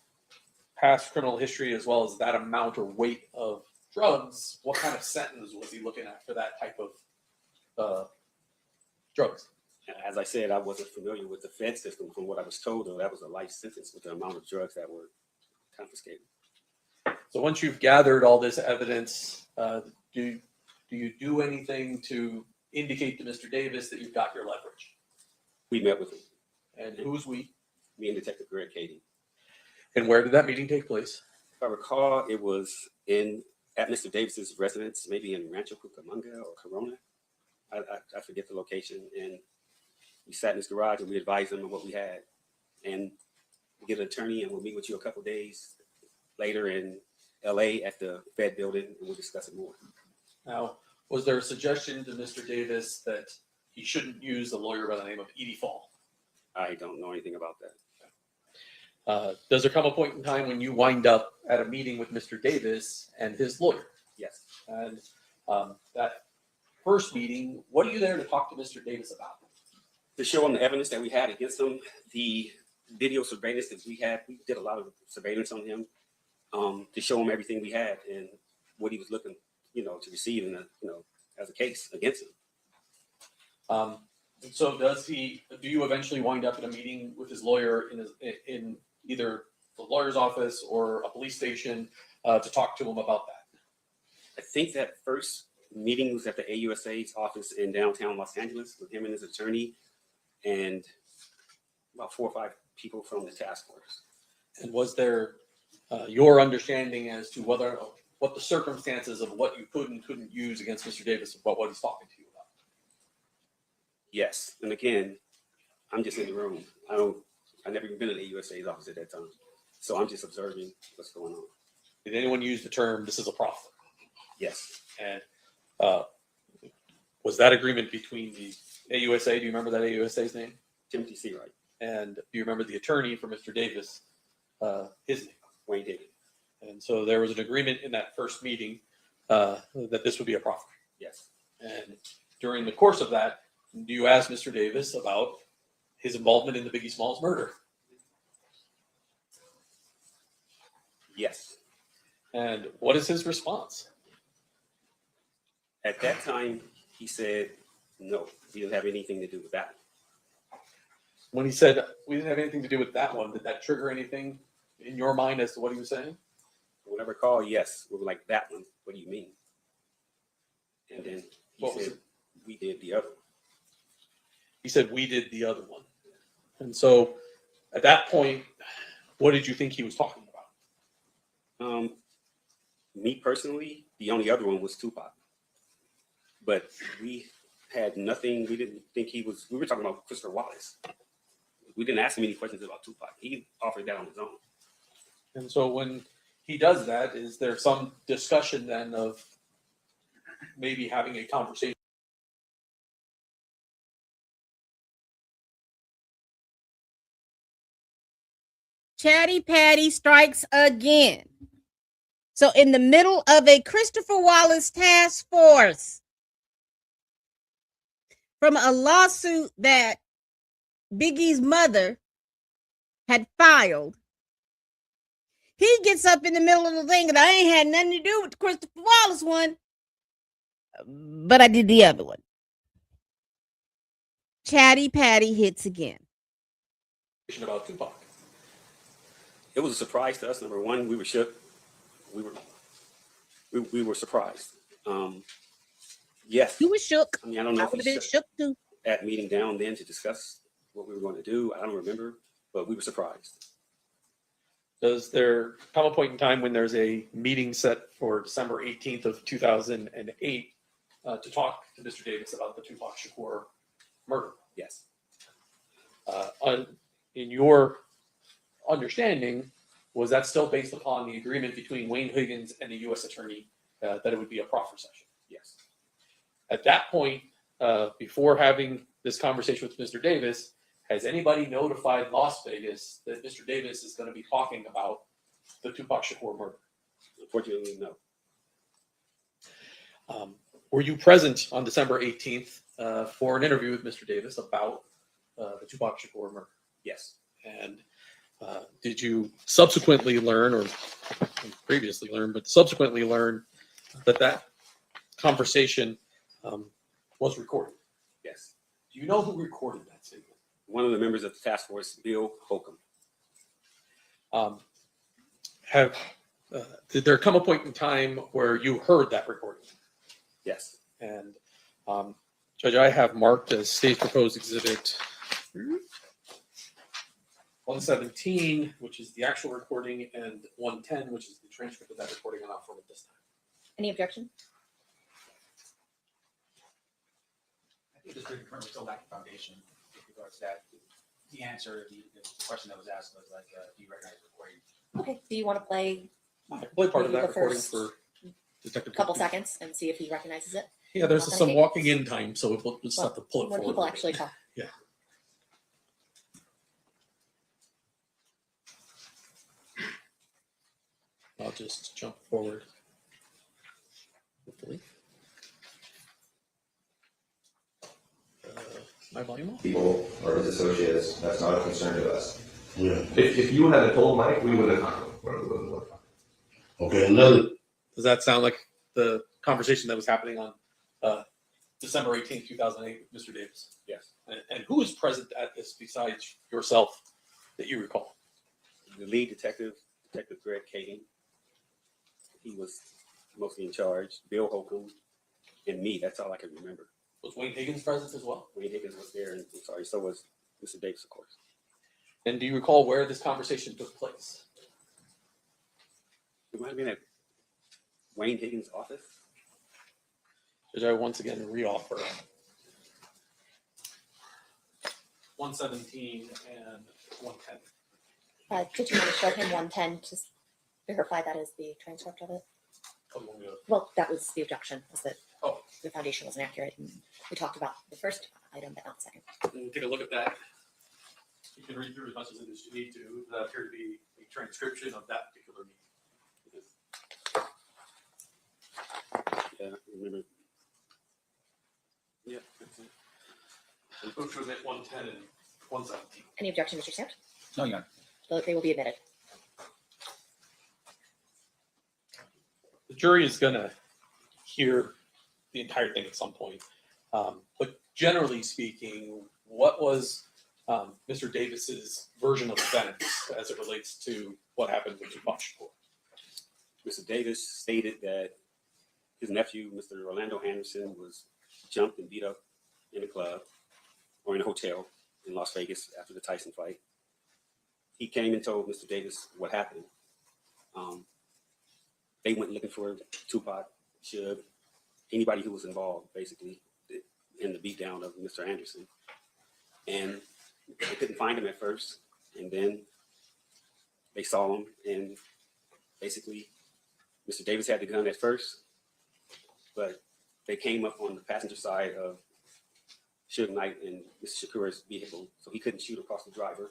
past criminal history, as well as that amount or weight of drugs, what kind of sentence was he looking at for that type of drugs? As I said, I wasn't familiar with the Fed system. From what I was told, though, that was a life sentence with the amount of drugs that were confiscated. So once you've gathered all this evidence, do you do anything to indicate to Mr. Davis that you've got your leverage? We met with him, And who's we? me and Detective Greg Cady. And where did that meeting take place? If I recall, it was at Mr. Davis's residence, maybe in Rancho Cucamonga or Corona. I forget the location. And we sat in his garage and we advised him of what we had. And we get an attorney and we'll meet with you a couple days later in LA at the Fed building and we'll discuss it more. Now, was there a suggestion to Mr. Davis that he shouldn't use a lawyer by the name of Edie Fall? I don't know anything about that. Does there come a point in time when you wind up at a meeting with Mr. Davis and his lawyer? Yes. And that first meeting, what are you there to talk to Mr. Davis about? To show him the evidence that we had against him, the video surveillance that we did a lot of surveillance on him to show him everything we had and what he was looking, to receive as a case against him. So do you eventually wind up in a meeting with his lawyer in either the lawyer's office or a police station to talk to him about that? I think that first meeting was at the AUSA's office in downtown Los Angeles with him and his attorney and about 4 or 5 people from the task force. And was there your understanding as to what the circumstances of what you could and couldn't use against Mr. Davis about what he's talking to you about? Yes. And again, I'm just in the room. I've never even been in the AUSA's office at that time. So I'm just observing what's going on. Did anyone use the term, this is a proffer? Yes. And was that agreement between the AUSA? Do you remember that AUSA's name? Timothy C. Wright, And do you remember the attorney for Mr. Davis, his name? Wayne David. And so there was an agreement in that first meeting that this would be a proffer. Yes. And during the course of that, do you ask Mr. Davis about his involvement in the Biggie Smalls murder? Yes. And what is his response? At that time, he said, no, he didn't have anything to do with that. When he said we didn't have anything to do with that one, did that trigger anything in your mind as to what he was saying? When I recall, yes, we were like, that one, what do you mean? And then he What was said, it? we did the other one. He said, we did the other one. And so at that point, what did you think he was talking about? Me personally, the only other one was Tupac. But we had nothing, we didn't think he was, we were talking about Christopher Wallace. We didn't ask him any questions about Tupac. He offered that on his own. And so when he does that, is there some discussion then of maybe having a conversation? Chatty Patty strikes again. So, in the middle of a Christopher Wallace task force from a lawsuit that Biggie's mother had filed, he gets up in the middle of the thing and I ain't had nothing to do with the Christopher Wallace one, but I did the other one. Chatty Patty hits again. About Tupac. It was a surprise to us. Number one, we were shook. We were surprised. Yes. You were shook. I mean, I don't know I if would have he been shut shook too. that meeting down then to discuss what we were going to do. I don't remember, but we were surprised. Does there come a point in time when there's a meeting set for December 18th of 2008 to talk to Mr. Davis about the Tupac Shakur murder? Yes. In your understanding, was that still based upon the agreement between Wayne Higgins and the U.S. Attorney that it would be a proffer session? Yes. At that point, before having this conversation with Mr. Davis, has anybody notified Las Vegas that Mr. Davis is going to be talking about the Tupac Shakur murder? Unfortunately, no. Were you present on December 18th for an interview with Mr. Davis about the Tupac Shakur murder? Yes. And did you subsequently learn, or previously learn, but subsequently learn that that conversation was recorded? Yes. Do you know who recorded that statement? One of the members of the task force, Bill Holcomb. Did there come a point in time where you heard that recording? Yes. And Judge, I have marked as state proposed exhibit 117, which is the actual recording, and 110, which is the transcript of that recording on our form at this time. Any objection? I think just to confirm, we're still lacking foundation with regards to that. The answer, the question that was asked was like, do you recognize the recording? Okay, do you want to play I can play part of Maybe that the recording first for Detective. a couple seconds and see if he recognizes it? Yeah, there's Not some gonna take- walking in time, so we'll just have to pull it When forward. people actually talk. Yeah. I'll just jump forward. Hopefully. My volume off? People or his associates, that's not a concern to us. Yeah. If you had told Mike, we would have talked. Okay, another, Does that sound like the conversation that was happening on December 18th, 2008 with Mr. Davis? Yes. And who was present at this besides yourself that you recall? The lead detective, Detective Greg Kading. He was mostly in charge. Bill Holcomb and me. That's all I can remember. Was Wayne Higgins present as well? Wayne Higgins was there, and I'm sorry, so was Mr. Davis, of course. And do you recall where this conversation took place? It might have been at Wayne Higgins' office. Did I once again reoffer 117 and 110? Did you want to show him 110 to verify that is the transcript of it? Oh, you want me to- Well, that was the objection, was that Oh. the foundation wasn't accurate. And we talked about the first item, but not the second. We'll take a look at that. You can read through as much as you need to. That appear to be a transcription of that particular meeting. Yeah, I remember. Yeah. That's it. Which was at 110 and 117. Any objection, Mr. Stout? No, Your Honor. They will be admitted. The jury is going to hear the entire thing at some point. But generally speaking, what was Mr. Davis's version of events as it relates to what happened with Tupac Shakur. Mr. Davis stated that his nephew, Mr. Orlando Anderson, was jumped and beat up in a club or in a hotel in Las Vegas after the Tyson fight. He came and told Mr. Davis what happened. They went looking for Tupac, Suge, anybody who was involved, basically, in the beatdown of Mr. Anderson. And they couldn't find him at first. And then they saw him, and basically, Mr. Davis had the gun at first, but they came up on the passenger side of Suge Knight and Mr. Shakur's vehicle, so he couldn't shoot across the driver.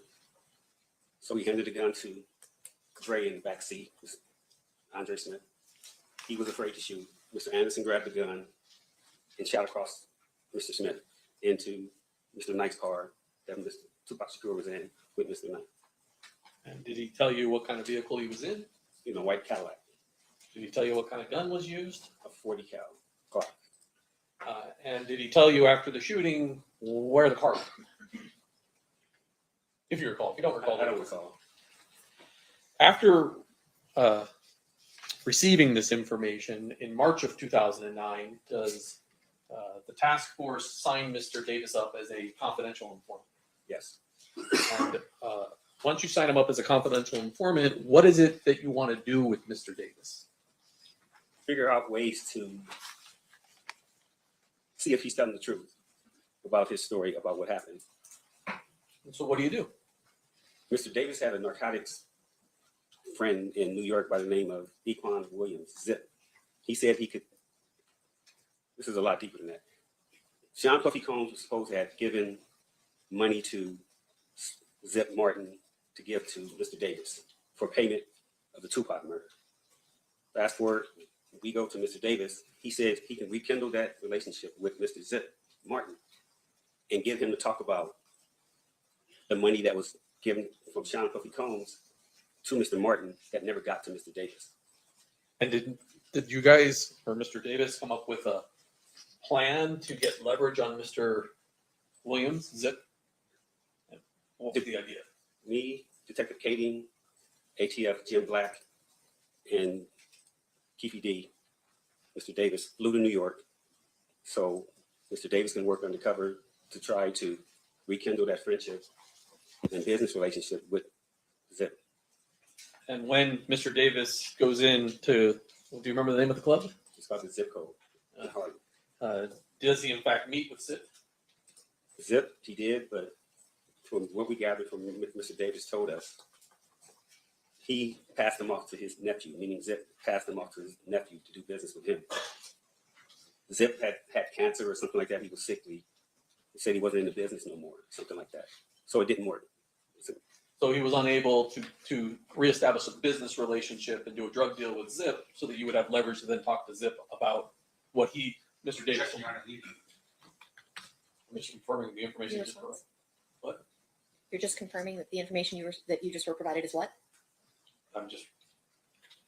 So he handed the gun to Dre in the back seat, Andre Smith. He was afraid to shoot. Mr. Anderson grabbed the gun and shot across Mr. Smith into Mr. Knight's car that Mr. Tupac Shakur was in with Mr. Knight. And did he tell you what kind of vehicle he was in? In a white Cadillac, Did he tell you what kind of gun was used? a 40 cal car. And did he tell you after the shooting where the car went? If you recall. If you don't recall. I don't recall. After receiving this information in March of 2009, does the task force sign Mr. Davis up as a confidential informant? Yes. And once you sign him up as a confidential informant, what is it that you want to do with Mr. Davis? Figure out ways to see if he's telling the truth about his story about what happened. And so what do you do? Mr. Davis had a narcotics friend in New York by the name of Equan Williams, Zip. He said he could, this is a lot deeper than that. Sean Puffy Combs was supposed to have given money to Zip Martin to give to Mr. Davis for payment of the Tupac murder. Fast forward, we go to Mr. Davis. He said he can rekindle that relationship with Mr. Zip Martin and get him to talk about the money that was given from Sean Puffy Combs to Mr. Martin that never got to Mr. Davis. And did you guys or Mr. Davis come up with a plan to get leverage on Mr. Williams, Zip? What was the idea? Me, Detective Kading, ATF Jim Black, and Keffe D, Mr. Davis flew to New York. So Mr. Davis can work undercover to try to rekindle that friendship and business relationship with Zip. And when Mr. Davis goes in to, do you remember the name of the club? It's called the Zip Code. in Harlem. Does he in fact meet with Zip? Zip, he did, but from what we gathered from Mr. Davis told us, he passed him off to his nephew, meaning Zip passed him off to his nephew to do business with him. Zip had cancer or something like that. He was sickly. He said he wasn't in the business no more, something like that. So it didn't work. So he was unable to reestablish a business relationship and do a drug deal with Zip so that you would have leverage to then talk to Zip about what he, Mr. Davis. I'm just confirming the information you just provided. What? You're just confirming that the information that you just were provided is what? I'm just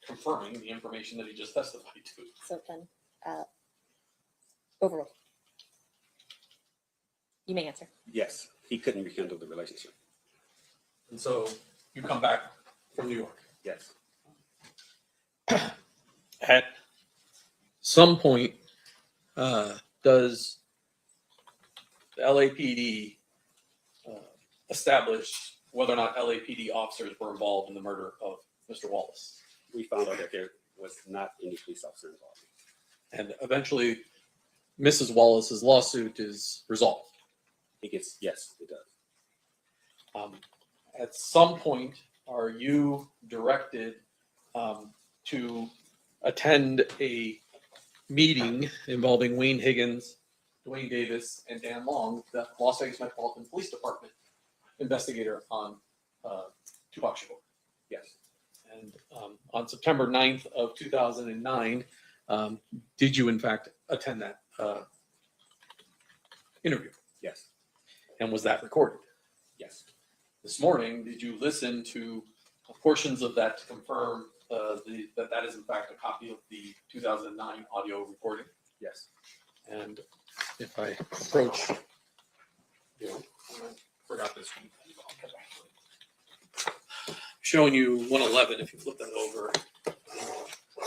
confirming the information that he just testified to. So then, overruled. You may answer. Yes, he couldn't rekindle the relationship. And so you come back from New York. Yes. At some point, does the LAPD establish whether or not LAPD officers were involved in the murder of Mr. Wallace? We found out that there was not any police officer involved. And eventually, Mrs. Wallace's lawsuit is resolved. Yes, it does. At some point, are you directed to attend a meeting involving Wayne Higgins, Duane Davis, and Dan Long, the Las Vegas Metropolitan Police Department investigator on Tupac Shakur? Yes. And on September 9th of 2009, did you in fact attend that interview? Yes. And was that recorded? Yes. This morning, did you listen to portions of that to confirm that is in fact a copy of the 2009 audio recording? Yes. And if I approach, you know, forgot this one. Showing you 111, if you flip that over,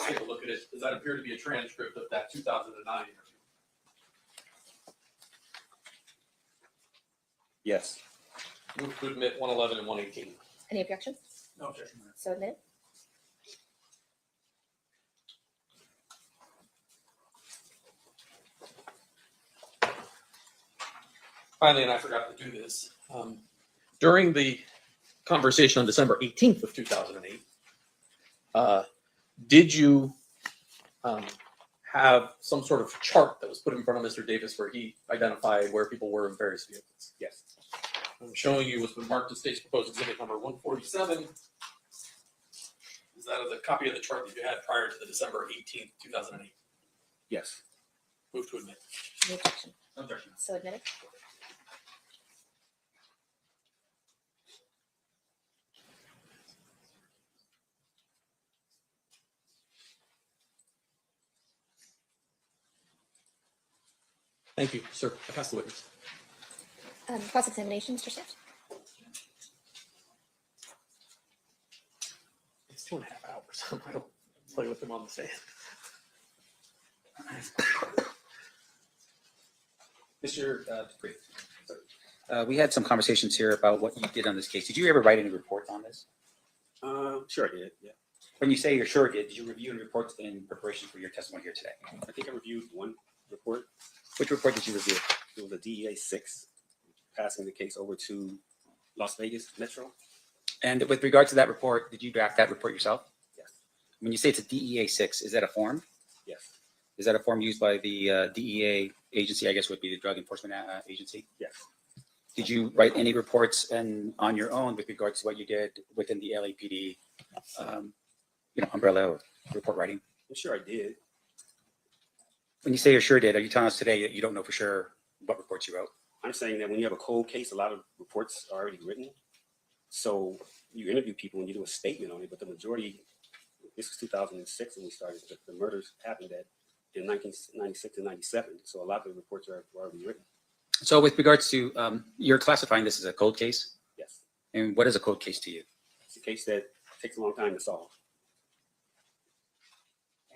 take a look at it. Does that appear to be a transcript of that 2009 interview? Yes. Move to admit 111 and 118. Any objections? No objection. So admitted. Finally, and I forgot to do this, during the conversation on December 18th of 2008, did you have some sort of chart that was put in front of Mr. Davis where he identified where people were in various vehicles? Yes. I'm showing you what's been marked as state's proposed exhibit number 147. Is that a copy of the chart that you had prior to the December 18th, 2008? Yes. Move to admit. Any objection? No objection. So admitted. Thank you, sir. I pass the witness. Cross-examination, Mr. Stift. It's 2.5 hours. I don't play with him on the stand. Mr. Dupree, we had some conversations here about what you did on this case. Did you ever write any reports on this? Sure I did, yeah. When you say you're sure did you review any reports in preparation for your testimony here today? I think I reviewed one report. Which report did you review? It was a DEA 6 passing the case over to Las Vegas Metro. And with regard to that report, did you draft that report yourself? Yes. When you say it's a DEA 6, is that a form? Yes. Is that a form used by the DEA agency, I guess would be the Drug Enforcement Agency? Yes. Did you write any reports on your own with regards to what you did within the LAPD, umbrella of report writing? I'm sure I did. When you say you sure did, are you telling us today that you don't know for sure what reports you wrote? I'm saying that when you have a cold case, a lot of reports are already written. So you interview people and you do a statement on it, but the majority, this was 2006 when we started, the murders happened in 1996 and 97. So a lot of the reports are already written. So with regards to, you're classifying this as a cold case? Yes. And what is a cold case to you? It's a case that takes a long time to solve.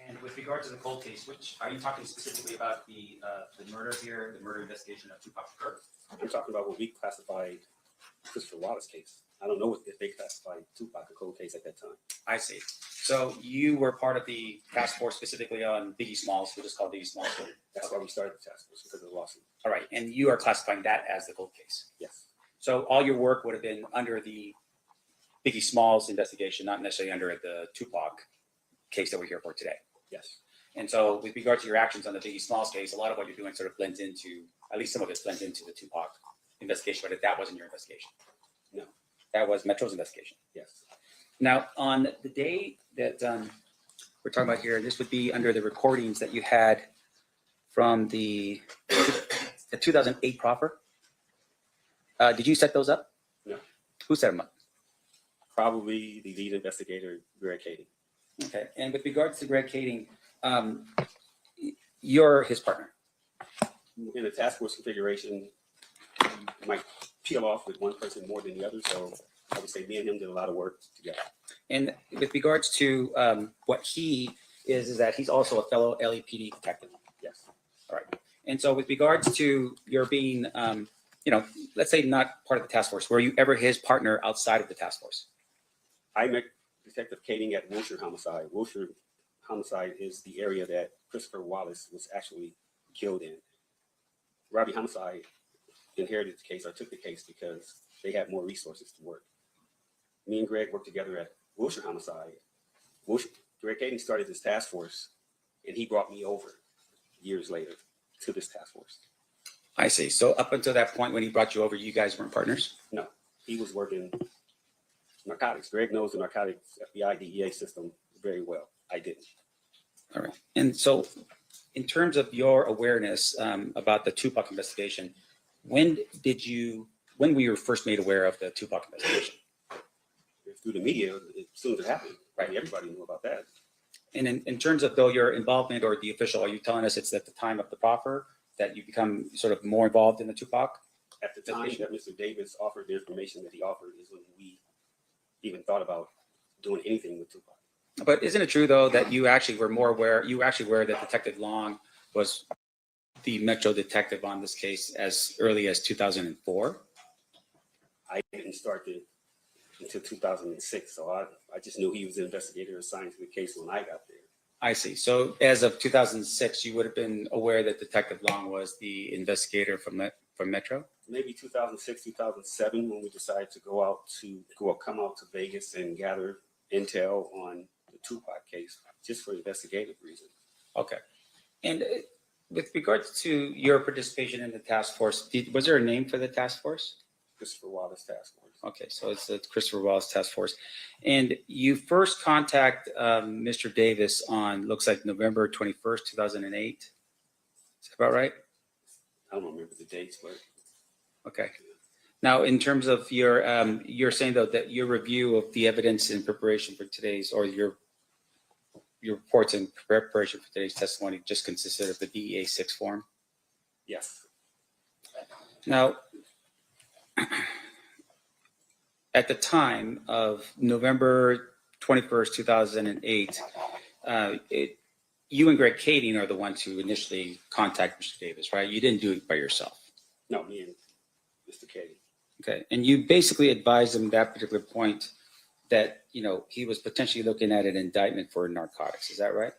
And with regard to the cold case, which are you talking specifically about the murder here, the murder investigation of Tupac Shakur? I'm talking about what we classified Christopher Wallace case. I don't know if they classified Tupac a cold case at that time. I see. So you were part of the task force specifically on Biggie Smalls, we'll just call Biggie Smalls. That's why we started the task force, because of the lawsuit. All right, and you are classifying that as the cold case. Yes. So all your work would have been under the Biggie Smalls investigation, not necessarily under the Tupac case that we're here for today. Yes. And so with regard to your actions on the Biggie Smalls case, a lot of what you're doing sort of blends into, at least some of it blends into the Tupac investigation, but that wasn't your investigation. No. That was Metro's investigation. Yes. Now, on the day that we're talking about here, this would be under the recordings that you had from the 2008 proffer. Did you set those up? No. Who set them up? Probably the lead investigator, Greg Kading. Okay, and with regards to Greg Kading, you're his partner. In the task force configuration, you might peel off with one person more than the other. So I would say me and him did a lot of work together. And with regards to what he is that he's also a fellow LAPD detective. Yes. All right. And so with regards to your being, let's say not part of the task force, were you ever his partner outside of the task force? I met Detective Kading at Wilshire Homicide. Wilshire Homicide is the area that Christopher Wallace was actually killed in. Robbie Homicide inherited the case or took the case because they had more resources to work. Me and Greg worked together at Wilshire Homicide. Greg Kading started this task force, and he brought me over years later to this task force. I see. So up until that point when he brought you over, you guys weren't partners? No, he was working narcotics. Greg knows the narcotics FBI DEA system very well. I didn't. All right. And so in terms of your awareness about the Tupac investigation, when were you first made aware of the Tupac investigation? Through the media, as soon as it happened, right? Everybody knew about that. And in terms of though your involvement or the official, are you telling us it's at the time of the proffer that you become sort of more involved in the Tupac? At the time that Mr. Davis offered the information that he offered is when we even thought about doing anything with Tupac. But isn't it true though that you actually were more aware, you actually aware that Detective Long was the Metro detective on this case as early as 2004? I didn't start it until 2006, so I just knew he was the investigator assigned to the case when I got there. I see. So as of 2006, you would have been aware that Detective Long was the investigator from Metro? Maybe 2006, 2007, when we decided to come out to Vegas and gather intel on the Tupac case, just for investigative reasons. Okay. And with regards to your participation in the task force, was there a name for the task force? Christopher Wallace Task Force. Okay, so it's the Christopher Wallace Task Force. And you first contact Mr. Davis on, looks like November 21st, 2008. Is that about right? I don't remember the dates, but okay. Now, in terms of your, you're saying though that your review of the evidence in preparation for today's, or your reports in preparation for today's testimony just consisted of the DEA 6 form? yes. Now, at the time of November 21st, 2008, you and Greg Kading are the ones who initially contacted Mr. Davis, right? You didn't do it by yourself. No, me and Mr. Kading. Okay, and you basically advised him at that particular point that, you know, he was potentially looking at an indictment for narcotics. Is that right?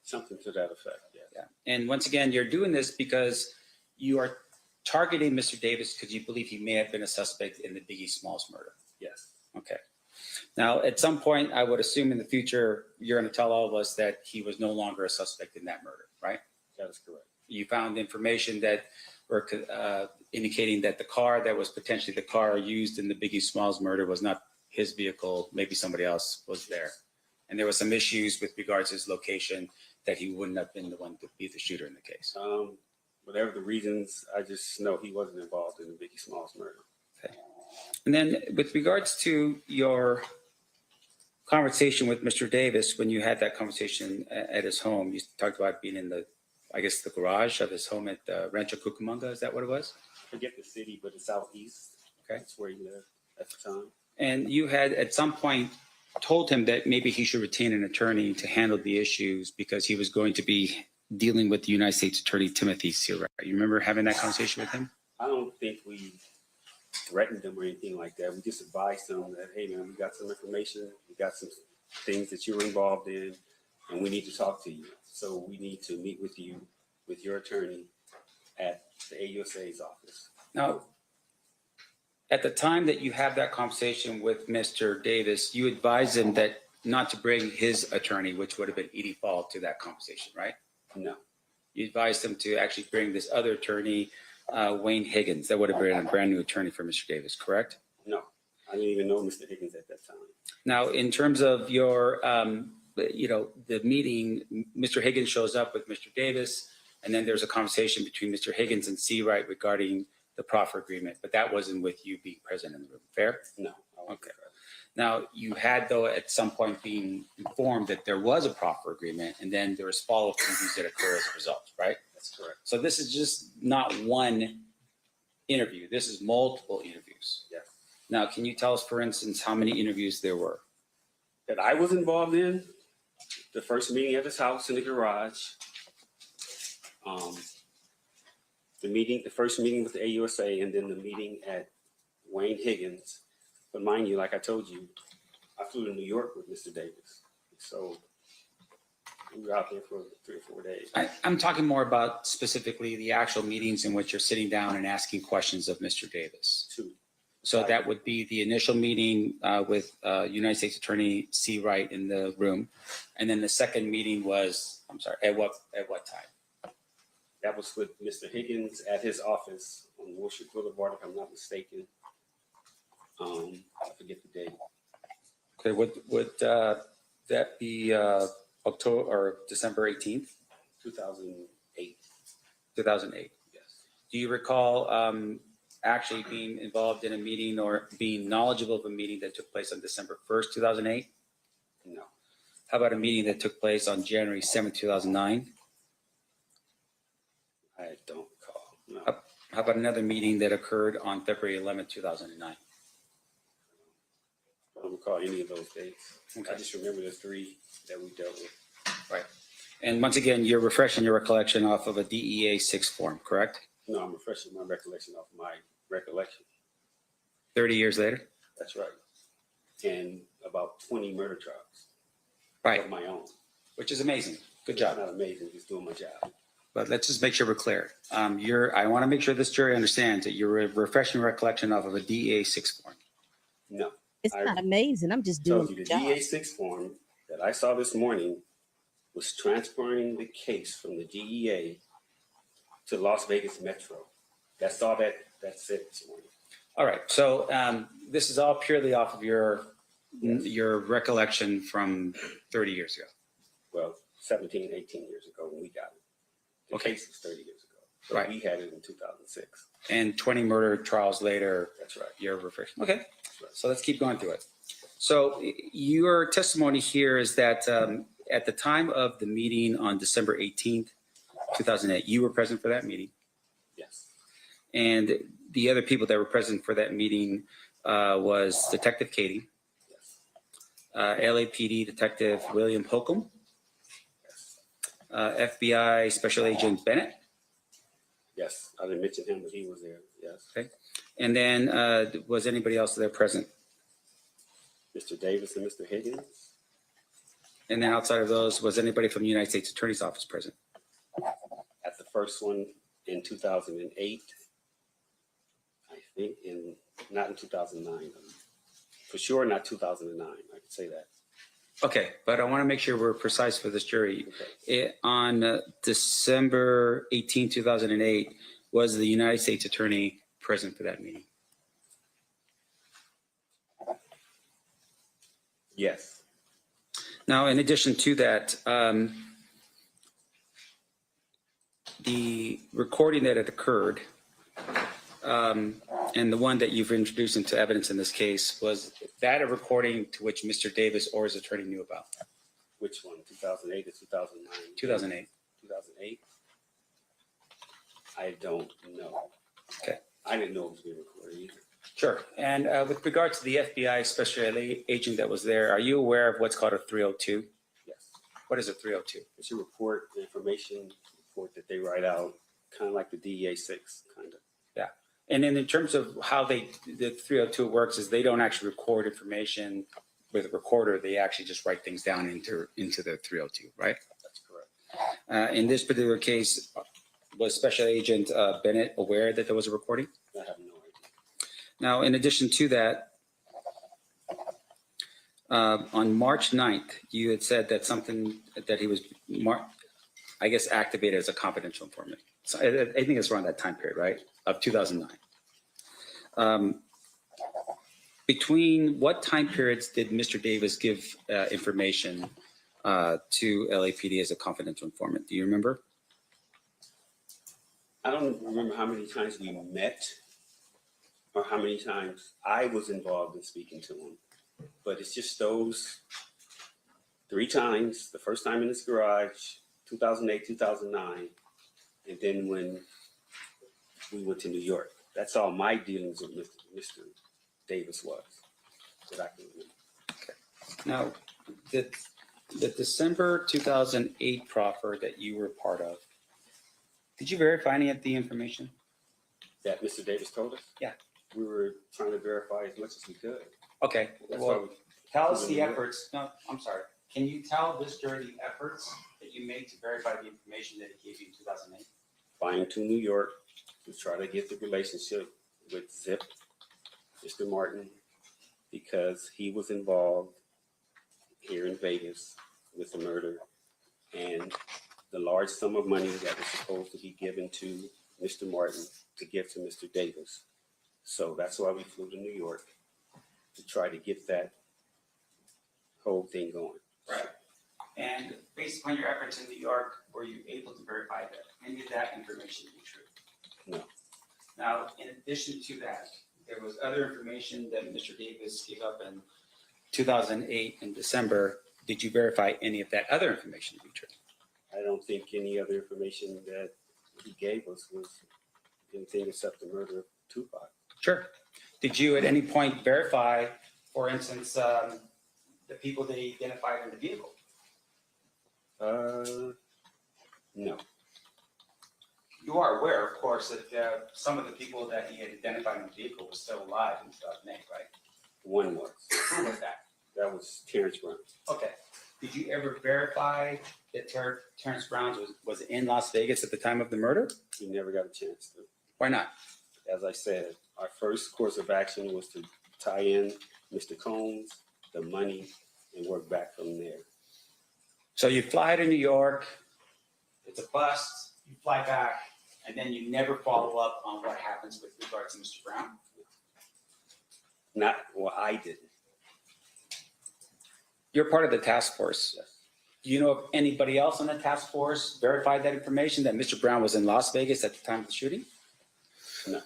Something to that effect, Yeah. And once again, you're doing this because you are targeting Mr. Davis because you believe he may have been a suspect in the Biggie Smalls murder. yes. Okay. Now, at some point, I would assume in the future, you're going to tell all of us that he was no longer a suspect in that murder, right? That is correct. You found information that were indicating that the car that was potentially the car used in the Biggie Smalls murder was not his vehicle. Maybe somebody else was there. And there were some issues with regards to his location that he wouldn't have been the one to be the shooter in the case. Whatever the reasons, I just know he wasn't involved in the Biggie Smalls murder. Okay. And then with regards to your conversation with Mr. Davis, when you had that conversation at his home, you talked about being in the, I guess, the garage of his home at Rancho Cucamonga. Is that what it was? I forget the city, but it's out east. Okay. That's where he lived at the time. And you had at some point told him that maybe he should retain an attorney to handle the issues because he was going to be dealing with the United States Attorney Timothy Searay. You remember having that conversation with him? I don't think we threatened him or anything like that. We just advised him that, hey man, we got some information, we got some things that you're involved in, and we need to talk to you. So we need to meet with you, with your attorney at the AUSA's office. Now, at the time that you have that conversation with Mr. Davis, you advised him that not to bring his attorney, which would have been Edie Fall, to that conversation, right? No. You advised him to actually bring this other attorney, Wayne Higgins. That would have been a brand new attorney for Mr. Davis, correct? No. I didn't even know Mr. Higgins at that time. Now, in terms of your, the meeting, Mr. Higgins shows up with Mr. Davis, and then there's a conversation between Mr. Higgins and Seawright regarding the proffer agreement, but that wasn't with you being present in the room. Fair? No. Okay. Now, you had, though, at some point being informed that there was a proffer agreement, and then there was follow-up interviews that occur as a result, right? That's correct. So this is just not one interview. This is multiple interviews. Yes. Now, can you tell us, for instance, how many interviews there were? That I was involved in, the first meeting at his house in the garage, the first meeting with the AUSA, and then the meeting at Wayne Higgins. But mind you, like I told you, I flew to New York with Mr. Davis. So we were out there for 3 or 4 days. I'm talking more about specifically the actual meetings in which you're sitting down and asking questions of Mr. Davis. 2. So that would be the initial meeting with United States Attorney Seawright in the room. And then the second meeting was, I'm sorry, at what time? That was with Mr. Higgins at his office on Wall Street Boulevard, if I'm not mistaken. I forget the date. Okay, would that be October or December 18th? 2008. 2008. Yes. Do you recall actually being involved in a meeting or being knowledgeable of a meeting that took place on December 1st, 2008? No. How about a meeting that took place on January 7th, 2009? I don't recall. No. How about another meeting that occurred on February 11th, 2009? I don't recall any of those dates. Okay. I just remember the three that we dealt with. Right. And once again, you're refreshing your recollection off of a DEA 6 form, correct? No, I'm refreshing my recollection off my recollection. 30 years later? That's right. And about 20 murder trials Right, of my own. which is amazing. Good It's job. not amazing, just doing my job. But let's just make sure we're clear. I want to make sure this jury understands that you're refreshing recollection off of a DEA 6 form. No. It's I not amazing. I'm just doing told you my the job. DEA 6 form that I saw this morning was transferring the case from the DEA to Las Vegas Metro. That's all that's it this morning. All right, so this is all purely off of your recollection from 30 years ago. Well, 17, 18 years ago when we got it. The Okay. case was 30 years ago. So Right. we had it in 2006. And 20 murder trials later, That's right. you're refreshing. Okay, That's right. so let's keep going through it. So your testimony here is that at the time of the meeting on December 18th, 2008, you were present for that meeting. Yes. And the other people that were present for that meeting was Detective Katie, Yes. LAPD Detective William Holcomb, Yes. FBI Special Agent Bennett, Yes. I didn't mention him, but he was there. Yes. and then was anybody else there present? Mr. Davis and Mr. Higgins. And then outside of those, was anybody from the United States Attorney's Office present? At the first one in 2008. I think not in 2009. For sure, not 2009. I can say that. Okay, but I want to make sure we're precise for this jury. Okay. On December 18, 2008, was the United States Attorney present for that meeting? Yes. Now, in addition to that, the recording that had occurred and the one that you've introduced into evidence in this case, was that a recording to which Mr. Davis or his attorney knew about? Which one? 2008 or 2009? 2008. 2008? I don't know. Okay. I didn't know it was being recorded either. Sure. And with regard to the FBI special agent that was there, are you aware of what's called a 302? Yes. What is a 302? It's a report, information report that they write out, kind of like the DEA 6, kind of. Yeah. And then in terms of how the 302 works is they don't actually record information with a recorder. They actually just write things down into the 302, right? That's correct. In this particular case, was Special Agent Bennett aware that there was a recording? I have no idea. Now, in addition to that, on March 9th, you had said that something that he was, I guess, activated as a confidential informant. So I think it's around that time period, right, of 2009. Between what time periods did Mr. Davis give information to LAPD as a confidential informant? Do you remember? I don't remember how many times we met or how many times I was involved in speaking to him. But it's just those 3 times, the first time in his garage, 2008, 2009, and then when we went to New York. That's all my dealings with Mr. Davis was, that I can remember. Now, the December 2008 proffer that you were part of, did you verify any of the information? That Mr. Davis told us? Yeah. We were trying to verify as much as we could. Okay, That's well, why we tell us the efforts. No, I'm sorry. Can you tell this jury the efforts that you made to verify the information that he gave you in 2008? flying to New York to try to get the relationship with Zip, Mr. Martin, because he was involved here in Vegas with the murder and the large sum of money that was supposed to be given to Mr. Martin to give to Mr. Davis. So that's why we flew to New York to try to get that whole thing going. Right. And based upon your efforts in New York, were you able to verify that any of that information to be true? No. Now, in addition to that, there was other information that Mr. Davis gave up in 2008 in December. Did you verify any of that other information to be true? I don't think any other information that he gave us was anything except the murder of Tupac. Sure. Did you at any point verify, for instance, the people they identified in the vehicle? No. You are aware, of course, that some of the people that he had identified in the vehicle were still alive in 2008, right? One was. Who was that? That was Terrence Brown. Okay. Did you ever verify that Terrence Brown was in Las Vegas at the time of the murder? He never got a chance to. Why not? As I said, our first course of action was to tie in Mr. Combs, the money, and work back from there. So you fly to New York, it's a bust, you fly back, and then you never follow up on what happens with regards to Mr. Brown? Not, well, I didn't. You're part of the task force. Yes. Do you know if anybody else on the task force verified that information, that Mr. Brown was in Las Vegas at the time of the shooting? No.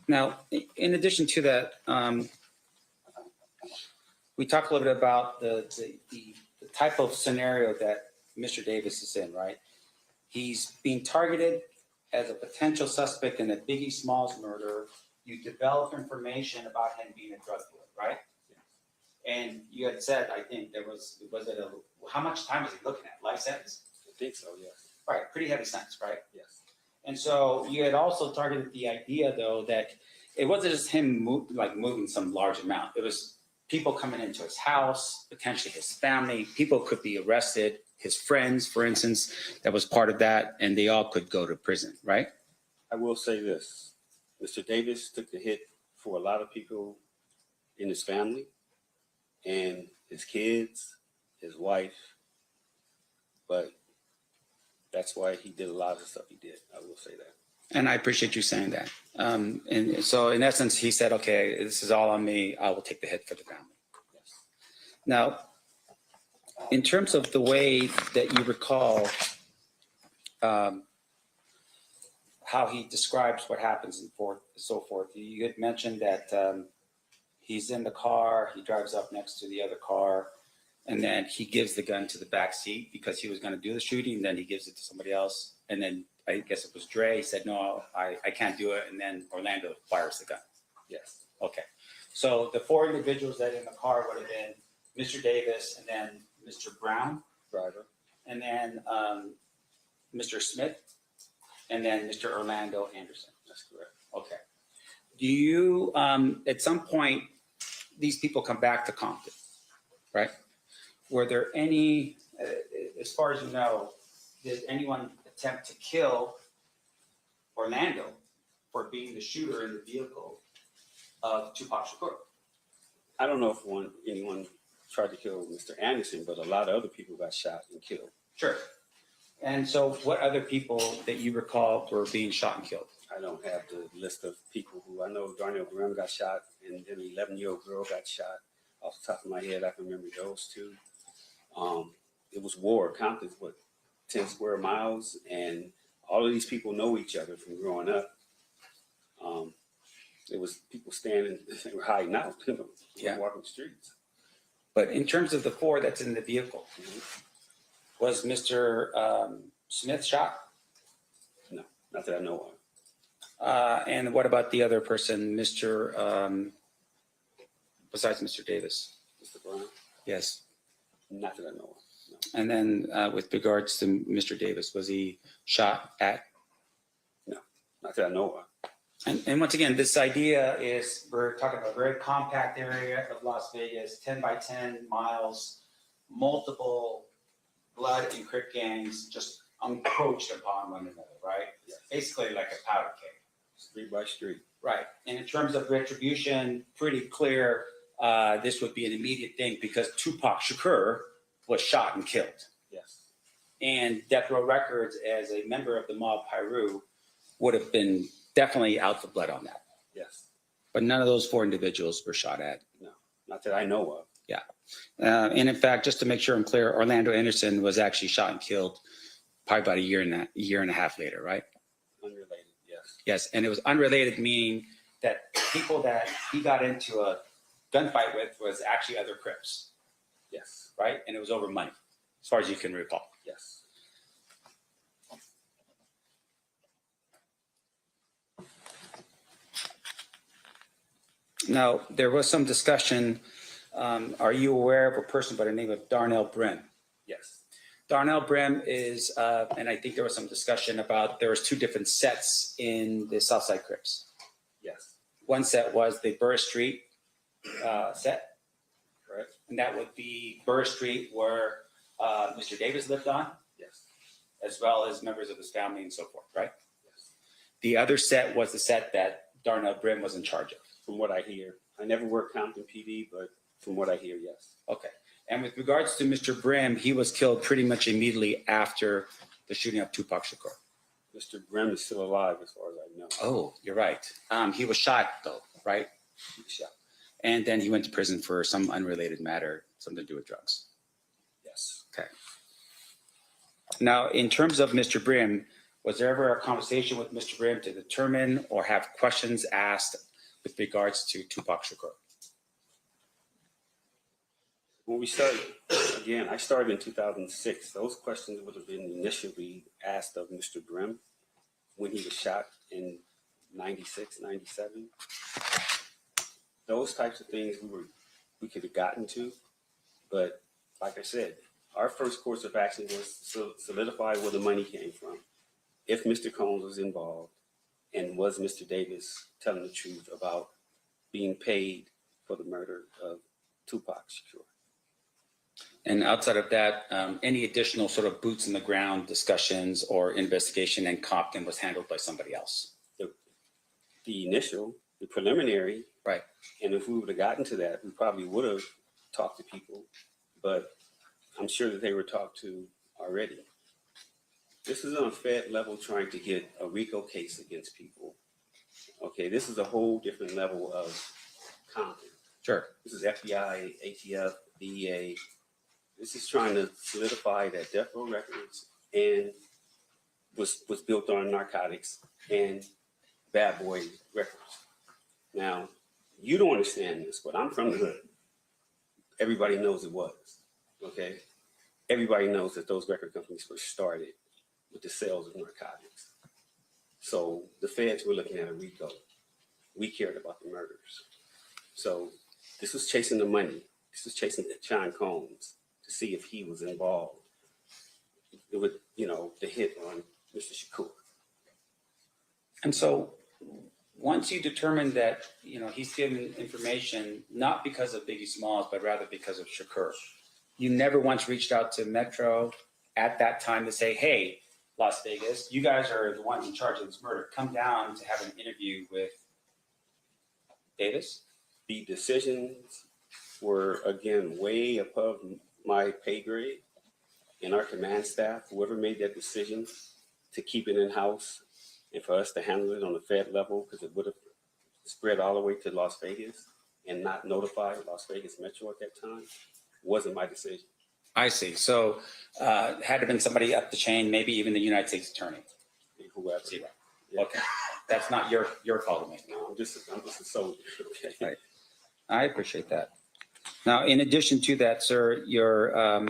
Now, in addition to that, we talked a little bit about the type of scenario that Mr. Davis is in, right? He's being targeted as a potential suspect in a Biggie Smalls murder. You develop information about him being a drug dealer, right? And you had said, I think how much time was he looking at? Life sentence? I think so, yes. Right, pretty heavy sentence, right? Yes. And so you had also targeted the idea, though, that it wasn't just him moving some large amount. It was people coming into his house, potentially his family. People could be arrested, his friends, for instance, that was part of that, and they all could go to prison, right? I will say this. Mr. Davis took the hit for a lot of people in his family and his kids, his wife, but that's why he did a lot of the stuff he did. I will say that. And I appreciate you saying that. And so in essence, he said, okay, this is all on me. I will take the hit for the family. Yes. Now, in terms of the way that you recall how he describes what happens and so forth, you had mentioned that he's in the car, he drives up next to the other car, and then he gives the gun to the back seat because he was going to do the shooting, and then he gives it to somebody else. And then I guess it was Dre, he said, no, I can't do it. And then Orlando fires the gun. Yes. Okay. So the four individuals that in the car would have been Mr. Davis, and then Mr. Brown, Driver. and then Mr. Smith, and then Mr. Orlando Anderson. That's correct. Okay. Do you, at some point, these people come back to Compton, right? Were there any, as far as you know, did anyone attempt to kill Orlando for being the shooter in the vehicle of Tupac Shakur? I don't know if anyone tried to kill Mr. Anderson, but a lot of other people got shot and killed. Sure. And so what other people that you recall were being shot and killed? I don't have the list of people who I know. Darnell Graham got shot, and then an 11-year-old girl got shot. Off the top of my head, I can remember those two. It was war. Compton's 10 square miles, and all of these people know each other from growing up. It was people standing, they were hiding out, walking the streets. But in terms of the four that's in the vehicle, was Mr. Smith shot? No, not that I know of. And what about the other person, besides Mr. Davis? Mr. Brown? Yes. Not that I know of. No. And then with regards to Mr. Davis, was he shot at? No, not that I know of. And once again, this idea is, we're talking about a very compact area of Las Vegas, 10 by 10 miles, multiple blood and Crip gangs just encroached upon one another, right? Yes. Basically like a powder keg. Street by street. Right. And in terms of retribution, pretty clear, this would be an immediate thing because Tupac Shakur was shot and killed. Yes. And Death Row Records, as a member of the mob Pyru, would have been definitely out for blood on that. Yes. But none of those four individuals were shot at. No, not that I know of. Yeah. And in fact, just to make sure I'm clear, Orlando Anderson was actually shot and killed probably about a year and a half later, right? Unrelated, yes. Yes. And it was unrelated, meaning that people that he got into a gunfight with was actually other Crips, Yes. right? And it was over money, as far as you can recall. Yes. Now, there was some discussion. Are you aware of a person by the name of Darnell Brim? Yes. Darnell Brim is, and I think there was some discussion about there was two different sets in the Southside Crips. Yes. One set was the Burr Street set, Correct. and that would be Burr Street where Mr. Davis lived on, Yes. as well as members of his family and so forth, right? Yes. The other set was the set that Darnell Brim was in charge of. From what I hear, I never worked Compton PD, but from what I hear, yes. Okay. And with regards to Mr. Brim, he was killed pretty much immediately after the shooting of Tupac Shakur. Mr. Grimm is still alive as far as I know. Oh, you're right. He was shot though, right? He was shot. And then he went to prison for some unrelated matter, something to do with drugs. Yes. Okay. Now, in terms of Mr. Brim, was there ever a conversation with Mr. Brim to determine or have questions asked with regards to Tupac Shakur? When we started, again, I started in 2006. Those questions would have been initially asked of Mr. Grimm when he was shot in 96, 97. Those types of things we could have gotten to, but like I said, our first course of action was to solidify where the money came from. If Mr. Combs was involved, and was Mr. Davis telling the truth about being paid for the murder of Tupac Shakur. And outside of that, any additional sort of boots in the ground discussions or investigation in Compton was handled by somebody else? The initial, the preliminary, right? And if we would have gotten to that, we probably would have talked to people, but I'm sure that they were talked to already. This is on a Fed level trying to get a RICO case against people. Okay, this is a whole different level of Compton. Sure. This is FBI, ATF, DEA. This is trying to solidify that Death Row Records and was built on narcotics and Bad Boy Records. Now, you don't understand this, but I'm from the hood. Everybody knows it was, okay? Everybody knows that those record companies were started with the sales of narcotics. So the feds were looking at a RICO. We cared about the murders. So this was chasing the money. This was chasing Sean Combs to see if he was involved with, the hit on Mr. Shakur. And so once you determine that, he's given information, not because of Biggie Smalls, but rather because of Shakur, you never once reached out to Metro at that time to say, hey, Las Vegas, you guys are the ones in charge of this murder. Come down to have an interview with Davis? The decisions were, again, way above my pay grade and our command staff. Whoever made that decision to keep it in-house and for us to handle it on the Fed level, because it would have spread all the way to Las Vegas and not notify Las Vegas Metro at that time, wasn't my decision. I see. So had it been somebody up the chain, maybe even the United States Attorney. Whoever. Yeah. Okay. That's not your call to make. No, I'm just a soldier. Okay. Right. I appreciate that. Now, in addition to that, sir, your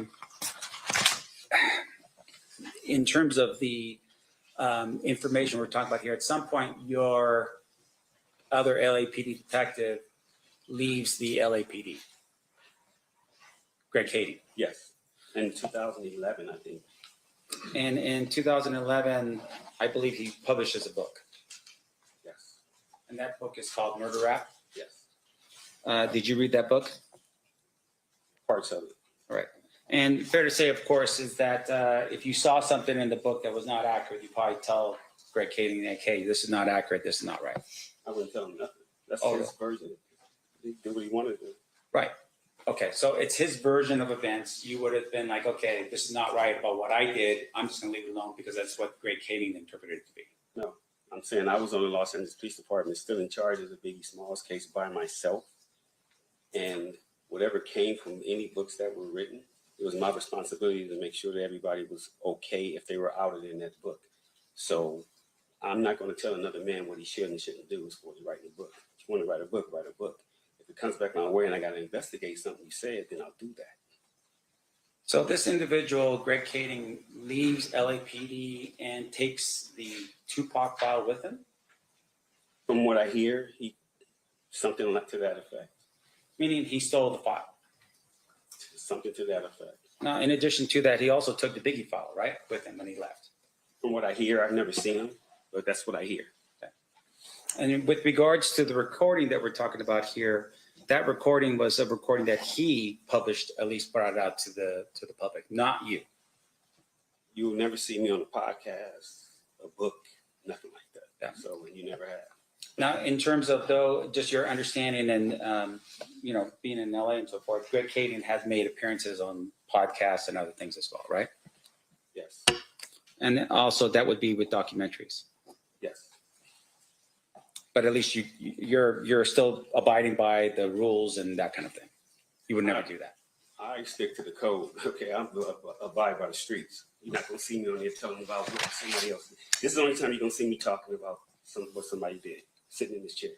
in terms of the information we're talking about here, at some point your other LAPD detective leaves the LAPD. Greg Cady. Yes, in 2011, I think. And in 2011, I believe he publishes a book. Yes. And that book is called Murder Rap. Yes. Did you read that book? Parts of it. All right. And fair to say, of course, is that if you saw something in the book that was not accurate, you probably tell Greg Cady, hey, this is not accurate, this is not right. I wouldn't tell him nothing. That's Oh, his version. He did what he wanted to do. Right. Okay, so it's his version of events. You would have been like, okay, this is not right about what I did. I'm just going to leave it alone because that's what Greg Cady interpreted it to be. No, I'm saying I was on the Los Angeles Police Department, still in charge of the Biggie Smalls case by myself. And whatever came from any books that were written, it was my responsibility to make sure that everybody was okay if they were outed in that book. So I'm not going to tell another man what he should and shouldn't do as far as writing a book. If you want to write a book, write a book. If it comes back my way and I got to investigate something you said, then I'll do that. So this individual, Greg Cady, leaves LAPD and takes the Tupac file with him? From what I hear, Something to that effect. Meaning he stole the file. Something to that effect. Now, in addition to that, he also took the Biggie file, right, with him when he left. From what I hear, I've never seen him, but that's what I hear. And with regards to the recording that we're talking about here, that recording was a recording that he published, at least brought it out to the public, not you. You will never see me on a podcast, a book, nothing like that. Yeah. So, and you never have. Now, in terms of though, just your understanding and being in LA and so forth, Greg Kading has made appearances on podcasts and other things as well, right? Yes. And also that would be with documentaries. Yes. But at least you're still abiding by the rules and that kind of thing. You would never do that. I stick to the code. Okay, I'm abide by the streets. You're not gonna see me on there telling about what somebody else did. This is the only time you're gonna see me talking about what somebody did, sitting in this chair.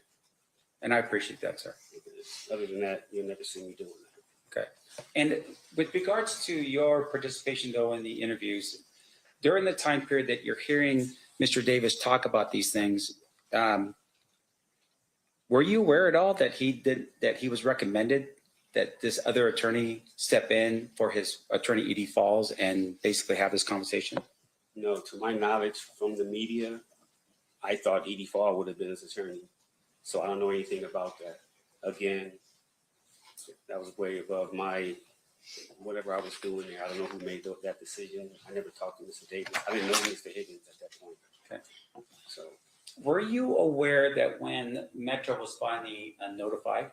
And I appreciate that, sir. Other than that, you'll never see me doing that. Okay. And with regards to your participation though in the interviews, during the time period that you're hearing Mr. Davis talk about these things, were you aware at all that he was recommended that this other attorney step in for his attorney Edie Falls and basically have this conversation? No, to my knowledge from the media, I thought Edie Fall would have been his attorney. So I don't know anything about that. Again, that was way above my, whatever I was doing there. I don't know who made that decision. I never talked to Mr. Davis. I didn't know Mr. Higgins at that point. Okay. So Were you aware that when Metro was finally notified?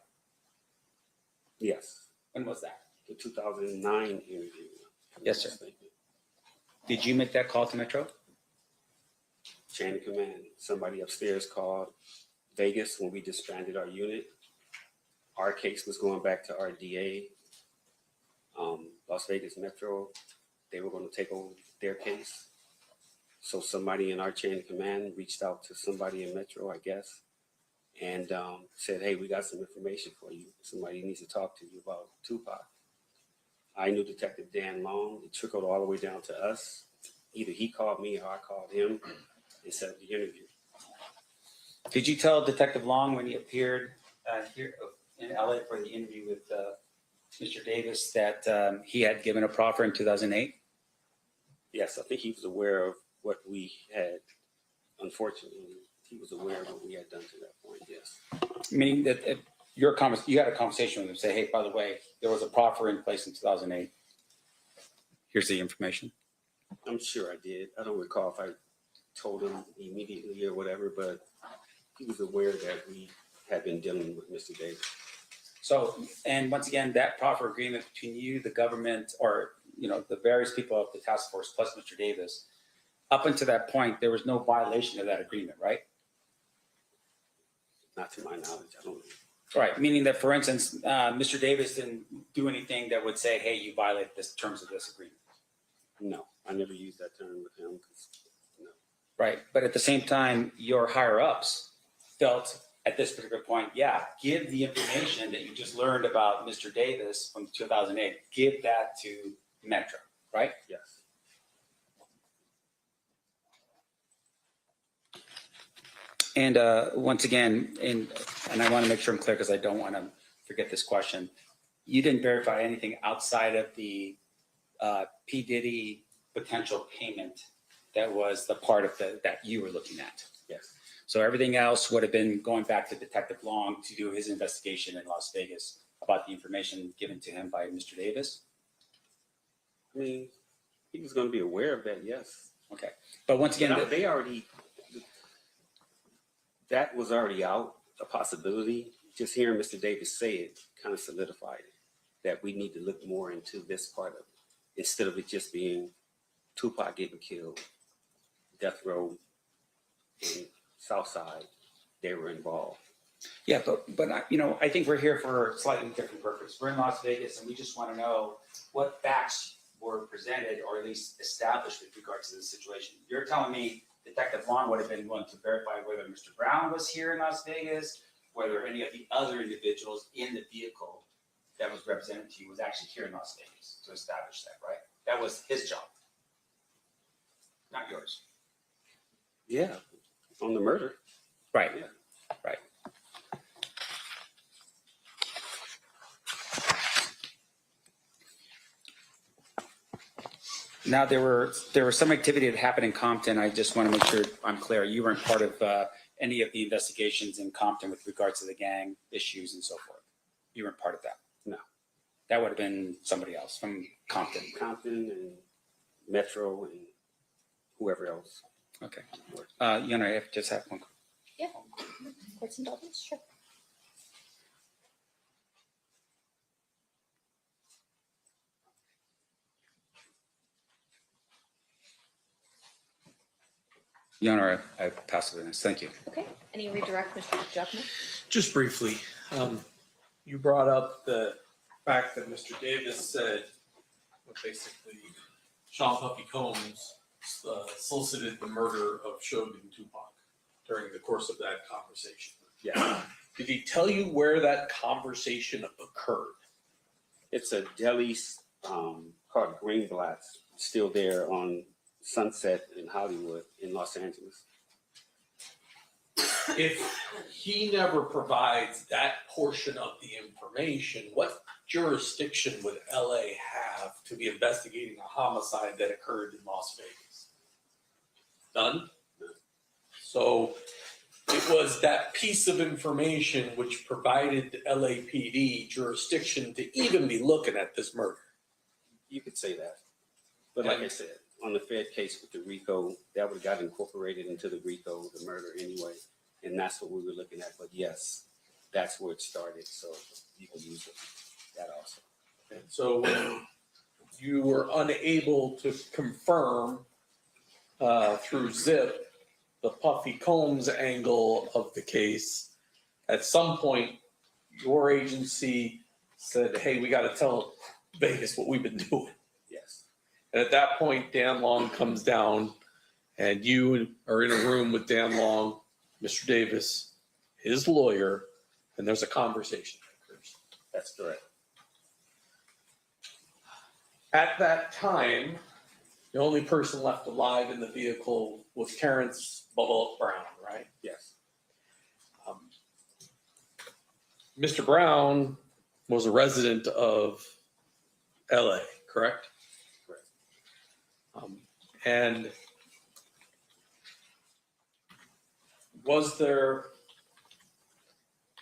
yes, When was that? the 2009 interview. Yes, sir. Did you make that call to Metro? Chain of command. Somebody upstairs called Vegas when we disbanded our unit. Our case was going back to our DA. Las Vegas Metro, they were going to take over their case. So somebody in our chain of command reached out to somebody in Metro, I guess, and said, hey, we got some information for you. Somebody needs to talk to you about Tupac. I knew Detective Dan Long. It trickled all the way down to us. Either he called me or I called him and set up the interview. Did you tell Detective Long when he appeared here in LA for the interview with Mr. Davis that he had given a proffer in 2008? Yes, I think he was aware of what we had. Unfortunately, he was aware of what we had done to that point, yes. Meaning that you had a conversation with him, say, hey, by the way, there was a proffer in place in 2008. Here's the information. I'm sure I did. I don't recall if I told him immediately or whatever, but he was aware that we had been dealing with Mr. Davis. So, and once again, that proffer agreement between you, the government, or the various people of the task force plus Mr. Davis, up until that point, there was no violation of that agreement, right? Not to my knowledge, I don't know. Right, meaning that, for instance, Mr. Davis didn't do anything that would say, hey, you violated the terms of this agreement. No, I never used that term with him. No. Right, but at the same time, your higher ups felt at this particular point, yeah, give the information that you just learned about Mr. Davis from 2008, give that to Metro, right? Yes. And once again, and I want to make sure I'm clear because I don't want to forget this question. You didn't verify anything outside of the P. Diddy potential payment that was the part of that you were looking at. Yes. So everything else would have been going back to Detective Long to do his investigation in Las Vegas about the information given to him by Mr. Davis. I mean, he was going to be aware of that, yes. Okay, but once again, that was already out, a possibility. Just hearing Mr. Davis say it kind of solidified it, that we need to look more into this part of it, instead of it just being Tupac getting killed, Death Row, and Southside, they were involved. Yeah, but I think we're here for a slightly different purpose. We're in Las Vegas, and we just want to know what facts were presented, or at least established with regards to the situation. You're telling me Detective Long would have been willing to verify whether Mr. Brown was here in Las Vegas, whether any of the other individuals in the vehicle that was represented to you was actually here in Las Vegas to establish that, right? That was his job, not yours. Yeah, on the murder. Right. Yeah. Right. Now, there was some activity that happened in Compton. I just want to make sure I'm clear. You weren't part of any of the investigations in Compton with regards to the gang issues and so forth. You weren't part of that. No. That would have been somebody else from Compton. Compton and Metro and whoever else. Okay. You know, I just have one. Yeah. Court's indulgence, sure. Your Honor, I pass the witness. Thank you. Okay. Any redirect, Mr. Giacomo? Just briefly, you brought up the fact that Mr. Davis said, well, basically, Sean Puffy Combs solicited the murder of Shug and Tupac during the course of that conversation. Yeah. Did he tell you where that conversation occurred? It's a deli called Greenblatt's, still there on Sunset in Hollywood in Los Angeles. If he never provides that portion of the information, what jurisdiction would LA have to be investigating a homicide that occurred in Las Vegas? None? So it was that piece of information which provided LAPD jurisdiction to even be looking at this murder. You could say that. But like I said, on the Fed case with the RICO, that would have got incorporated into the RICO, the murder anyway. And that's what we were looking at. But yes, that's where it started. So you can use that also. And so when you were unable to confirm through ZIP the Puffy Combs angle of the case, at some point your agency said, hey, we got to tell Vegas what we've been doing. Yes. And at that point, Dan Long comes down and you are in a room with Dan Long, Mr. Davis, his lawyer, and there's a conversation that occurs. That's correct. At that time, the only person left alive in the vehicle was Terrence Bubba Brown, right? Yes. Mr. Brown was a resident of LA, correct? Correct. And was there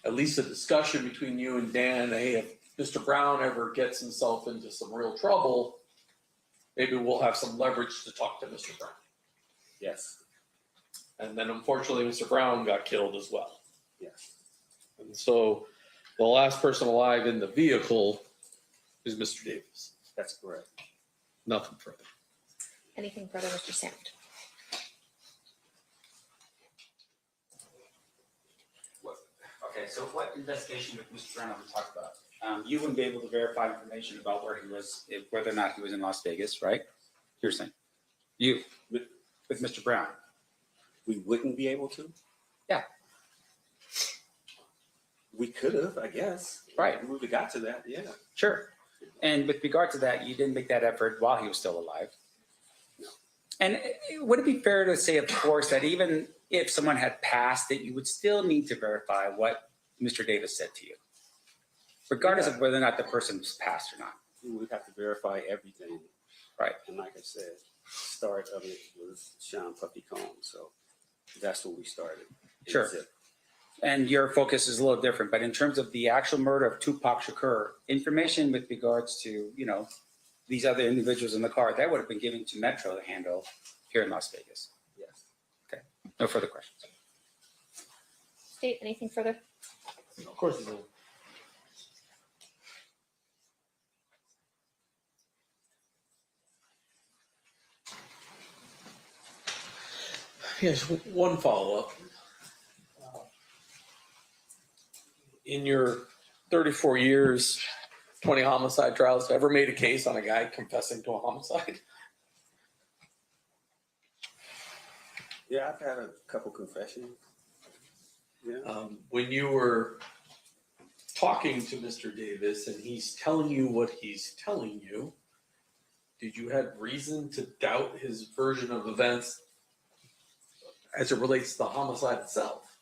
at least a discussion between you and Dan, hey, if Mr. Brown ever gets himself into some real trouble, maybe we'll have some leverage to talk to Mr. Brown? Yes. And then unfortunately, Mr. Brown got killed as well. Yes. And so the last person alive in the vehicle is Mr. Davis. That's correct. Nothing further. Anything further, Mr. Sand? Okay, so what investigation with Mr. Brown have we talked about? You wouldn't be able to verify information about where he was, whether or not he was in Las Vegas, right? You're saying? You, with Mr. Brown? We wouldn't be able to? Yeah. We could have, I guess. Right. We would have got to that, yeah. Sure. And with regard to that, you didn't make that effort while he was still alive. No. And would it be fair to say, of course, that even if someone had passed, that you would still need to verify what Mr. Davis said to you, regardless of whether or not the person's passed or not? We would have to verify everything. Right. And like I said, start of it was Sean Puffy Combs, so that's where we started. Sure. And your focus is a little different, but in terms of the actual murder of Tupac Shakur, information with regards to, you know, these other individuals in the car, that would have been given to Metro to handle here in Las Vegas. Yes. Okay. No further questions. State, anything further? Of course, it's yes, one follow-up. In your 34 years, 20 homicide trials, ever made a case on a guy confessing to a homicide? Yeah, I've had a couple confessions. Yeah. When you were talking to Mr. Davis and he's telling you what he's telling you, did you have reason to doubt his version of events as it relates to the homicide itself?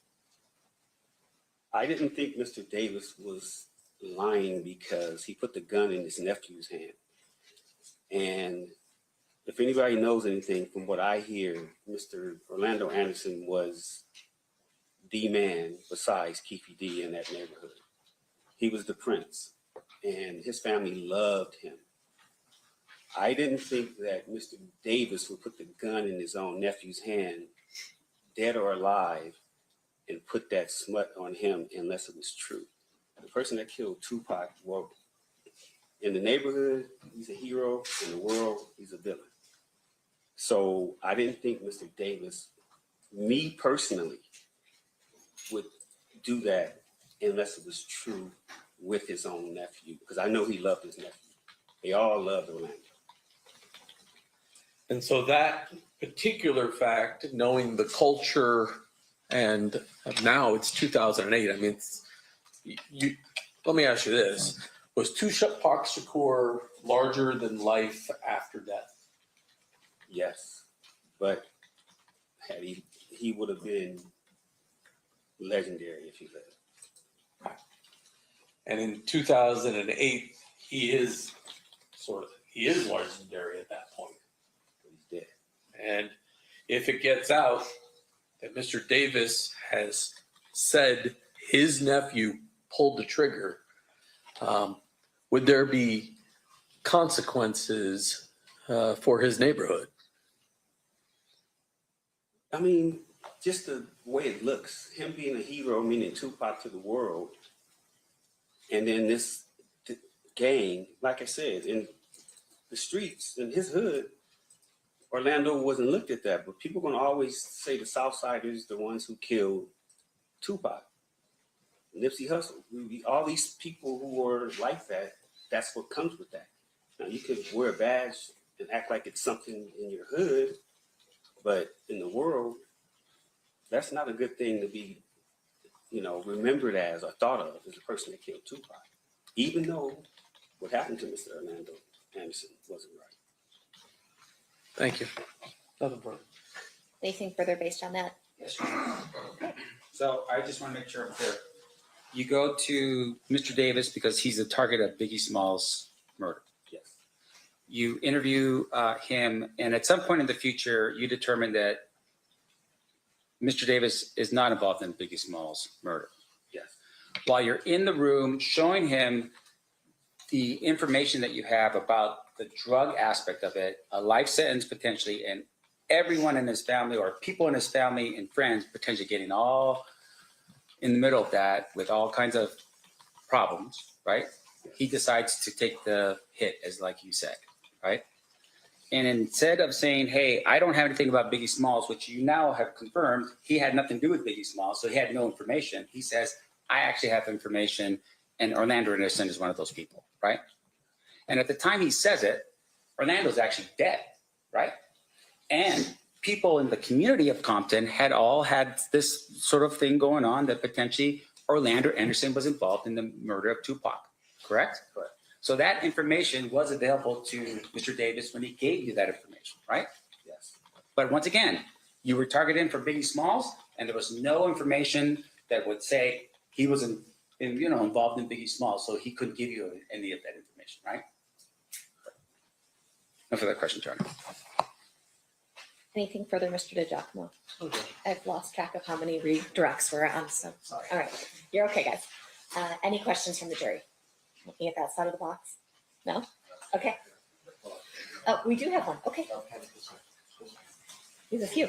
I didn't think Mr. Davis was lying because he put the gun in his nephew's hand. And the if anybody knows anything, from what I hear, Mr. Orlando Anderson was the man besides Keffe D in that neighborhood. He was the prince, and his family loved him. I didn't think that Mr. Davis would put the gun in his own nephew's hand, dead or alive, and put that smut on him unless it was true. The person that killed Tupac, well, in the neighborhood, he's a hero. In the world, he's a villain. So I didn't think Mr. Davis, me personally, would do that unless it was true with his own nephew, because I know he loved his nephew. They all loved Orlando. And so that particular fact, knowing the culture, and now it's 2008. I mean, let me ask you this. Was Tupac Shakur larger than life after death? Yes, but had he would have been legendary if he lived. And in 2008, he is legendary at that point. But he's dead. And if it gets out that Mr. Davis has said his nephew pulled the trigger, would there be consequences for his neighborhood? I mean, just the way it looks, him being a hero, meaning Tupac to the world, and then this gang, like I said, in the streets, in his hood, Orlando wasn't looked at that, but people are going to always say the Southsiders, the ones who killed Tupac, Nipsey Hussle, all these people who were like that, that's what comes with that. Now, you could wear a badge and act like it's something in your hood, but in the world, that's not a good thing to be, remembered as or thought of as the person that killed Tupac, even though what happened to Mr. Orlando Anderson wasn't right. Thank you. Nothing further. Anything further based on that? Yes. So I just want to make sure I'm clear. You go to Mr. Davis because he's the target of Biggie Smalls' murder. Yes. You interview him, and at some point in the future, you determine that Mr. Davis is not involved in Biggie Smalls' murder. Yes. While you're in the room showing him the information that you have about the drug aspect of it, a life sentence potentially, and everyone in his family or people in his family and friends potentially getting all in the middle of that with all kinds of problems, right? He decides to take the hit, as like you said, right? And instead of saying, hey, I don't have anything about Biggie Smalls, which you now have confirmed, he had nothing to do with Biggie Smalls, so he had no information. He says, I actually have information, and Orlando Anderson is one of those people, right? And at the time he says it, Orlando's actually dead, right? And people in the community of Compton had all had this sort of thing going on that potentially Orlando Anderson was involved in the murder of Tupac, correct? Correct. So that information was available to Mr. Davis when he gave you that information, right? Yes. But once again, you were targeted for Biggie Smalls, and there was no information that would say he was involved in Biggie Smalls, so he couldn't give you any of that information, right? No further questions, Your Honor. Anything further, Mr. DiGiacomo? Okay. I've lost track of how many redirects we're on, so, Sorry. all right. You're okay, guys. Any questions from the jury? Looking at that side of the box? No? Okay. Oh, we do have one. Okay. There's a few.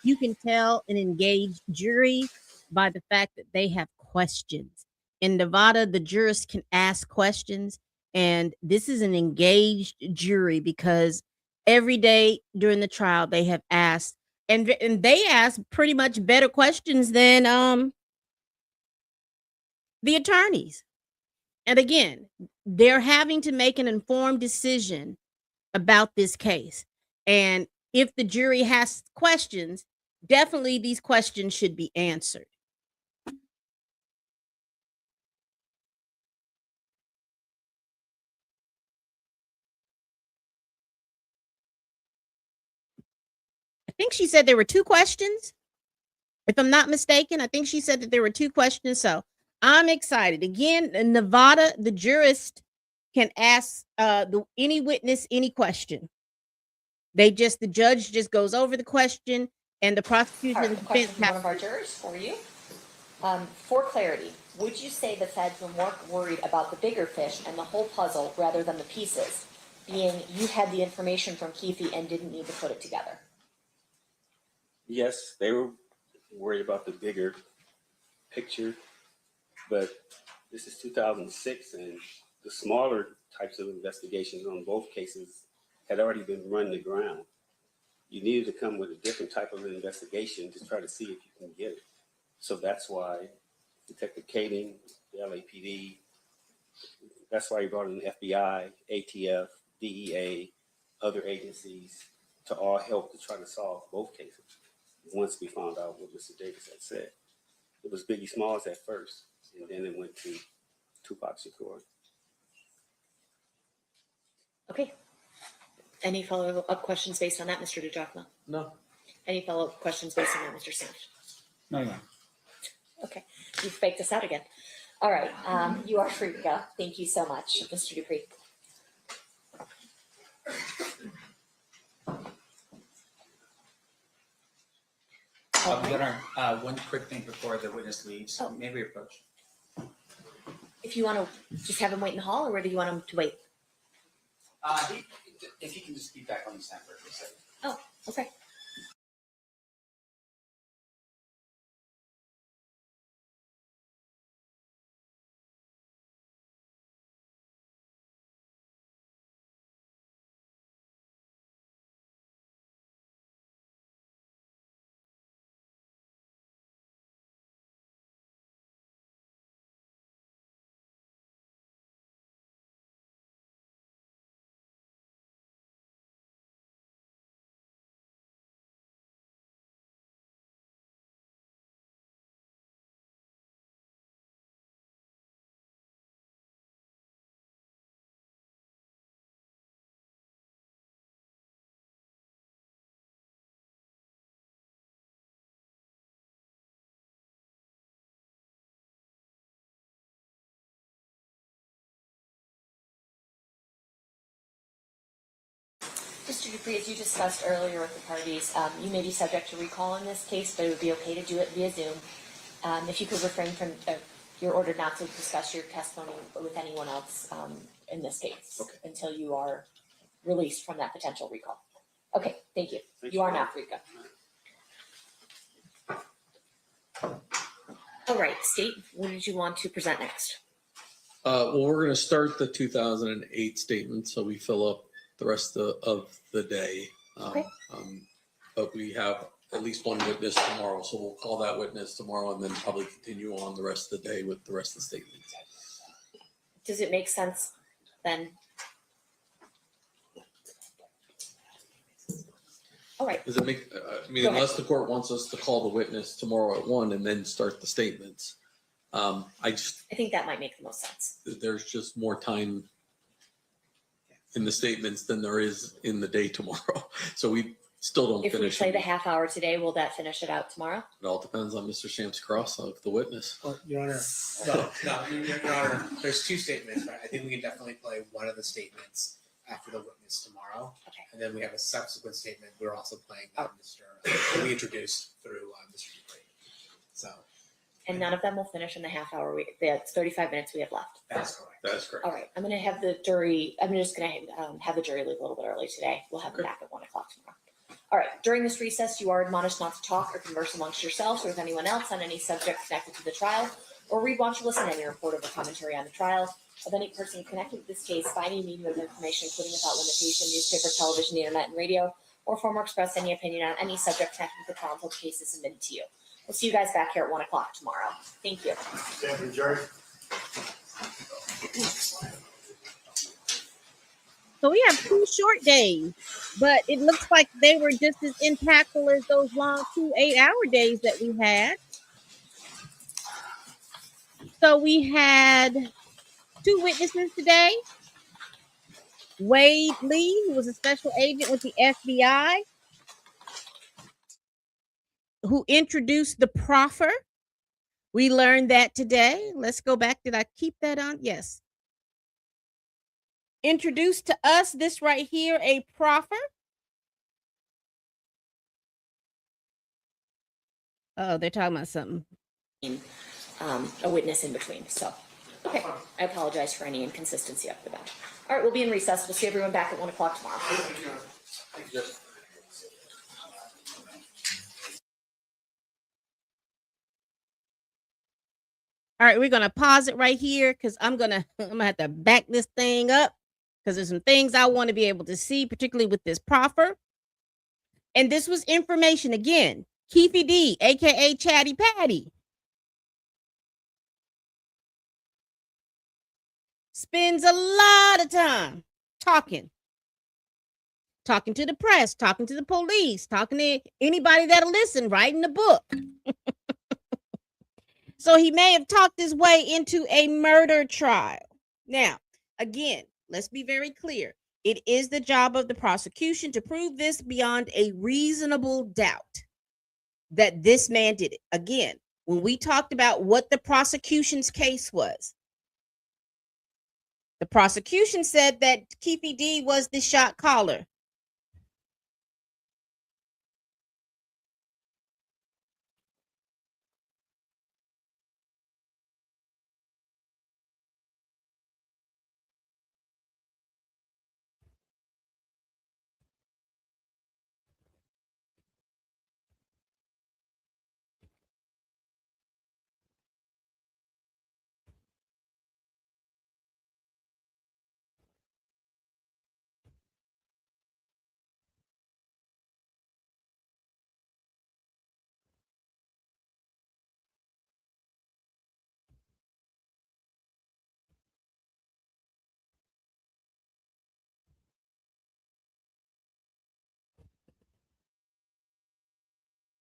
You can tell an engaged jury by the fact that they have questions. In Nevada, the jurors can ask questions, and this is an engaged jury because every day during the trial they have asked, and they ask pretty much better questions than the attorneys. And again, they're having to make an informed decision about this case. And if the jury has questions, definitely these questions should be answered. I think she said there were two questions. If I'm not mistaken, I think she said that there were two questions. So I'm excited. Again, in Nevada, the jurist can ask any witness any question. The judge just goes over the question, and the All prosecution right, and a the question defense from one have of our jurors for you. For clarity, would you say the feds were more worried about the bigger fish and the whole puzzle rather than the pieces, being you had the information from Keffe and didn't need to put it together? Yes, they were worried about the bigger picture, but this is 2006, and the smaller types of investigations on both cases had already been run to ground. You needed to come with a different type of investigation to try to see if you can get it. So that's why Detective Kading, the LAPD, that's why he brought in the FBI, ATF, DEA, other agencies to all help to try to solve both cases. Once we found out what Mr. Davis had said, it was Biggie Smalls at first, and then it went to Tupac Shakur. Okay. Any follow-up questions based on that, Mr. DeJacqua? No. Any follow-up questions based on that, Mr. Sam? No, no. Okay, you've faked us out again. All right, you are free to go. Thank you so much, Mr. Dupree. Your Honor, one quick thing before the witness leaves. Oh. May we approach? If you want to just have him wait in the hall, or where do you want him to wait? If you can just be back on the stand for a second. Oh, okay. Mr. Dupree, as you discussed earlier with the parties, you may be subject to recall in this case, but it would be okay to do it via Zoom. If you could refrain from, you're ordered not to discuss your testimony with anyone else in this case until you are released from that potential recall. Okay, thank you. You are now free to go. All right, State, what did you want to present next? Well, we're going to start the 2008 statement, so we fill up the rest of the day. Okay. But we have at least one witness tomorrow, so we'll call that witness tomorrow and then probably continue on the rest of the day with the rest of the statements. Does it make sense then? All right. Does it make, I mean, Go unless the court wants us to call the witness tomorrow at 1 and then start the statements. I think that might make the most sense. There's just more time in the statements than there is in the day tomorrow. So we still don't If we finish. play the half hour today, will that finish it out tomorrow? It all depends on Mr. Shamp's cross of the witness. Well, Your Honor, Your Honor, there's two statements, right? I think we can definitely play one of the statements after the witness tomorrow. Okay. And then we have a subsequent statement. We're also playing that we introduced through Mr. Dupree. So. And none of them will finish in the half hour. That's 35 minutes we have left. That's correct. That's correct. All right, I'm gonna have the jury, I'm just gonna have the jury leave a little bit early today. We'll have them back at 1 o'clock tomorrow. All right, during this recess, you are admonished not to talk or converse amongst yourselves or with anyone else on any subject connected to the trial, or read, watch, or listen to any report or commentary on the trial of any person connected to this case by any medium of information, including without limitation, newspaper, television, internet, and radio, or form or express any opinion on any subject connected with the trial until the case is submitted to you. We'll see you guys back here at 1 o'clock tomorrow. Thank you. Stand adjourned. So we have 2 short days, but it looks like they were just as impactful as those long 2 8-hour days that we had. So we had 2 witnesses today. Wade Lee, who was a special agent with the FBI, who introduced the proffer, We learned that today. Let's go back. Did I keep that on? Yes. Introduced to us this right here, a proffer. Oh, they're talking about something. A witness in between. So, okay, I apologize for any inconsistency up the bat. All right, we'll be in recess. We'll see everyone back at 1 o'clock tomorrow. All right, we're gonna pause it right here because I'm gonna have to back this thing up because there's some things I want to be able to see, particularly with this proffer. And this was information again. Keffe D, aka Chatty Patty, spends a lot of time talking to the press, talking to the police, talking to anybody that'll listen, writing a book. So he may have talked his way into a murder trial. Now, again, let's be very clear. It is the job of the prosecution to prove this beyond a reasonable doubt that this man did it. Again, when we talked about what the prosecution's case was, the prosecution said that Keffe D was the shot caller.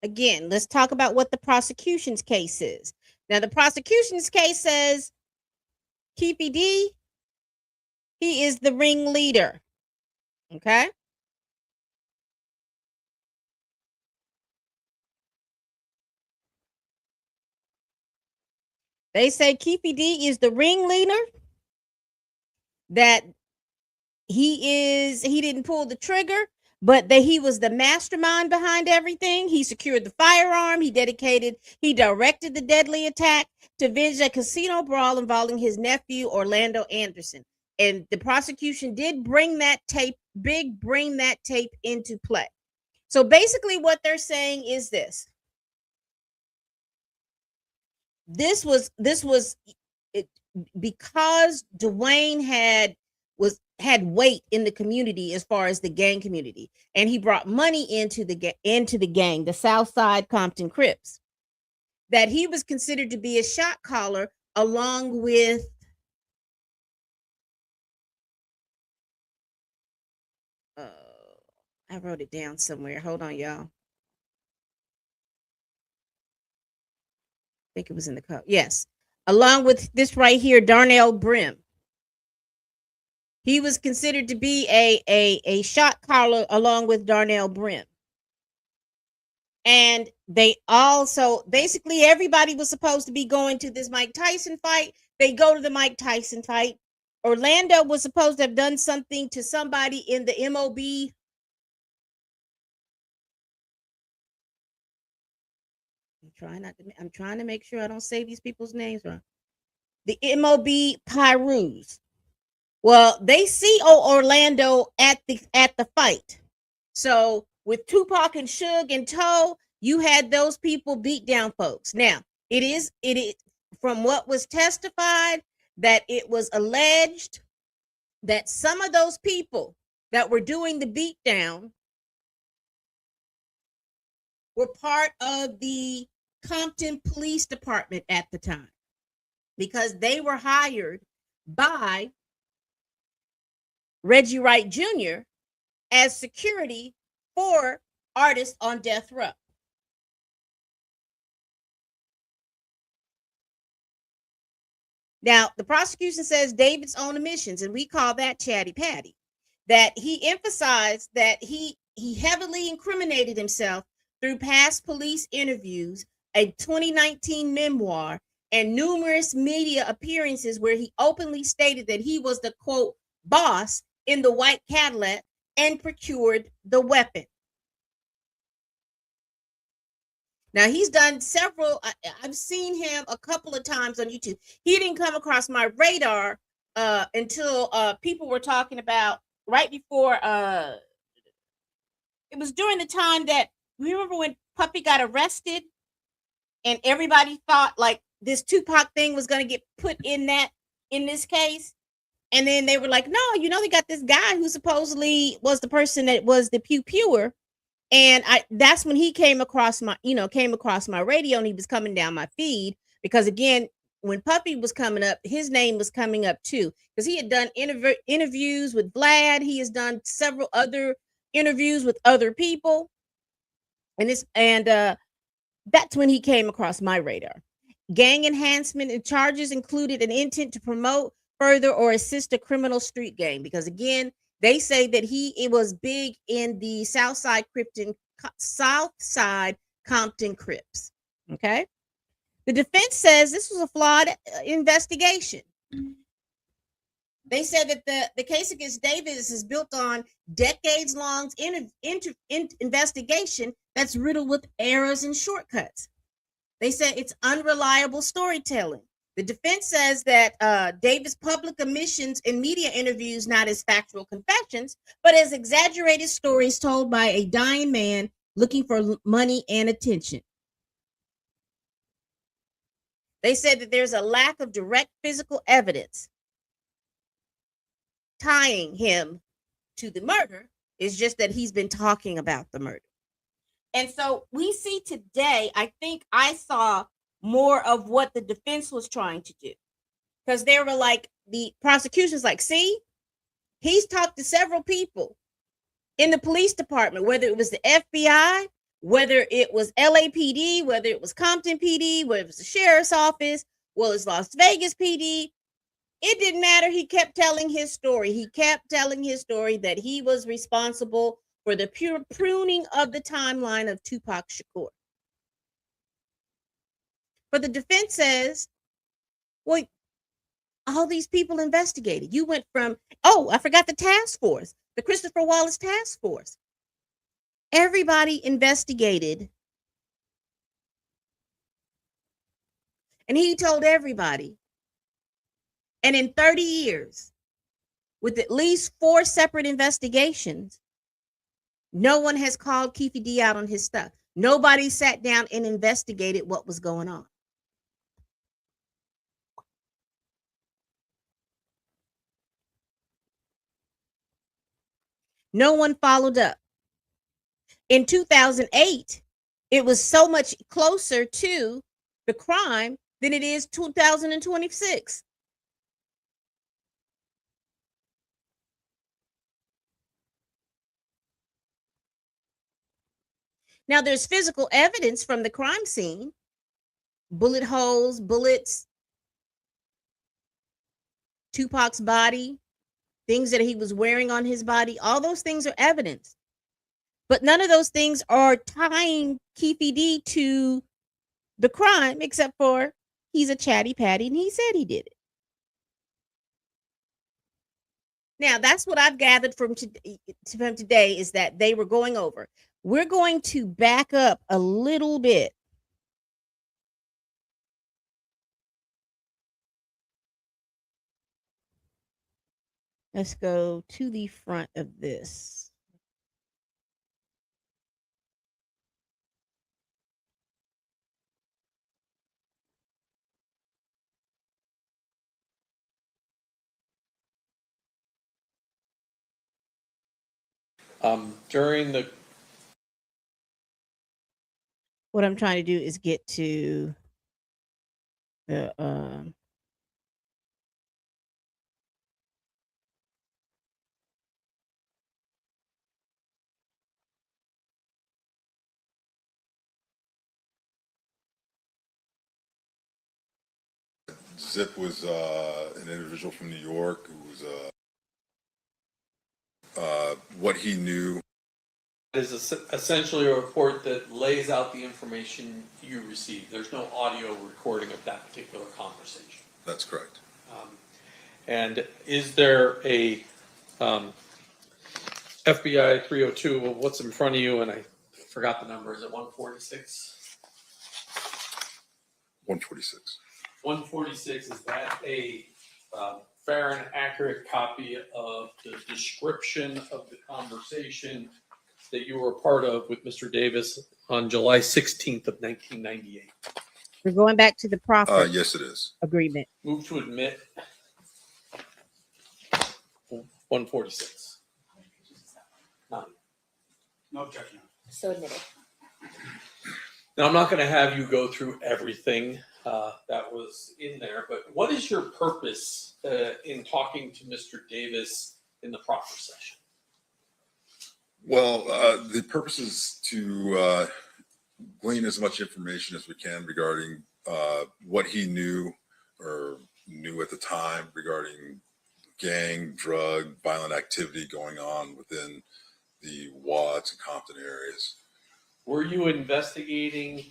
Again, let's talk about what the prosecution's case is. Now, the prosecution's case says Keffe D, he is the ringleader. Okay. They say Keffe D is the ringleader, that he didn't pull the trigger, but that he was the mastermind behind everything. He secured the firearm. He directed the deadly attack to avenge a casino brawl involving his nephew, Orlando Anderson. And the prosecution did bring that tape into play. So basically what they're saying is this. This was it, because Duane had weight in the community as far as the gang community, and he brought money into the gang, the Southside Compton Crips, that he was considered to be a shot caller along with I wrote it down somewhere. Hold on, y'all. I think it was in the code. Yes. Along with this right here, Darnell Brim. He was considered to be a shot caller along with Darnell Brim. And they also, basically everybody was supposed to be going to this Mike Tyson fight. They go to the Mike Tyson fight. Orlando was supposed to have done something to somebody in the MOB. I'm trying to make sure I don't say these people's names wrong. The MOB Pyrus. Well, they see Orlando at the fight. So with Tupac and Suge in tow, you had those people beat down folks. Now, it is from what was testified that it was alleged that some of those people that were doing the beat down were part of the Compton Police Department at the time, because they were hired by Reggie Wright Jr. as security for artists on death row. Now, the prosecution says David's own admissions, and we call that Chatty Patty, that he emphasized that he heavily incriminated himself through past police interviews, a 2019 memoir, and numerous media appearances where he openly stated that he was the quote boss in the white Cadillac and procured the weapon. Now he's done several. I've seen him a couple of times on YouTube. He didn't come across my radar until people were talking about right before. It was during the time that, remember when Puppy got arrested, and everybody thought like this Tupac thing was going to get put in this case, and then they were like, no, they got this guy who supposedly was the person that was the pewer. And that's when he came across my radio, and he was coming down my feed because, again, when Puppy was coming up, his name was coming up too, because he had done interviews with Vlad. He has done several other interviews with other people, and that's when he came across my radar. Gang enhancement and charges included an intent to promote, further, or assist a criminal street gang, because, again, they say that it was big in the South Side Compton Crips. Okay. The defense says this was a flawed investigation. They said that the case against Davis is built on decades-long investigation that's riddled with errors and shortcuts. They said it's unreliable storytelling. The defense says that Davis' public admissions in media interviews not as factual confessions, but as exaggerated stories told by a dying man looking for money and attention. They said that there's a lack of direct physical evidence tying him to the murder. It's just that he's been talking about the murder. And so we see today, I think I saw more of what the defense was trying to do, because they were like, the prosecution's like, see, he's talked to several people in the police department, whether it was the FBI, whether it was LAPD, whether it was Compton PD, whether it was the sheriff's office, well, it's Las Vegas PD. It didn't matter. He kept telling his story. He kept telling his story that he was responsible for the pure pruning of the timeline of Tupac Shakur. But the defense says, well, all these people investigated. You went from, I forgot the task force, the Christopher Wallace task force. Everybody investigated. And he told everybody. And in 30 years, with at least 4 separate investigations, no one has called Keffe D out on his stuff. Nobody sat down and investigated what was going on. No one followed up. In 2008, it was so much closer to the crime than it is 2026. Now, there's physical evidence from the crime scene, bullet holes, bullets, Tupac's body, things that he was wearing on his body. All those things are evidence. But none of those things are tying Keffe D to the crime, except for he's a chatty patty and he said he did it. Now, that's what I've gathered from today, is that they were going over. We're going to back up a little bit. Let's go to the front of this. During the What I'm trying to do is get to the Zip was an individual from New York who was what he knew is essentially a report that lays out the information you received. There's no audio recording of that particular conversation. That's correct. And is there a FBI 302? Well, what's in front of you? And I forgot the number. Is it 146? 146. 146, is that a fair and accurate copy of the description of the conversation that you were a part of with Mr. Davis on July 16th of 1998? We're going back to the proffer Yes, it is. agreement. Move to admit 146. None. No objection. So admitted. Now, I'm not going to have you go through everything that was in there, but what is your purpose in talking to Mr. Davis in the proffer session? Well, the purpose is to glean as much information as we can regarding what he knew or knew at the time regarding gang, drug, violent activity going on within the Watts and Compton areas. Were you investigating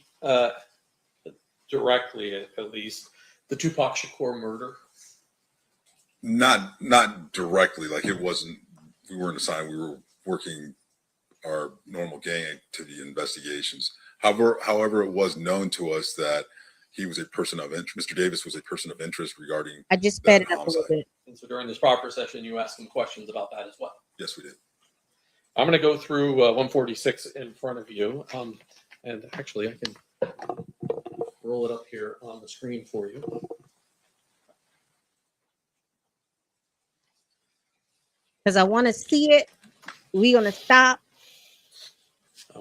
directly, at least, the Tupac Shakur murder? Not directly, like it wasn't, we weren't assigned, we were working our normal gang activity investigations. However, it was known to us that he was a person of interest. Mr. Davis was a person of interest regarding. I just sped it up a little bit. And so during this proffer session, you asked him questions about that as well. Yes, we did. I'm going to go through 146 in front of you. And actually, I can roll it up here on the screen for you. Because I want to see it. We're going to stop.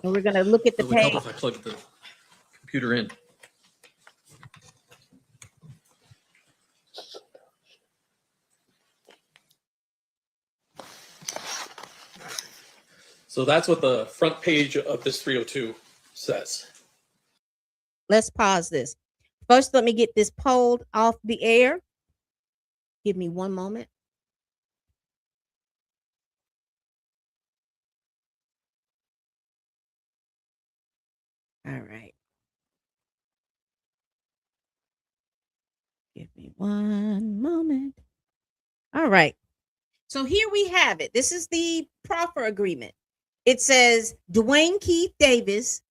And we're going to look at the It would help page. if I plugged the computer in. So that's what the front page of this 302 says. Let's pause this. First, let me get this pulled off the air. Give me one moment. All right. Give me one moment. All right. So here we have it. This is the proffer agreement. It says Duane Keffe Davis,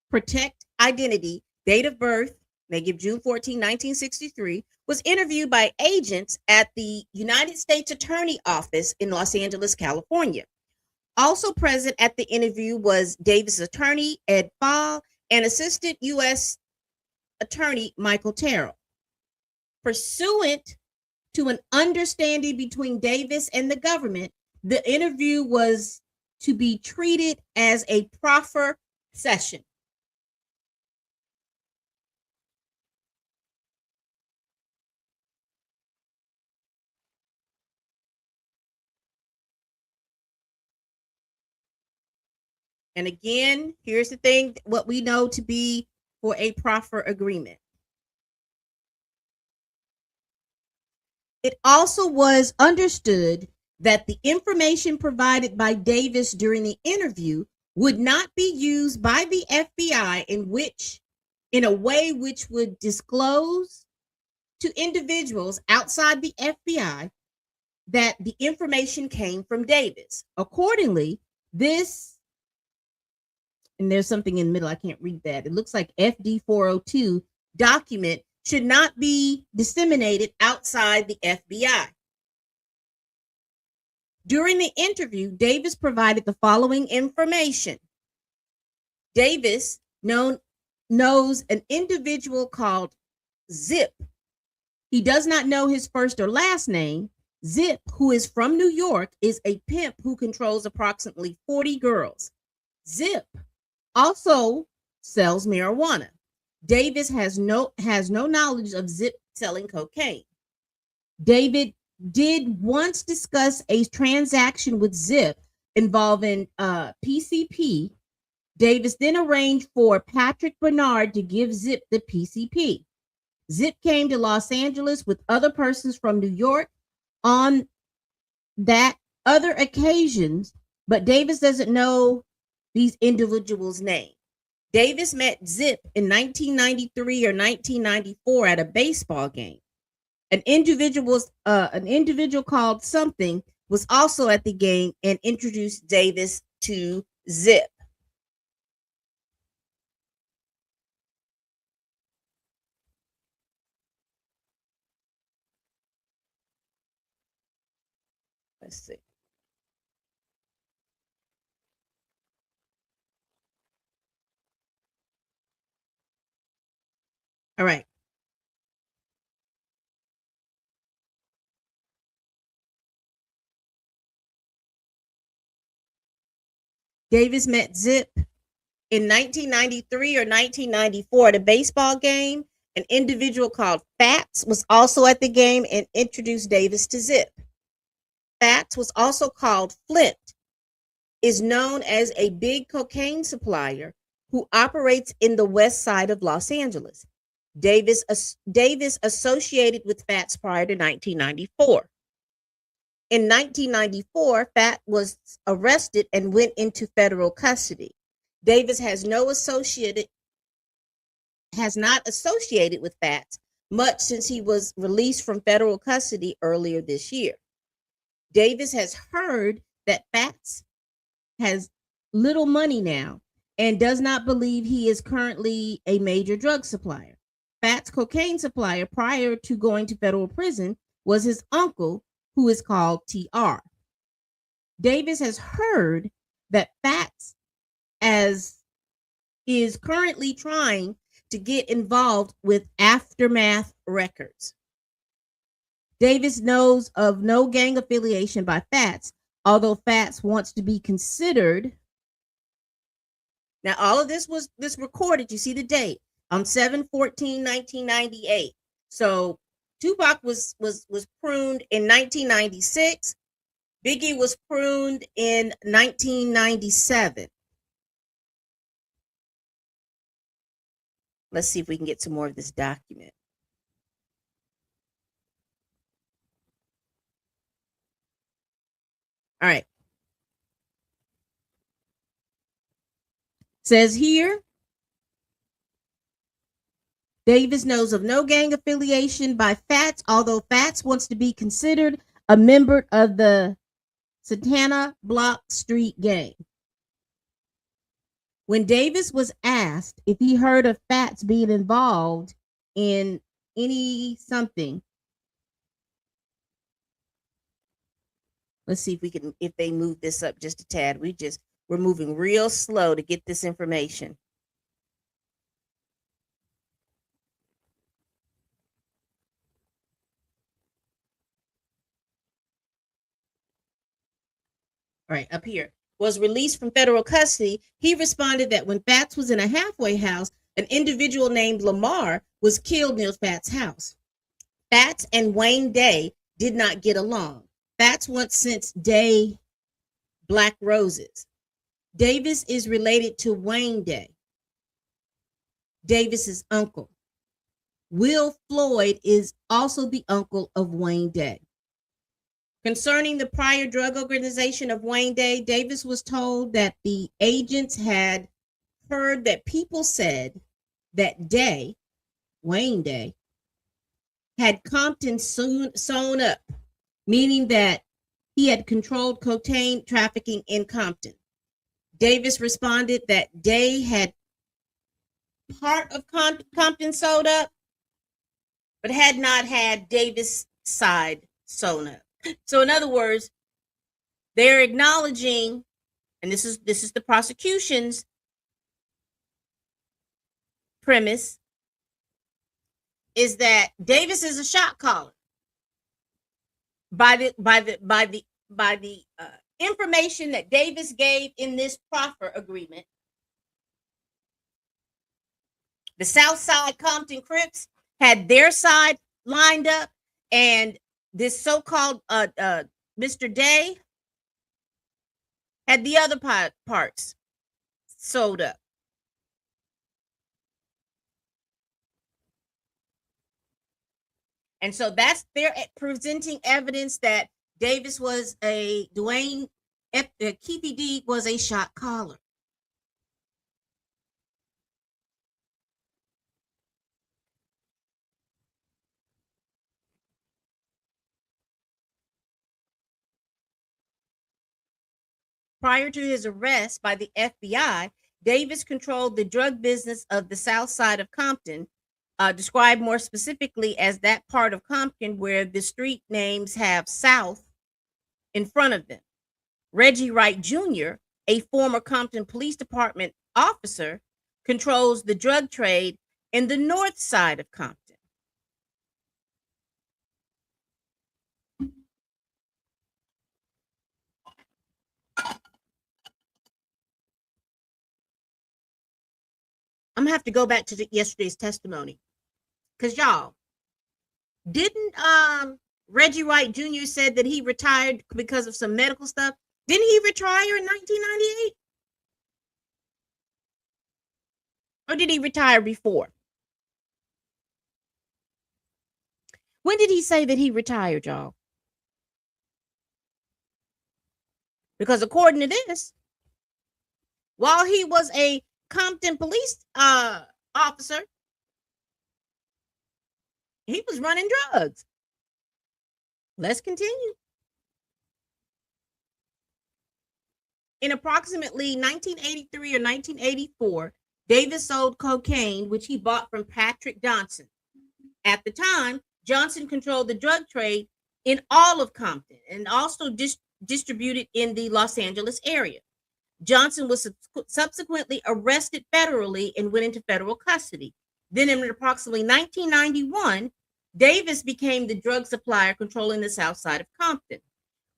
protect identity, date of birth, they give June 14, 1963, was interviewed by agents at the United States Attorney Office in Los Angeles, California. Also present at the interview was Davis' attorney, Ed Fall, and Assistant U.S. Attorney Michael Terrell. Pursuant to an understanding between Davis and the government, the interview was to be treated as a proffer session. And again, here's the thing, what we know to be for a proffer agreement. It also was understood that the information provided by Davis during the interview would not be used by the FBI in a way which would disclose to individuals outside the FBI that the information came from Davis. Accordingly, and there's something in the middle, I can't read that. It looks like FD 402 document should not be disseminated outside the FBI. During the interview, Davis provided the following information. Davis knows an individual called Zip. He does not know his first or last name. Zip, who is from New York, is a pimp who controls approximately 40 girls. Zip also sells marijuana. Davis has no knowledge of Zip selling cocaine. David did once discuss a transaction with Zip involving PCP. Davis then arranged for Patrick Bernard to give Zip the PCP. Zip came to Los Angeles with other persons from New York on that other occasions, but Davis doesn't know these individuals' names. Davis met Zip in 1993 or 1994 at a baseball game. An individual called something was also at the game and introduced Davis to Zip. Let's see. All right. Davis met Zip in 1993 or 1994 at a baseball game. An individual called Fats was also at the game and introduced Davis to Zip. Fats was also called Flint, is known as a big cocaine supplier who operates in the west side of Los Angeles. Davis associated with Fats prior to 1994. In 1994, Fat was arrested and went into federal custody. Davis has not associated with Fats much since he was released from federal custody earlier this year. Davis has heard that Fats has little money now and does not believe he is currently a major drug supplier. Fats' cocaine supplier prior to going to federal prison was his uncle, who is called TR. Davis has heard that Fats is currently trying to get involved with Aftermath Records. Davis knows of no gang affiliation by Fats, although Fats wants to be considered. Now, all of this was recorded. You see the date on 7/14/1998. So Tupac was pruned in 1996. Biggie was pruned in 1997. Let's see if we can get some more of this document. All right. Says here, Davis knows of no gang affiliation by Fats, although Fats wants to be considered a member of the Santana Block Street gang. When Davis was asked if he heard of Fats being involved in any something, let's see if they move this up just a tad. We're moving real slow to get this information. All right, up here. Was released from federal custody, he responded that when Fats was in a halfway house, an individual named Lamar was killed near Fats' house. Fats and Wayne Day did not get along. Fats once sent Day black roses. Davis is related to Wayne Day, Davis's uncle. Will Floyd is also the uncle of Wayne Day. Concerning the prior drug organization of Wayne Day, Davis was told that the agents had heard that people said that Day, Wayne Day, had Compton sewn up, meaning that he had controlled cocaine trafficking in Compton. Davis responded that Day had part of Compton sewed up, but had not had Davis' side sewn up. So in other words, they're acknowledging, and this is the prosecution's premise, is that Davis is a shot caller. By the information that Davis gave in this proffer agreement, the Southside Compton Crips had their side lined up, and this so-called Mr. Day had the other parts sewed up. And so they're presenting evidence that Davis was Duane Keffe was a shot caller. Prior to his arrest by the FBI, Davis controlled the drug business of the south side of Compton, described more specifically as that part of Compton where the street names have South in front of them. Reggie Wright Jr., a former Compton Police Department officer, controls the drug trade in the north side of Compton. I'm gonna have to go back to yesterday's testimony, because y'all, didn't Reggie Wright Jr. said that he retired because of some medical stuff? Didn't he retire in 1998? Or did he retire before? When did he say that he retired, y'all? Because according to this, while he was a Compton police officer, he was running drugs. Let's continue. In approximately 1983 or 1984, Davis sold cocaine, which he bought from Patrick Johnson. At the time, Johnson controlled the drug trade in all of Compton and also distributed in the Los Angeles area. Johnson was subsequently arrested federally and went into federal custody. Then in approximately 1991, Davis became the drug supplier controlling the south side of Compton.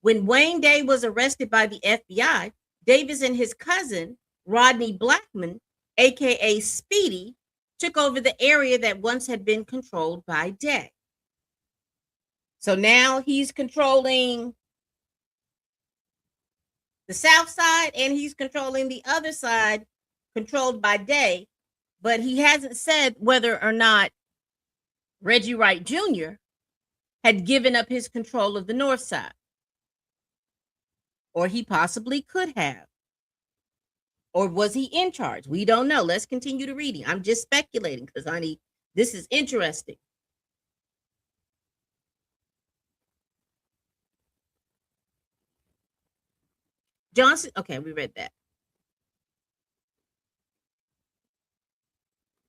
When Wayne Day was arrested by the FBI, Davis and his cousin, Rodney Blackman, aka Speedy, took over the area that once had been controlled by Day. So now he's controlling the south side and he's controlling the other side controlled by Day, but he hasn't said whether or not Reggie Wright Jr. had given up his control of the north side, or he possibly could have. Or was he in charge? We don't know. Let's continue to reading. I'm just speculating because, honey, this is interesting. Johnson, okay, we read that.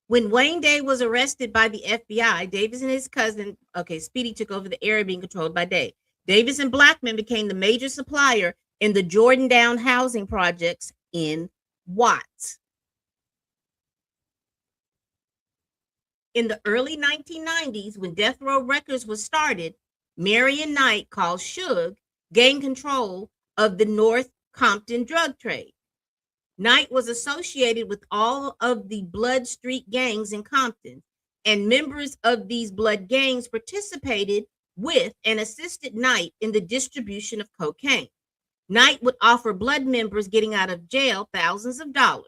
When Wayne Day was arrested by the FBI, Davis and his cousin, Speedy took over the area being controlled by Day. Davis and Blackman became the major supplier in the Jordan Down housing projects in Watts. In the early 1990s, when Death Row Records was started, Marion Knight, called Suge, gained control of the North Compton drug trade. Knight was associated with all of the Blood Street gangs in Compton, and members of these blood gangs participated with and assisted Knight in the distribution of cocaine. Knight would offer blood members getting out of jail thousands of dollars.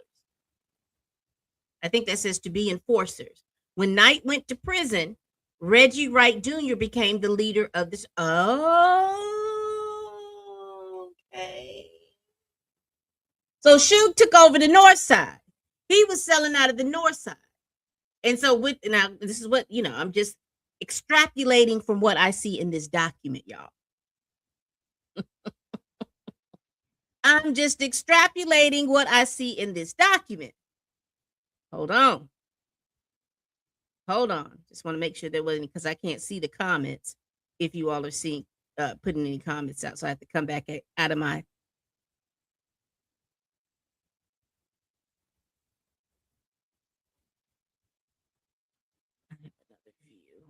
I think that says to be enforcers. When Knight went to prison, Reggie Wright Jr. became the leader of this. Oh, okay. So Suge took over the north side. He was selling out of the north side. And so now this is what, I'm just extrapolating from what I see in this document, y'all. I'm just extrapolating what I see in this document. Hold on. Just want to make sure there wasn't, because I can't see the comments if you all are seeing, putting any comments out. So I have to come back out of my. I have another view.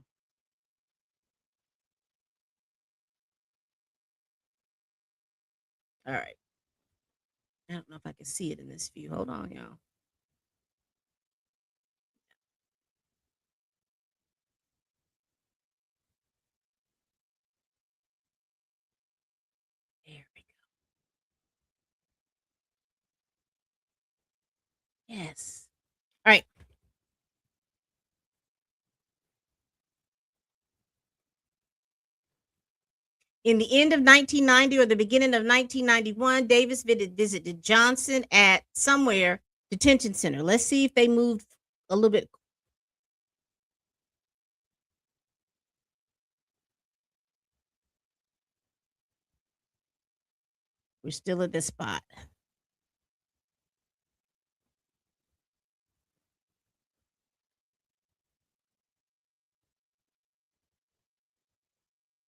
All right. I don't know if I can see it in this view. Hold on, y'all. There we go. Yes. All right. In the end of 1990 or the beginning of 1991, Davis visited Johnson at somewhere detention center. Let's see if they moved a little bit. We're still at this spot.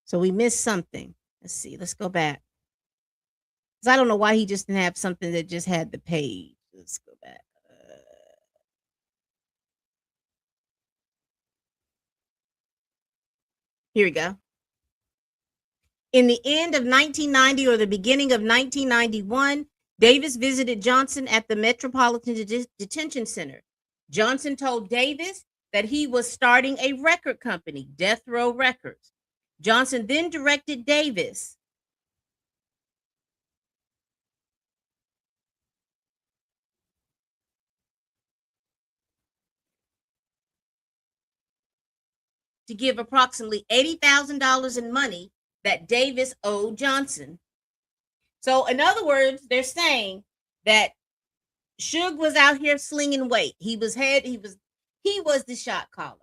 So we missed something. Let's see. Let's go back. Because I don't know why he just didn't have something that just had the page. Let's go back. Here we go. In the end of 1990 or the beginning of 1991, Davis visited Johnson at the Metropolitan Detention Center. Johnson told Davis that he was starting a record company, Death Row Records. Johnson then directed Davis to give approximately $80,000 in money that Davis owed Johnson. So, in other words, they're saying that Suge was out here slinging weight. He was the shot caller.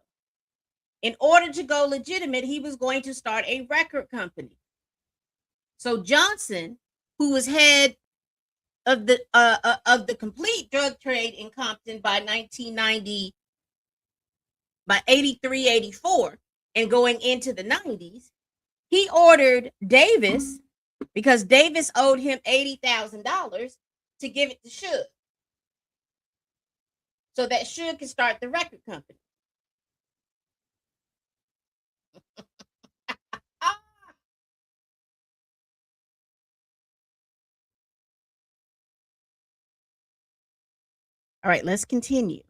In order to go legitimate, he was going to start a record company. So Johnson, who was head of the complete drug trade in Compton by 1990, by 83, 84, and going into the 90s, he ordered Davis, because Davis owed him $80,000, to give it to Suge, so that Suge could start the record company. All right, let's continue.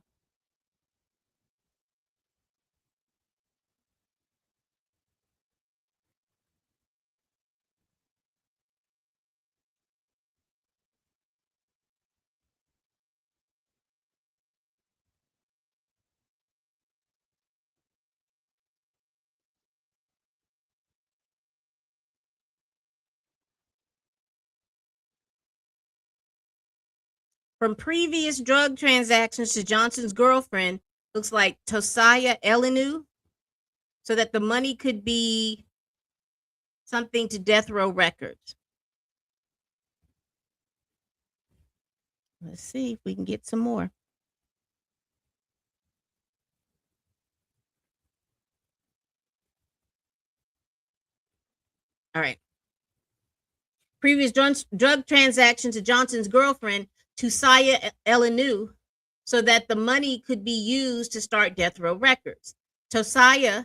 From previous drug transactions to Johnson's girlfriend, looks like Tosiah Elenu, so that the money could be something to Death Row Records. Let's see if we can get some more. All right. Previous drug transactions to Johnson's girlfriend, Tosiah Elenu, so that the money could be used to start Death Row Records. Tosiah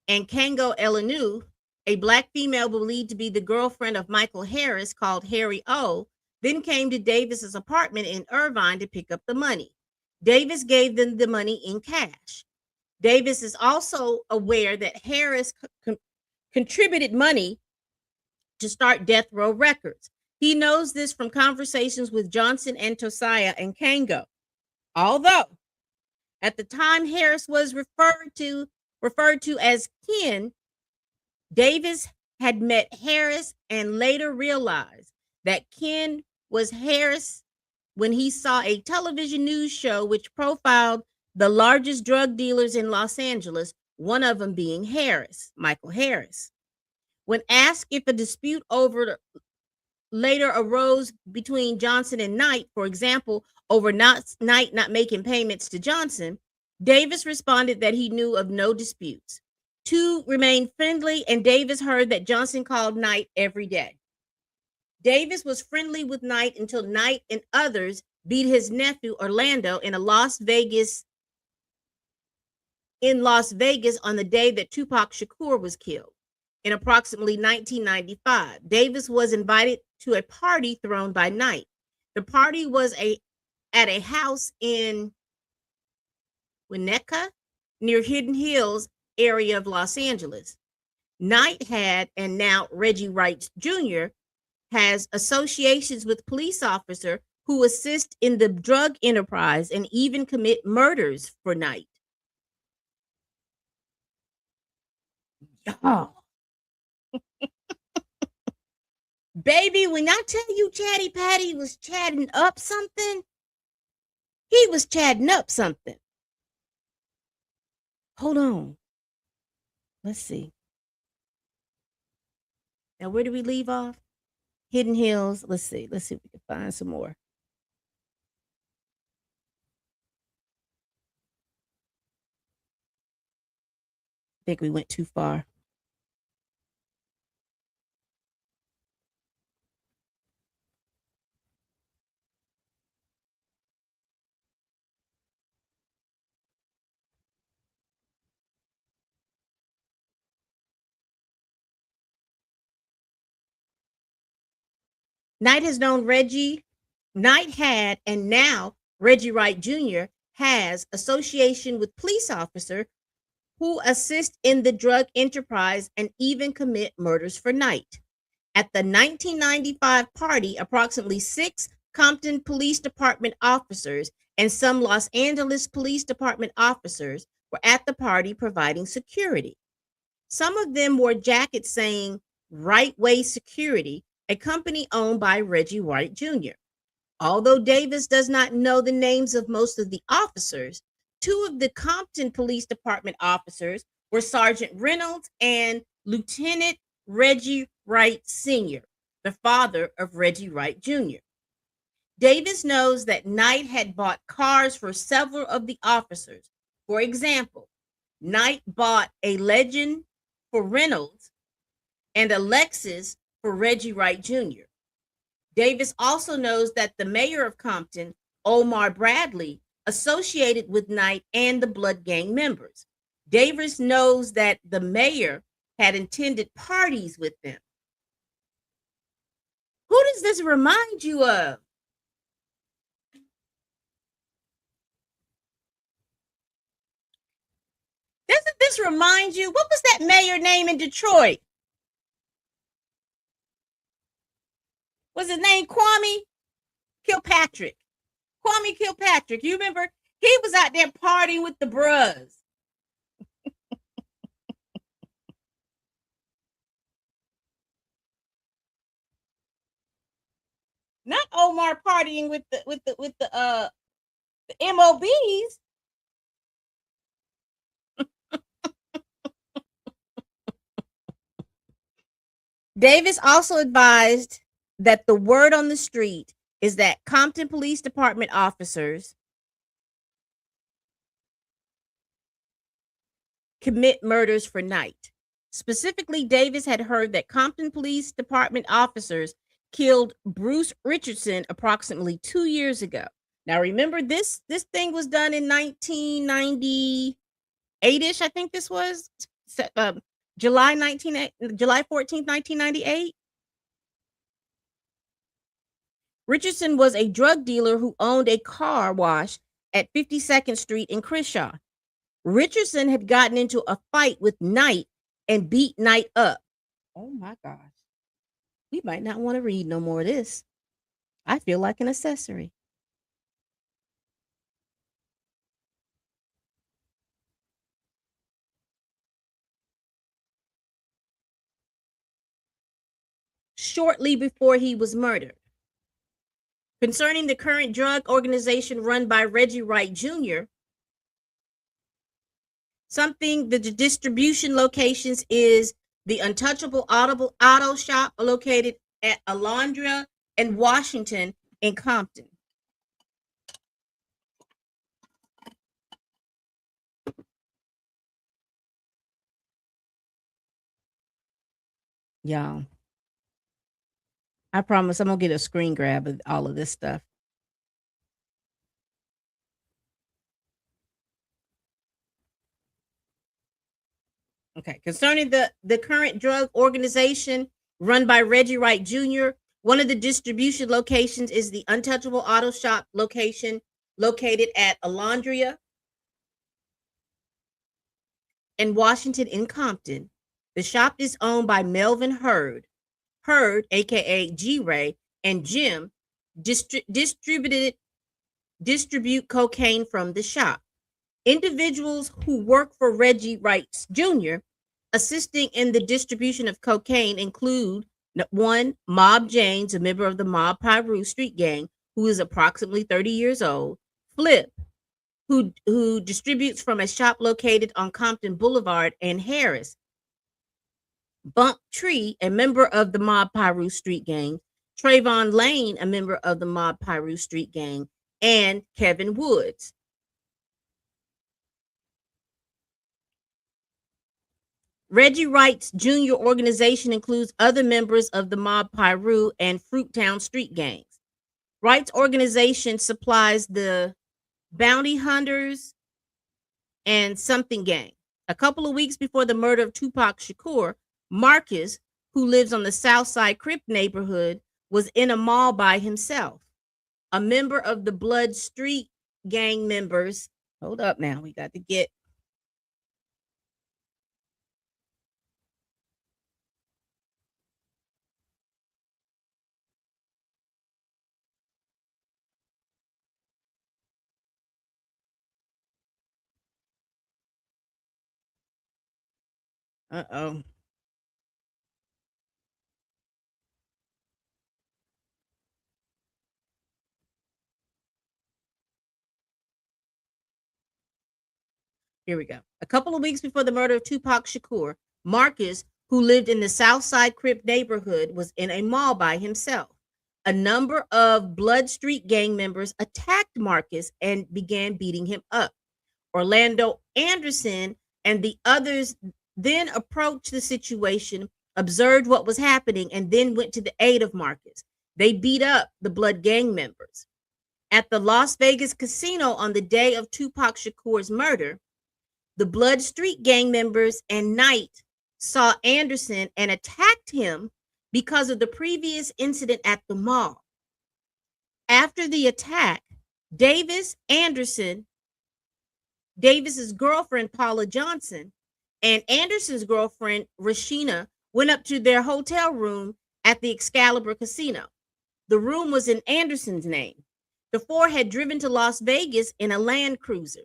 and Kango Elenu, a black female believed to be the girlfriend of Michael Harris, called Harry O., then came to Davis's apartment in Irvine to pick up the money. Davis gave them the money in cash. Davis is also aware that Harris contributed money to start Death Row Records. He knows this from conversations with Johnson and Tosiah and Kango. Although at the time Harris was referred to as Ken, Davis had met Harris and later realized that Ken was Harris when he saw a television news show which profiled the largest drug dealers in Los Angeles, one of them being Harris, Michael Harris. When asked if a dispute over later arose between Johnson and Knight, for example, over Knight not making payments to Johnson, Davis responded that he knew of no disputes. Two remained friendly, and Davis heard that Johnson called Knight every day. Davis was friendly with Knight until Knight and others beat his nephew Orlando in Las Vegas on the day that Tupac Shakur was killed in approximately 1995. Davis was invited to a party thrown by Knight. The party was at a house in Winnetka near Hidden Hills area of Los Angeles. Knight had, and now Reggie Wright Jr., has associations with police officers who assist in the drug enterprise and even commit murders for Knight. Oh. Baby, when I tell you Chatty Patty was chatting up something, he was chatting up something. Hold on. Let's see. Now, where do we leave off? Hidden Hills. Let's see. Let's see if we can find some more. I think we went too far. Knight has known Reggie. Knight had, and now Reggie Wright Jr. has association with police officer who assist in the drug enterprise and even commit murders for Knight. At the 1995 party, approximately 6 Compton Police Department officers and some Los Angeles Police Department officers were at the party providing security. Some of them wore jackets saying Right Way Security, a company owned by Reggie Wright Jr. Although Davis does not know the names of most of the officers, 2 of the Compton Police Department officers were Sergeant Reynolds and Lieutenant Reggie Wright Sr., the father of Reggie Wright Jr. Davis knows that Knight had bought cars for several of the officers. For example, Knight bought a Legend for Reynolds and a Lexus for Reggie Wright Jr. Davis also knows that the mayor of Compton, Omar Bradley, associated with Knight and the Blood Gang members. Davis knows that the mayor had attended parties with them. Who does this remind you of? Doesn't this remind you? What was that mayor name in Detroit? Was his name Kwame Kilpatrick? Kwame Kilpatrick. You remember? He was out there partying with the bros. Not Omar partying with the MOBs. Davis also advised that the word on the street is that Compton Police Department officers commit murders for Knight. Specifically, Davis had heard that Compton Police Department officers killed Bruce Richardson approximately 2 years ago. Now, remember, this thing was done in 1998-ish. I think this was July 14th, 1998. Richardson was a drug dealer who owned a car wash at 52nd Street in Crenshaw. Richardson had gotten into a fight with Knight and beat Knight up. Oh my gosh. We might not want to read no more of this. I feel like an accessory. Shortly before he was murdered. Concerning the current drug organization run by Reggie Wright Jr., the distribution locations is the Untouchable Auto Shop located at Alondra and Washington in Compton. Y'all, I promise I'm gonna get a screen grab of all of this stuff. Okay, concerning the current drug organization run by Reggie Wright Jr., one of the distribution locations is the Untouchable Auto Shop location located at Alondria and Washington in Compton. The shop is owned by Melvin Hurd, aka G-Ray, and Jim distribute cocaine from the shop. Individuals who work for Reggie Wright Jr. assisting in the distribution of cocaine include 1, Mob James, a member of the Mob Piru street gang, who is approximately 30 years old. Flip, who distributes from a shop located on Compton Boulevard, and Harris. Bump Tree, a member of the Mob Piru street gang, Trayvon Lane, a member of the Mob Piru Street Gang, and Kevin Woods. Reggie Wright's junior organization includes other members of the Mob Piru and Fruittown Street Gangs. Wright's organization supplies the Bounty Hunters and Something Gang. A couple of weeks before the murder of Tupac Shakur, Marcus, who lives on the South Side Crip neighborhood, was in a mall by himself. A member of the Blood Street Gang members, hold up now, we got to get uh-oh. Here we go. A couple of weeks before the murder of Tupac Shakur, Marcus, who lived in the South Side Crip neighborhood, was in a mall by himself. A number of Blood Street Gang members attacked Marcus and began beating him up. Orlando Anderson and the others then approached the situation, observed what was happening, and then went to the aid of Marcus. They beat up the Blood Gang members. At the Las Vegas casino on the day of Tupac Shakur's murder, the Blood Street Gang members and Knight saw Anderson and attacked him because of the previous incident at the mall. After the attack, Davis's girlfriend, Paula Johnson, and Anderson's girlfriend, Rashina, went up to their hotel room at the Excalibur Casino. The room was in Anderson's name. The four had driven to Las Vegas in a Land Cruiser.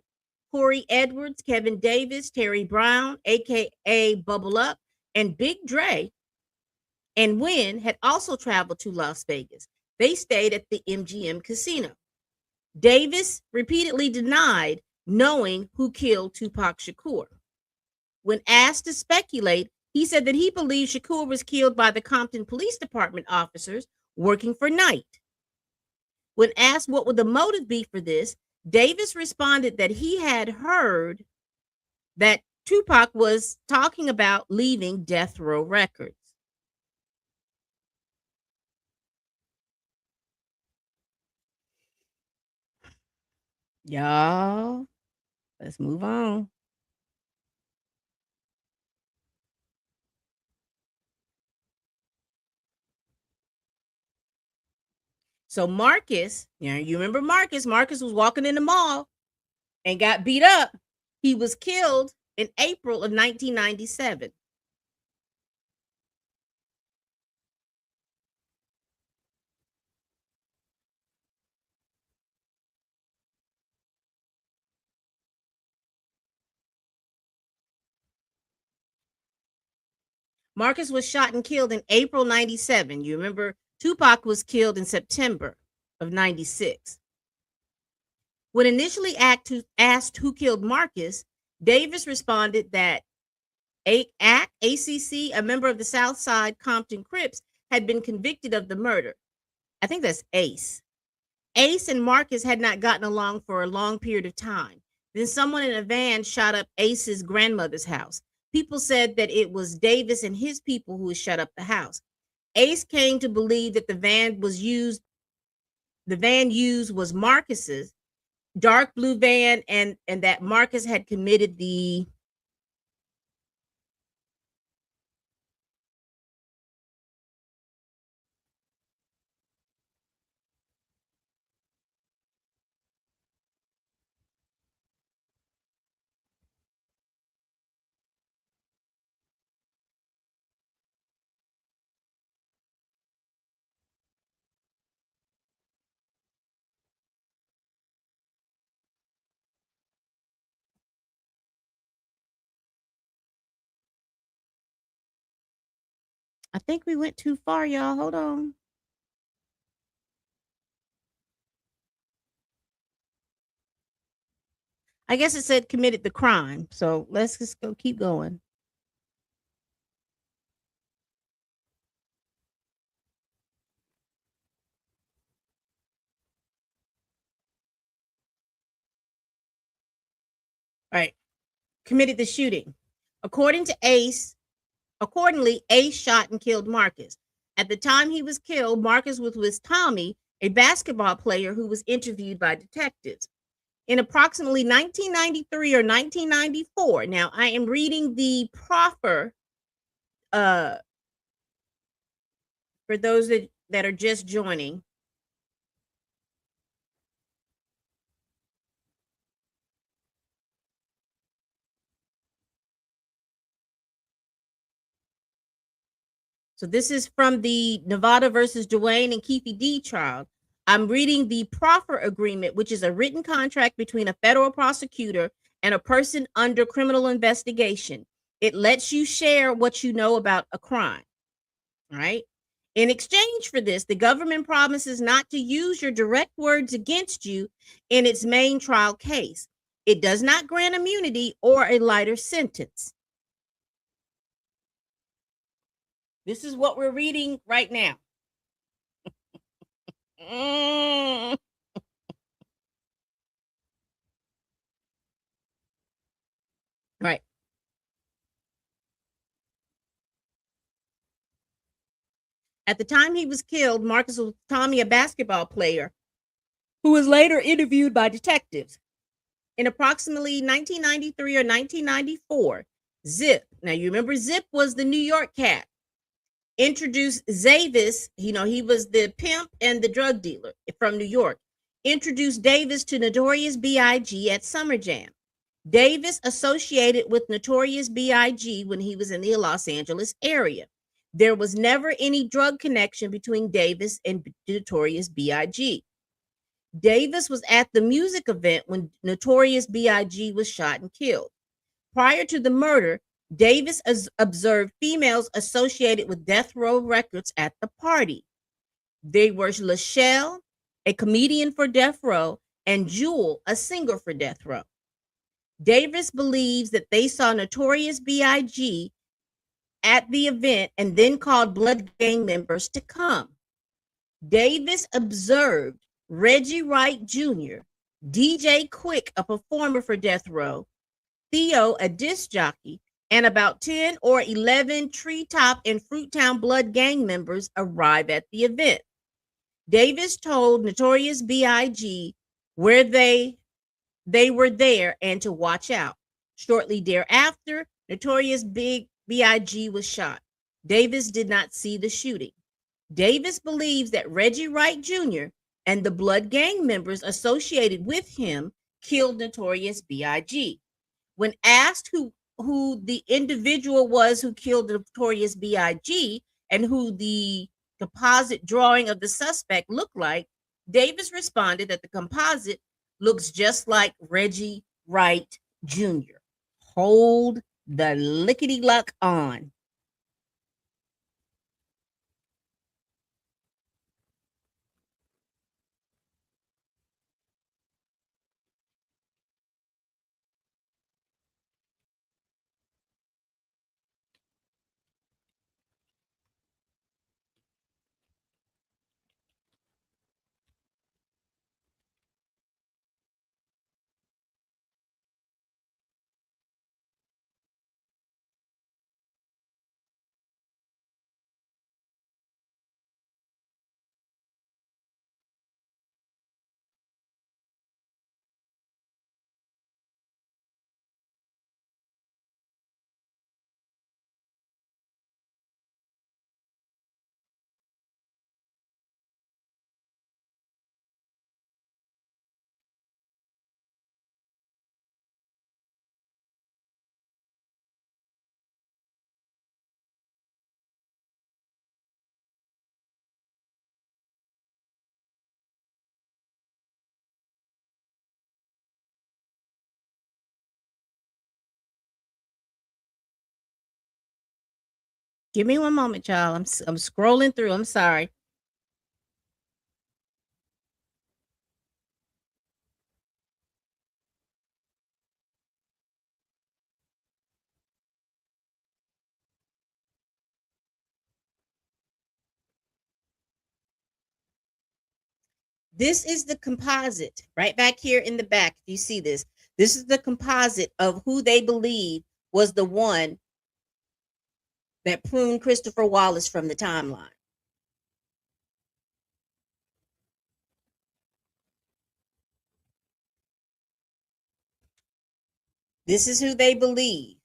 Corey Edwards, Kevin Davis, Terry Brown, aka Bubble Up, and Big Dre and Wynn had also traveled to Las Vegas. They stayed at the MGM Casino. Davis repeatedly denied knowing who killed Tupac Shakur. When asked to speculate, he said that he believed Shakur was killed by the Compton Police Department officers working for Knight. When asked what would the motive be for this, Davis responded that he had heard that Tupac was talking about leaving Death Row Records. Y'all, let's move on. So Marcus, you remember Marcus? Marcus was walking in the mall and got beat up. He was killed in April of 1997. Marcus was shot and killed in April 97. You remember Tupac was killed in September of 96. When initially asked who killed Marcus, Davis responded that ACC, a member of the Southside Compton Crips, had been convicted of the murder. I think that's Ace. Ace and Marcus had not gotten along for a long period of time. Then someone in a van shot up Ace's grandmother's house. People said that it was Davis and his people who had shut up the house. Ace came to believe that the van used was Marcus's dark blue van, and that Marcus had committed the I think we went too far, y'all. Hold on. I guess it said committed the crime. So let's just go keep going. right, committed the shooting. Accordingly, Ace shot and killed Marcus. At the time he was killed, Marcus was with Tommy, a basketball player who was interviewed by detectives. In approximately 1993 or 1994, now I am reading the proffer uh, for those that are just joining. So this is from the Nevada versus Duane and Keffe D trial. I'm reading the proffer agreement, which is a written contract between a federal prosecutor and a person under criminal investigation. It lets you share what you know about a crime, right? In exchange for this, the government promises not to use your direct words against you in its main trial case. It does not grant immunity or a lighter sentence. This is what we're reading right now. Right. At the time he was killed, Marcus was Tommy, a basketball player, who was later interviewed by detectives. In approximately 1993 or 1994, Zip, now you remember Zip was the New York cat, introduced Zavis, he was the pimp and the drug dealer from New York, introduced Davis to Notorious B.I.G. at Summer Jam. Davis associated with Notorious B.I.G. when he was in the Los Angeles area. There was never any drug connection between Davis and Notorious B.I.G. Davis was at the music event when Notorious B.I.G. was shot and killed. Prior to the murder, Davis observed females associated with Death Row Records at the party. They were Lachelle, a comedian for Death Row, and Jewel, a singer for Death Row. Davis believes that they saw Notorious B.I.G. at the event and then called Blood Gang members to come. Davis observed Reggie Wright Jr., DJ Quick, a performer for Death Row, Theo, a disc jockey, and about 10 or 11 Treetop and Fruittown Blood Gang members arrive at the event. Davis told Notorious B.I.G. where they were there and to watch out. Shortly thereafter, Notorious B.I.G. was shot. Davis did not see the shooting. Davis believes that Reggie Wright Jr. and the Blood Gang members associated with him killed Notorious B.I.G. When asked who the individual was who killed Notorious B.I.G. and who the composite drawing of the suspect looked like, Davis responded that the composite looks just like Reggie Wright Jr. Hold the lickety luck on. Give me one moment, y'all. I'm scrolling through. I'm sorry. This is the composite right back here in the back. If you see this, This is the composite of who they believe was the one that pruned Christopher Wallace from the timeline. This is who they believe.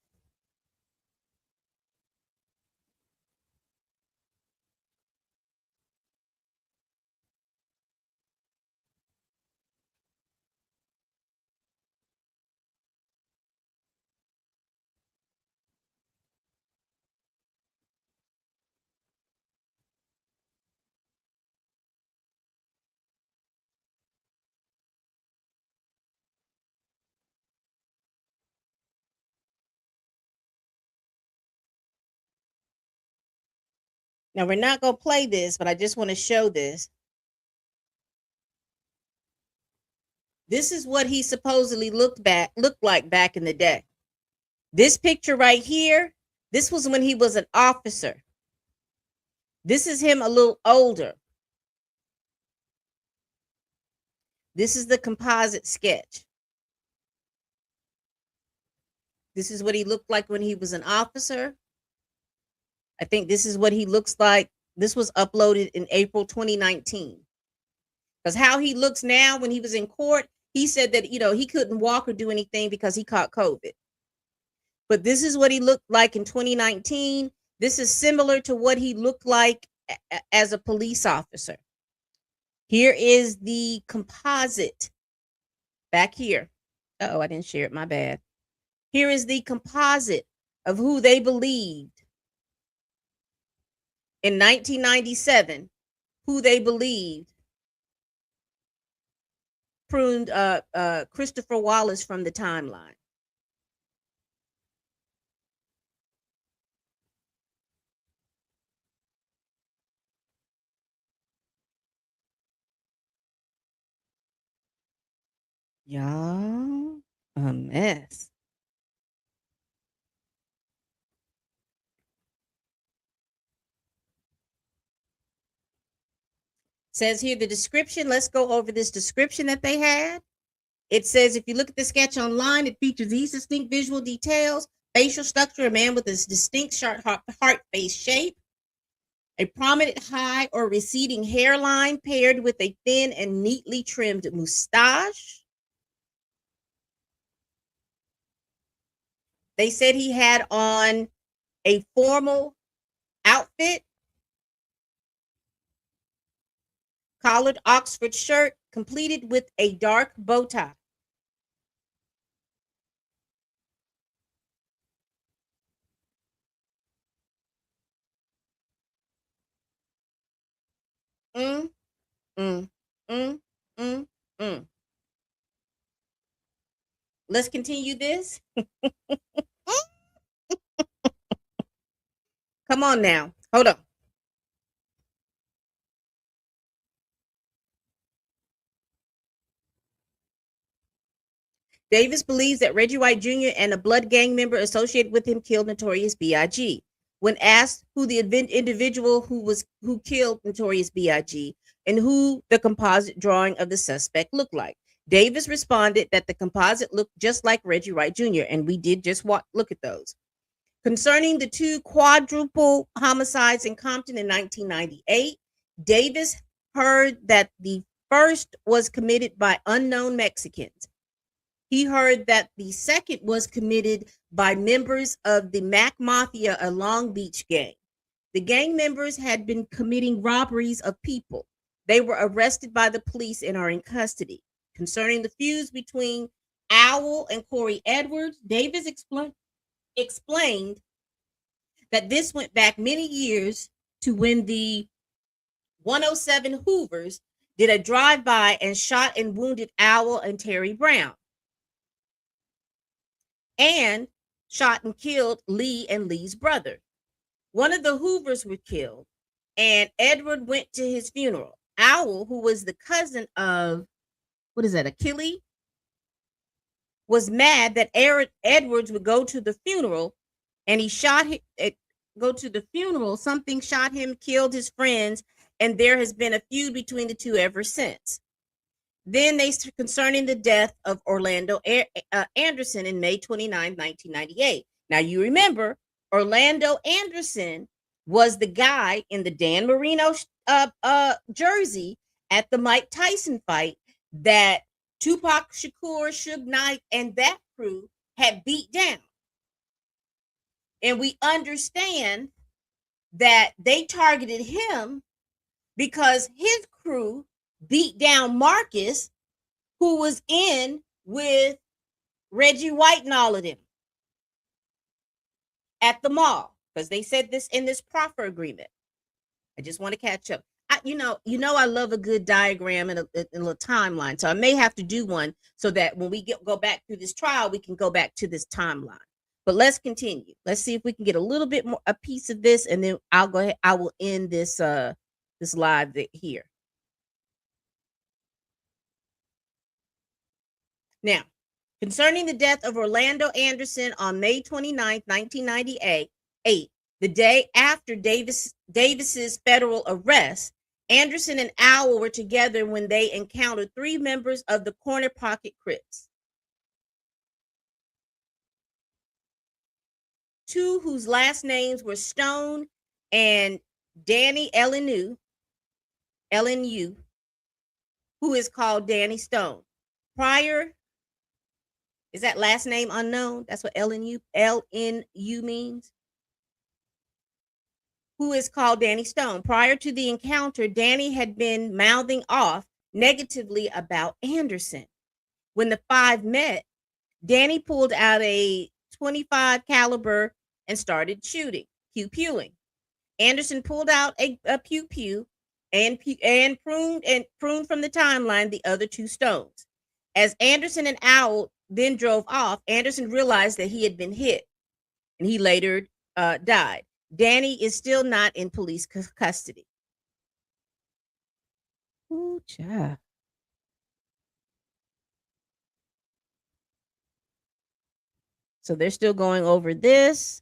Now, we're not going to play this, but I just want to show this. This is what he supposedly looked like back in the day. This picture right here, this was when he was an officer. This is him a little older. This is the composite sketch. This is what he looked like when he was an officer. I think this is what he looks like. This was uploaded in April 2019. Because how he looks now when he was in court, he said that, he couldn't walk or do anything because he caught COVID. But this is what he looked like in 2019. This is similar to what he looked like as a police officer. Here is the composite back here. Uh-oh, I didn't share it. My bad. Here is the composite of who they believed in 1997, who they believed pruned Christopher Wallace from the timeline. Y'all, a mess. Says here the description. Let's go over this description that they had. It says, if you look at the sketch online, it features these distinct visual details: facial structure, a man with a distinct sharp heart face shape, a prominent high or receding hairline paired with a thin and neatly trimmed mustache. They said he had on a formal outfit, collared Oxford shirt completed with a dark bow tie. Mm, mm, mm, mm, mm. Let's continue this. Come on now. Hold on. Davis believes that Reggie White Jr. and a blood gang member associated with him killed Notorious B.I.G. When asked who the individual who killed Notorious B.I.G. and who the composite drawing of the suspect looked like, Davis responded that the composite looked just like Reggie White Jr., and we did just look at those. Concerning the two quadruple homicides in Compton in 1998, Davis heard that the first was committed by unknown Mexicans. He heard that the second was committed by members of the Mac Mafia, a Long Beach gang. The gang members had been committing robberies of people. They were arrested by the police and are in custody. Concerning the fuse between Owl and Corey Edwards, Davis explained that this went back many years to when the 107 Hoovers did a drive-by and shot and wounded Owl and Terry Brown, and shot and killed Lee and Lee's brother. One of the Hoovers were killed, and Edward went to his funeral. Owl, who was the cousin of, Achilles, was mad that Edwards would go to the funeral, and he shot him. Something shot him, killed his friends, and there has been a feud between the two ever since. Then concerning the death of Orlando Anderson in May 29, 1998. Now you remember Orlando Anderson was the guy in the Dan Marino jersey at the Mike Tyson fight that Tupac Shakur, Suge Knight, and that crew had beat down. And we understand that they targeted him because his crew beat down Marcus, who was in with Reggie White and all of them at the mall, because they said this in this proffer agreement. I just want to catch up. You know, I love a good diagram and a little timeline. So I may have to do one so that when we go back through this trial, we can go back to this timeline. But let's continue. Let's see if we can get a little bit more a piece of this, and then I'll go ahead. I will end this this live here. Now, concerning the death of Orlando Anderson on May 29, 1998, the day after Davis's federal arrest, Anderson and Owl were together when they encountered 3 members of the Corner Pocket Crips. 2 whose last names were Stone and Danny LNU, who is called Danny Stone. Prior, is that last name unknown? That's what LNU means. Who is called Danny Stone. Prior to the encounter, Danny had been mouthing off negatively about Anderson. When the 5 met, Danny pulled out a .25 caliber and started shooting, pew-pewing. Anderson pulled out a pew-pew and pruned from the timeline the other 2 stones. As Anderson and Owl then drove off, Anderson realized that he had been hit, and he later died. Danny is still not in police custody. Ooh, child. So they're still going over this.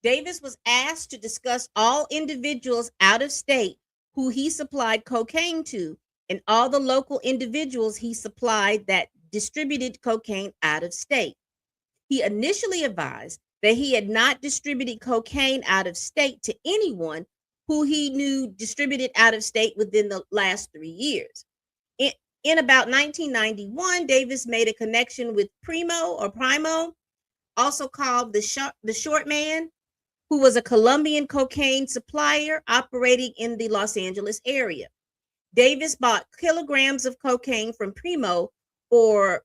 Davis was asked to discuss all individuals out of state who he supplied cocaine to and all the local individuals he supplied that distributed cocaine out of state. He initially advised that he had not distributed cocaine out of state to anyone who he knew distributed out of state within the last 3 years. In about 1991, Davis made a connection with Primo, also called the Short Man, who was a Colombian cocaine supplier operating in the Los Angeles area. Davis bought kilograms of cocaine from Primo for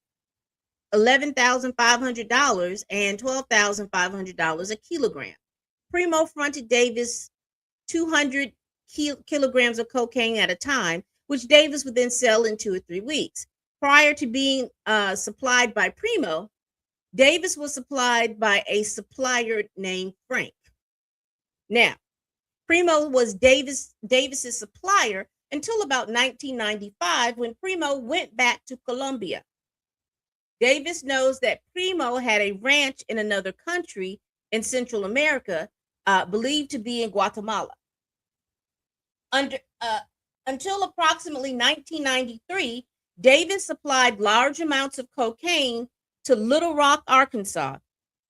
$11,500 and $12,500 a kilogram. Primo fronted Davis 200 kilograms of cocaine at a time, which Davis would then sell in 2 or 3 weeks. Prior to being supplied by Primo, Davis was supplied by a supplier named Frank. Now, Primo was Davis's supplier until about 1995 when Primo went back to Colombia. Davis knows that Primo had a ranch in another country in Central America, believed to be in Guatemala. Until approximately 1993, Davis supplied large amounts of cocaine to Little Rock, Arkansas.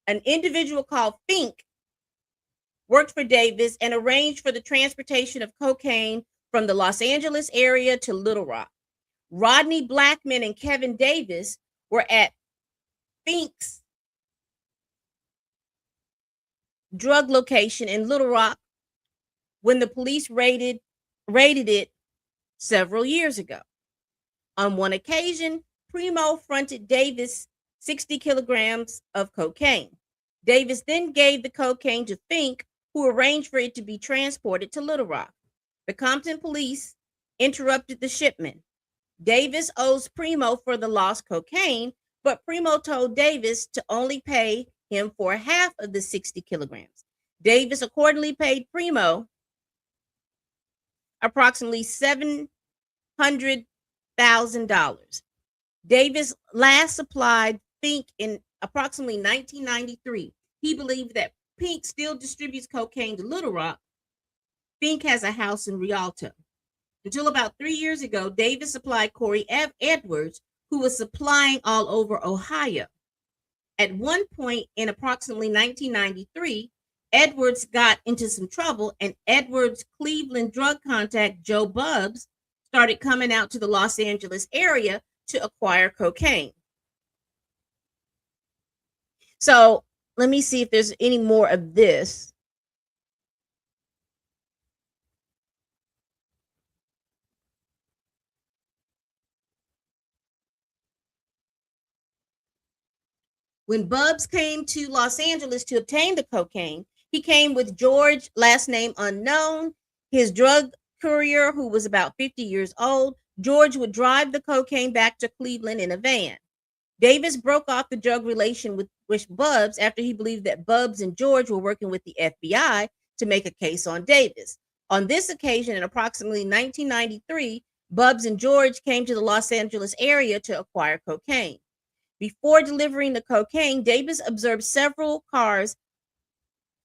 An individual called Fink worked for Davis and arranged for the transportation of cocaine from the Los Angeles area to Little Rock. Rodney Blackman and Kevin Davis were at Fink's drug location in Little Rock when the police raided it several years ago. On one occasion, Primo fronted Davis 60 kilograms of cocaine. Davis then gave the cocaine to Fink, who arranged for it to be transported to Little Rock. The Compton police interrupted the shipment. Davis owes Primo for the lost cocaine, but Primo told Davis to only pay him for half of the 60 kilograms. Davis accordingly paid Primo approximately $700,000. Davis last supplied Fink in approximately 1993. He believed that Pink still distributes cocaine to Little Rock. Fink has a house in Rialto. Until about 3 years ago, Davis supplied Corey Edwards, who was supplying all over Ohio. At one point in approximately 1993, Edwards got into some trouble, and Edwards' Cleveland drug contact, Joe Bubbs, started coming out to the Los Angeles area to acquire cocaine. So let me see if there's any more of this. When Bubbs came to Los Angeles to obtain the cocaine, he came with George, last name unknown, his drug courier, who was about 50 years old. George would drive the cocaine back to Cleveland in a van. Davis broke off the drug relation with Bubbs after he believed that Bubbs and George were working with the FBI to make a case on Davis. On this occasion, in approximately 1993, Bubbs and George came to the Los Angeles area to acquire cocaine. Before delivering the cocaine, Davis observed several cars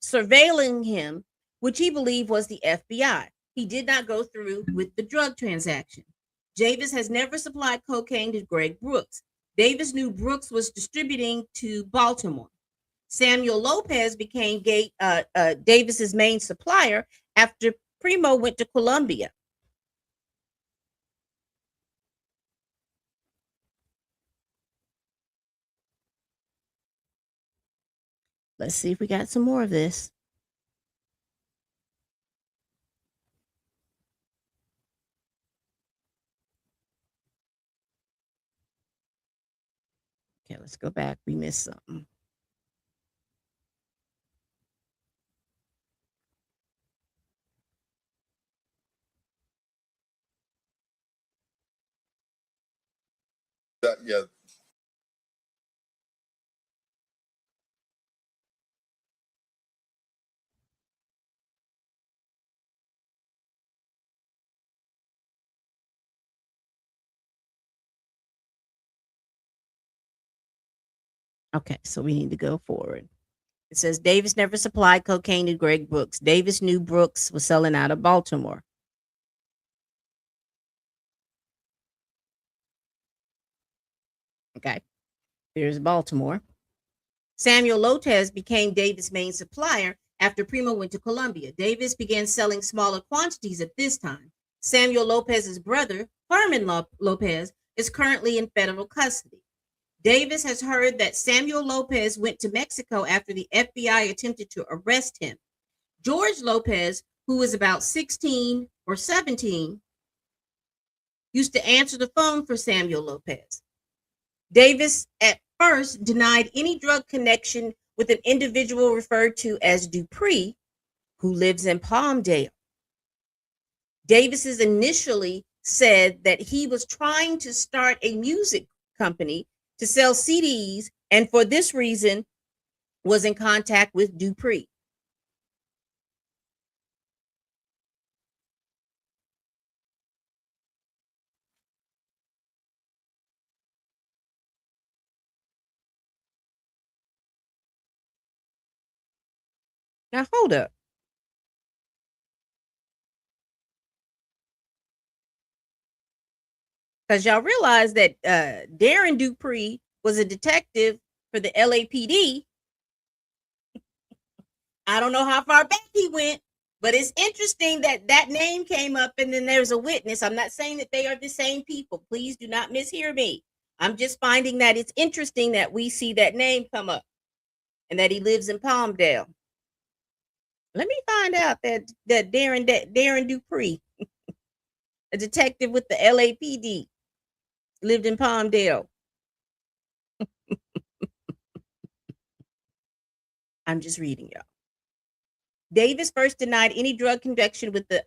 surveilling him, which he believed was the FBI. He did not go through with the drug transaction. Davis has never supplied cocaine to Greg Brooks. Davis knew Brooks was distributing to Baltimore. Samuel Lopez became Davis's main supplier after Primo went to Colombia. Let's see if we got some more of this. Okay, let's go back. We missed something. Yeah. Okay, so we need to go forward. It says Davis never supplied cocaine to Greg Brooks. Davis knew Brooks was selling out of Baltimore. Okay, here's Baltimore. Samuel Lopez became Davis' main supplier after Primo went to Colombia. Davis began selling smaller quantities at this time. Samuel Lopez's brother, Herman Lopez, is currently in federal custody. Davis has heard that Samuel Lopez went to Mexico after the FBI attempted to arrest him. George Lopez, who was about 16 or 17, used to answer the phone for Samuel Lopez. Davis at first denied any drug connection with an individual referred to as Dupree, who lives in Palmdale. Davis initially said that he was trying to start a music company to sell CDs, and for this reason was in contact with Dupree. Now hold up. Because y'all realize that Darren Dupree was a detective for the LAPD. I don't know how far back he went, but it's interesting that that name came up and then there's a witness. I'm not saying that they are the same people. Please do not mishear me. I'm just finding that it's interesting that we see that name come up and that he lives in Palmdale. Let me find out that Darren Dupree, a detective with the LAPD, lived in Palmdale. I'm just reading, y'all. Davis first denied any drug connection with the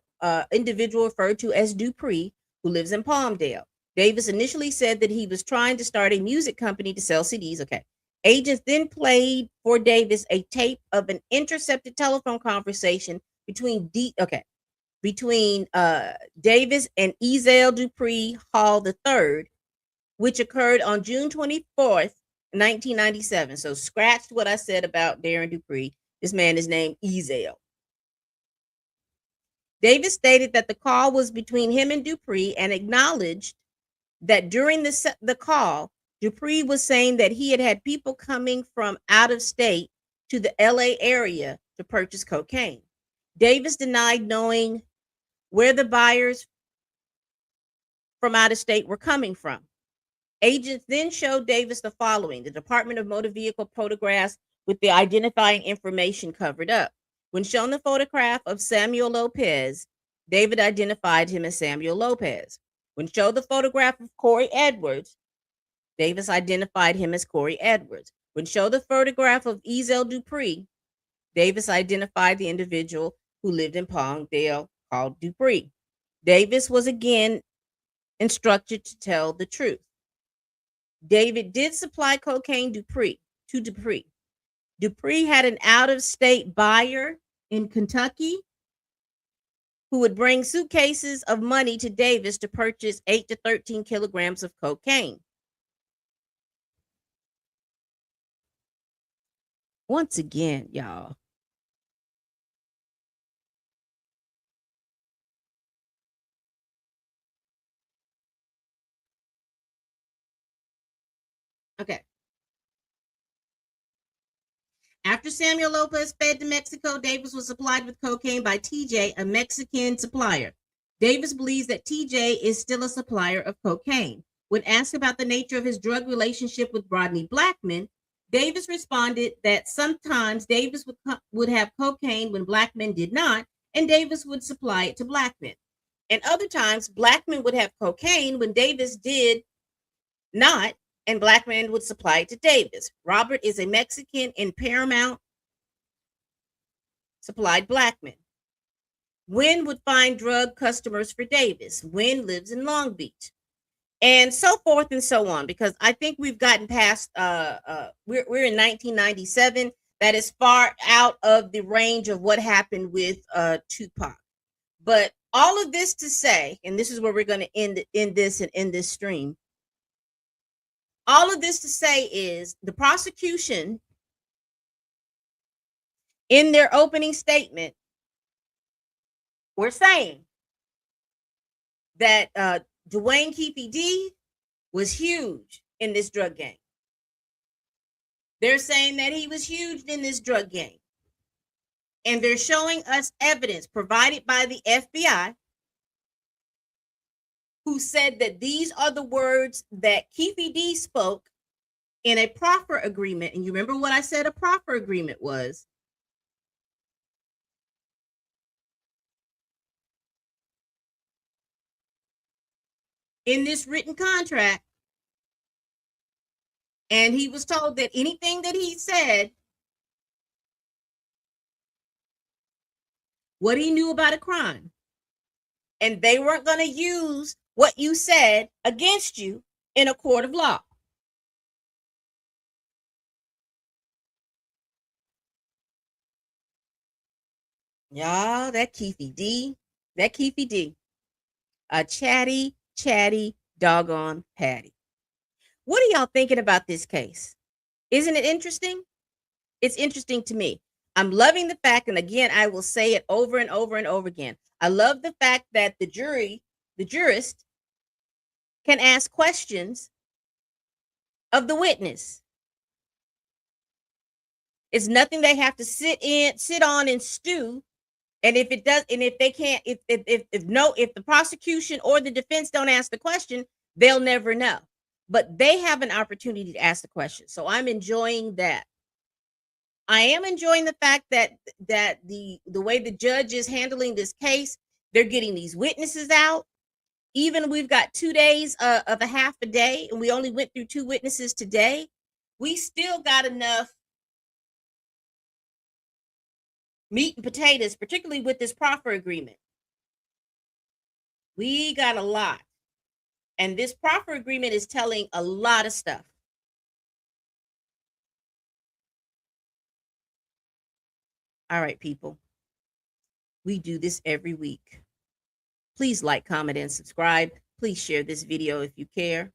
individual referred to as Dupree, who lives in Palmdale. Davis initially said that he was trying to start a music company to sell CDs. Okay. Agents then played for Davis a tape of an intercepted telephone conversation between Davis and Ezel Dupree Hall III, which occurred on June 24th, 1997. So scratched what I said about Darren Dupree. This man is named Ezel. Davis stated that the call was between him and Dupree and acknowledged that during the call, Dupree was saying that he had had people coming from out of state to the LA area to purchase cocaine. Davis denied knowing where the buyers from out of state were coming from. Agents then showed Davis the following: the Department of Motor Vehicle photographs with the identifying information covered up. When shown the photograph of Samuel Lopez, David identified him as Samuel Lopez. When shown the photograph of Corey Edwards, Davis identified him as Corey Edwards. When shown the photograph of Ezel Dupree, Davis identified the individual who lived in Palmdale called Dupree. Davis was again instructed to tell the truth. David did supply cocaine to Dupree. Dupree had an out-of-state buyer in Kentucky who would bring suitcases of money to Davis to purchase 8 to 13 kilograms of cocaine. Once again, y'all, okay. After Samuel Lopez fled to Mexico, Davis was supplied with cocaine by TJ, a Mexican supplier. Davis believes that TJ is still a supplier of cocaine. When asked about the nature of his drug relationship with Rodney Blackman, Davis responded that sometimes Davis would have cocaine when Blackman did not, and Davis would supply it to Blackman. And other times, Blackman would have cocaine when Davis did not, and Blackman would supply it to Davis. Robert is a Mexican in Paramount, supplied Blackman. Wynn would find drug customers for Davis. Wynn lives in Long Beach. And so forth and so on, because I think we've gotten past, we're in 1997. That is far out of the range of what happened with Tupac. But all of this to say, and this is where we're going to end this stream. All of this to say is the prosecution, in their opening statement, were saying that Duane Keffe D was huge in this drug gang. They're saying that he was huge in this drug gang. And they're showing us evidence provided by the FBI, who said that these are the words that Keffe D spoke in a proffer agreement. And you remember what I said a proffer agreement was? In this written contract. And he was told that anything that he said, what he knew about a crime, and they weren't going to use what you said against you in a court of law. Y'all, that Keffe D, a chatty doggone Patty. What are y'all thinking about this case? Isn't it interesting? It's interesting to me. I'm loving the fact, and again, I will say it over and over and over again. I love the fact that the jurist can ask questions of the witness. It's nothing they have to sit on and stew. And if it does, and if they can't, if the prosecution or the defense don't ask the question, they'll never know. But they have an opportunity to ask the question. So I'm enjoying that. I am enjoying the fact that the way the judge is handling this case, they're getting these witnesses out. Even we've got 2 days of a half a day, and we only went through 2 witnesses today. We still got enough meat and potatoes, particularly with this proffer agreement. We got a lot. And this proffer agreement is telling a lot of stuff. All right, people. We do this every week. Please like, comment, and subscribe. Please share this video if you care.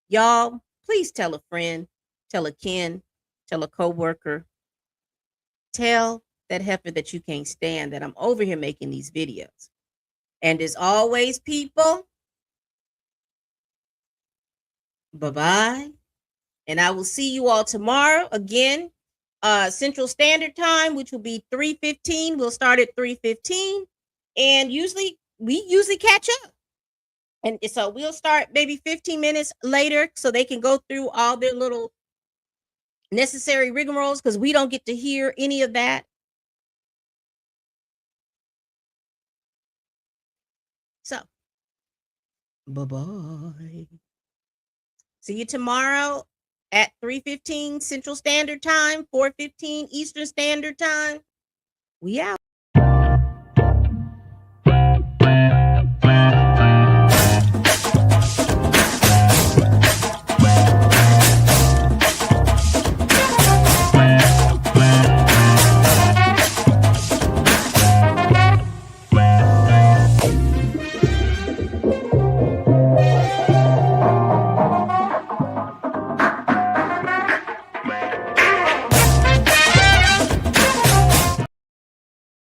Y'all, please tell a friend, tell a kin, tell a coworker, tell that heifer that you can't stand that I'm over here making these videos. And as always, people, bye-bye. And I will see you all tomorrow again, Central Standard Time, which will be 3:15. We'll start at 3:15. And we usually catch up. And so we'll start maybe 15 minutes later so they can go through all their little necessary rigmaroles because we don't get to hear any of that. So, bye-bye. See you tomorrow at 3:15 Central Standard Time, 4:15 Eastern Standard Time. We out.